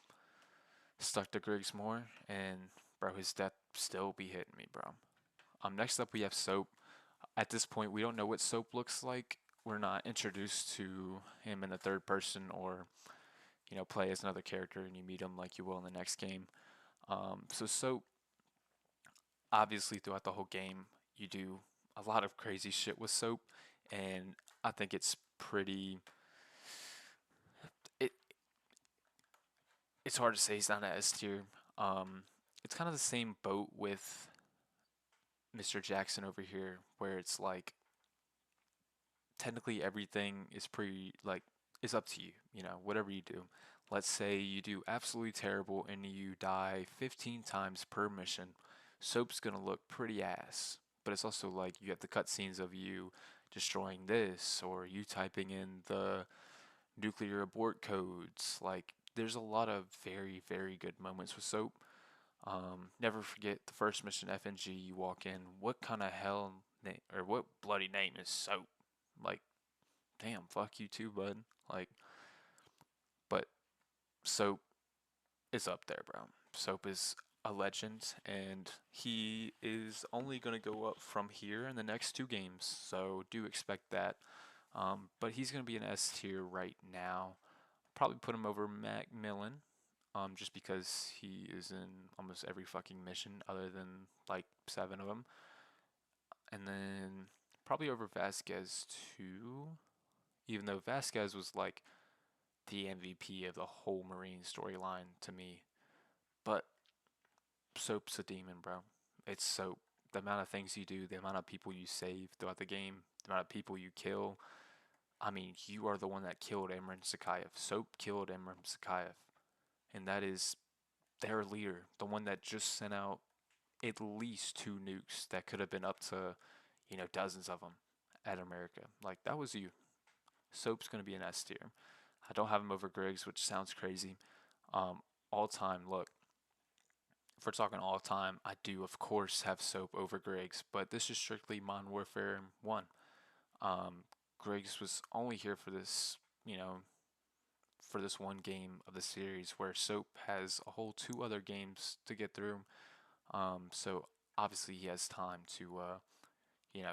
stuck to Griggs more, and bro, his death still be hitting me, bro. Next up we have Soap. At this point, we don't know what Soap looks like. We're not introduced to him in the third person, or play as another character and you meet him like you will in the next game. So Soap, obviously throughout the whole game, you do a lot of crazy shit with Soap, and I think it's pretty. It it's hard to say he's not an S tier. It's kind of the same boat with Mr. Jackson over here, where it's like technically everything is pretty like is up to you, whatever you do. Let's say you do absolutely terrible and you die 15 times per mission. Soap's gonna look pretty ass, but it's also like you have the cutscenes of you destroying this or you typing in the nuclear abort codes. Like there's a lot of very, very good moments with Soap. Never forget the first mission FNG. You walk in. What kind of hell or what bloody name is Soap? Like, damn, fuck you too, bud. Like, but Soap is up there, bro. Soap is a legend, and he is only gonna go up from here in the next two games. So do expect that. But he's gonna be an S tier right now. Probably put him over Macmillan, just because he is in almost every fucking mission other than like 7 of them. And then probably over Vasquez too, even though Vasquez was like the MVP of the whole Marine storyline to me. But Soap's a demon, bro. It's Soap. The amount of things you do, the amount of people you save throughout the game, the amount of people you kill. I mean, you are the one that killed Emran Sakayev. Soap killed Emran Sakayev. And that is their leader, the one that just sent out at least 2 nukes that could have been up to, dozens of them at America. Like, that was you. Soap's going to be an S tier. I don't have him over Griggs, which sounds crazy. All time, look, if we're talking all time, I do, of course, have Soap over Griggs, but this is strictly Modern Warfare 1. Griggs was only here for this, for this one game of the series, where Soap has a whole 2 other games to get through. So obviously he has time to,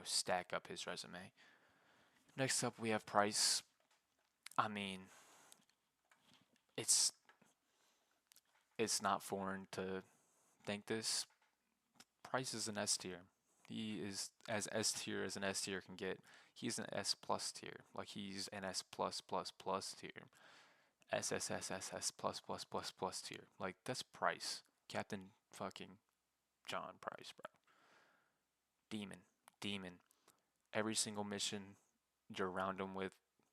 stack up his resume. Next up, we have Price. I mean, it's not foreign to think this. Price is an S tier. He is as S tier as an S tier can get. He's an S plus tier. Like he's an S plus plus plus tier. S S S S S plus plus plus plus tier. Like that's Price. Captain fucking John Price, bro. Demon. Demon. Every single mission you're around him with,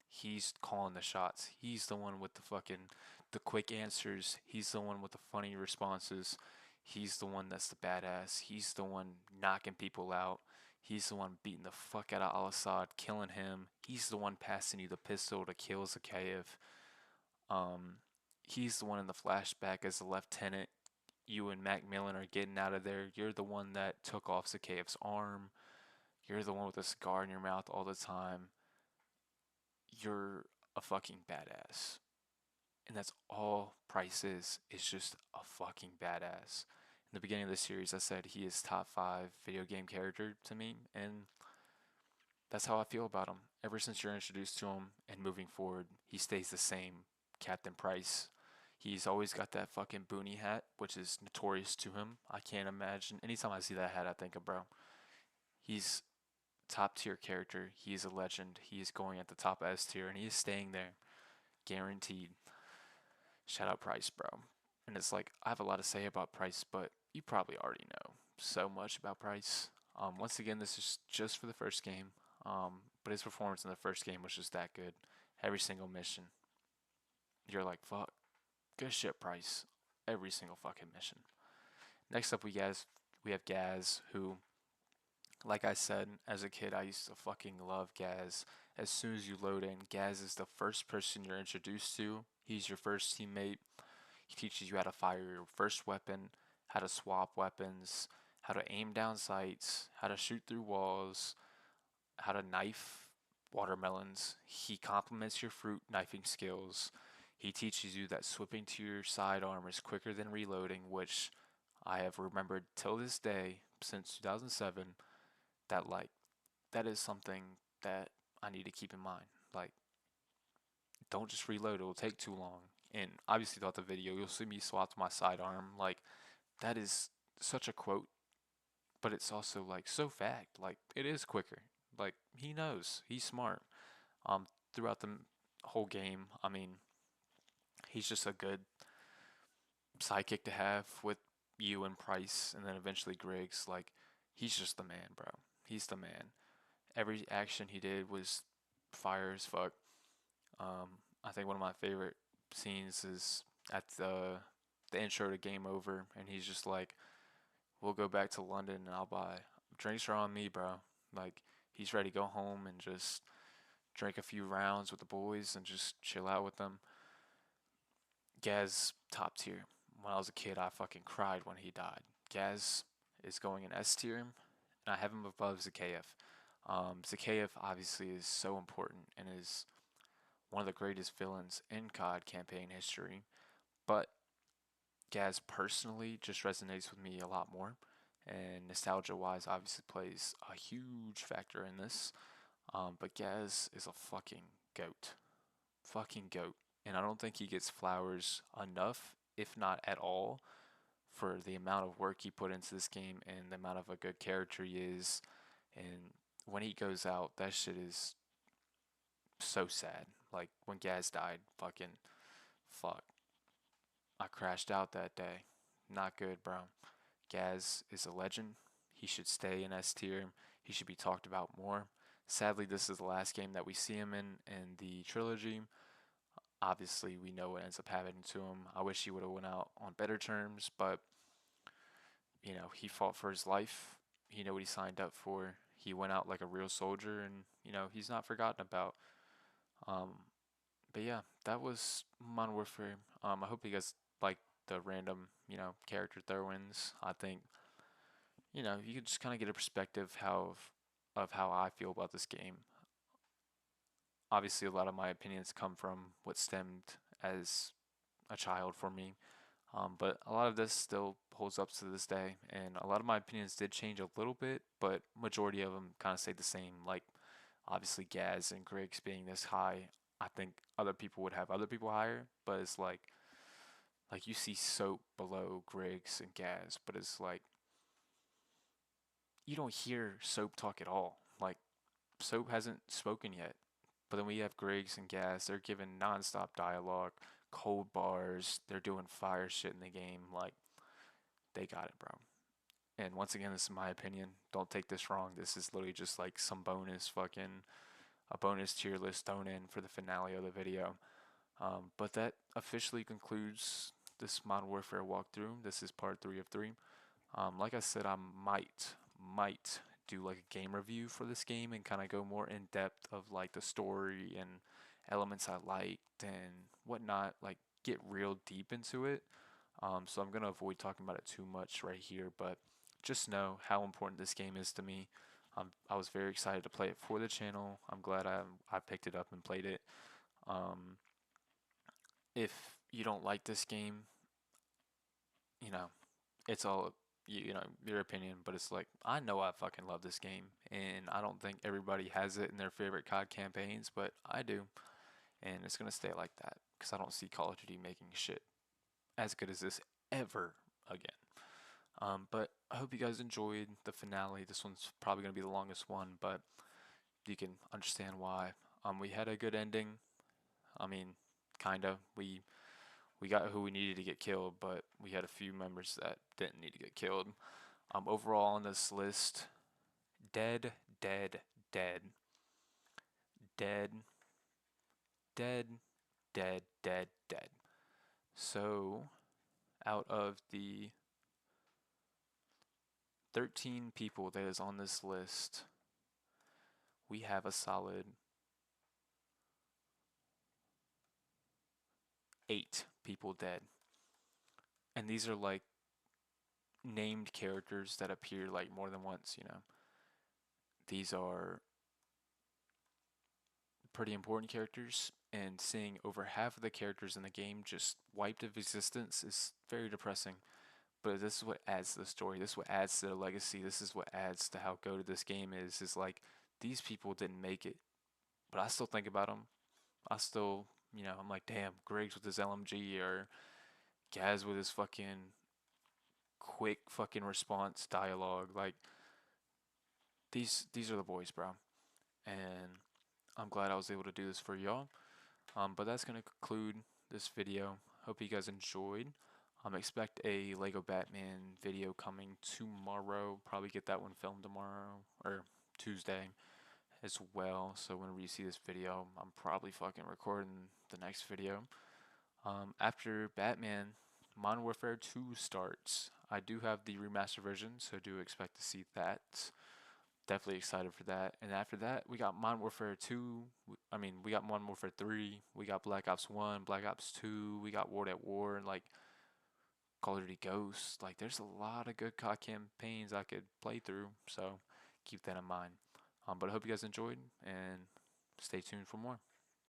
he's calling the shots. He's the one with the quick answers. He's the one with the funny responses. He's the one that's the badass. He's the one knocking people out. He's the one beating the fuck out of Al-Assad, killing him. He's the one passing you the pistol to kill Zakayev. He's the one in the flashback as a lieutenant. You and Macmillan are getting out of there. You're the one that took off Zakayev's arm. You're the one with a cigar in your mouth all the time. You're a fucking badass. And that's all Price is just a fucking badass. In the beginning of the series, I said he is top 5 video game character to me, and that's how I feel about him. Ever since you're introduced to him and moving forward, he stays the same. Captain Price. He's always got that fucking boonie hat, which is notorious to him. I can't imagine. Anytime I see that hat, I think of bro. He's top tier character. He is a legend. He is going at the top S tier, and he is staying there. Guaranteed. Shout out Price, bro. And it's like, I have a lot to say about Price, but you probably already know so much about Price. Once again, this is just for the first game, but his performance in the first game was just that good. Every single mission, you're like, fuck, good shit, Price. Every single fucking mission. Next up, we have Gaz, who, like I said, as a kid, I used to fucking love Gaz. As soon as you load in, Gaz is the first person you're introduced to. He's your first teammate. He teaches you how to fire your first weapon, how to swap weapons, how to aim down sights, how to shoot through walls, how to knife watermelons. He complements your fruit knifing skills. He teaches you that swapping to your sidearm is quicker than reloading, which I have remembered till this day since 2007. That that is something that I need to keep in mind. Like, don't just reload; it will take too long. And obviously, throughout the video, you'll see me swap to my sidearm. Like, that is such a quote, but it's also like so fact. Like, it is quicker. Like, he knows. He's smart. Throughout the whole game, I mean, he's just a good sidekick to have with you and Price, and then eventually Griggs. Like, he's just the man, bro. He's the man. Every action he did was fire as fuck. I think one of my favorite scenes is at the intro to Game Over, and he's just like, "We'll go back to London, and I'll buy drinks are on me, bro." Like, he's ready to go home and just drink a few rounds with the boys and just chill out with them. Gaz, top tier. When I was a kid, I fucking cried when he died. Gaz is going in S tier, and I have him above Zakayev. Zakayev obviously is so important and is one of the greatest villains in COD campaign history, but Gaz personally just resonates with me a lot more, and nostalgia wise, obviously plays a huge factor in this. But Gaz is a fucking goat. Fucking goat. And I don't think he gets flowers enough, if not at all, for the amount of work he put into this game and the amount of a good character he is. And when he goes out, that shit is so sad. Like, when Gaz died, fucking fuck. I crashed out that day. Not good, bro. Gaz is a legend. He should stay in S tier. He should be talked about more. Sadly, this is the last game that we see him in the trilogy. Obviously, we know what ends up happening to him. I wish he would have went out on better terms, but he fought for his life. He knew what he signed up for. He went out like a real soldier, and he's not forgotten about. Um, but yeah, that was Modern Warfare. I hope you guys like the random character throw-ins. I think you could just kind of get a perspective of how I feel about this game. Obviously, a lot of my opinions come from what stemmed as a child for me. But a lot of this still holds up to this day, and a lot of my opinions did change a little bit, but majority of them kind of stayed the same. Like, obviously Gaz and Griggs being this high, I think other people would have other people higher, but it's like you see Soap below Griggs and Gaz, but it's like you don't hear Soap talk at all. Like, Soap hasn't spoken yet. But then we have Griggs and Gaz. They're giving nonstop dialogue, cold bars. They're doing fire shit in the game. Like, they got it, bro. And once again, this is my opinion. Don't take this wrong. This is literally just like some a bonus tier list thrown in for the finale of the video. But that officially concludes this Modern Warfare walkthrough. This is part 3 of 3. Like I said, I might do like a game review for this game and kind of go more in depth of like the story and elements I liked and whatnot, like get real deep into it. So I'm gonna avoid talking about it too much right here, but just know how important this game is to me. I was very excited to play it for the channel. I'm glad I picked it up and played it. If you don't like this game, you know, it's all your opinion, but it's like I know I fucking love this game, and I don't think everybody has it in their favorite COD campaigns, but I do, and it's gonna stay like that because I don't see Call of Duty making shit as good as this ever again. But I hope you guys enjoyed the finale. This one's probably gonna be the longest one, but you can understand why. We had a good ending. I mean, kinda. We got who we needed to get killed, but we had a few members that didn't need to get killed. Overall on this list, dead, dead, dead, dead, dead, dead, dead, dead. So, out of the 13 people that is on this list, we have a solid 8 people dead. And these are like named characters that appear like more than once, you know. These are pretty important characters, and seeing over half of the characters in the game just wiped of existence is very depressing. But this is what adds to the story. This is what adds to the legacy. This is what adds to how goated this game is. Is like these people didn't make it, but I still think about them. I still, you know, I'm like, damn, Griggs with his LMG or Gaz with his fucking quick fucking response dialogue. Like these are the boys, bro. And I'm glad I was able to do this for y'all. But that's gonna conclude this video. Hope you guys enjoyed. Expect a Lego Batman video coming tomorrow. Probably get that one filmed tomorrow or Tuesday as well. So whenever you see this video, I'm probably fucking recording the next video. After Batman, Modern Warfare 2 starts. I do have the remastered version, so do expect to see that. Definitely excited for that. And after that, we got Modern Warfare 2. We got Modern Warfare 3. We got Black Ops 1, Black Ops 2. We got World at War, and like Call of Duty Ghosts. Like, there's a lot of good COD campaigns I could play through, so keep that in mind. But I hope you guys enjoyed, and stay tuned for more.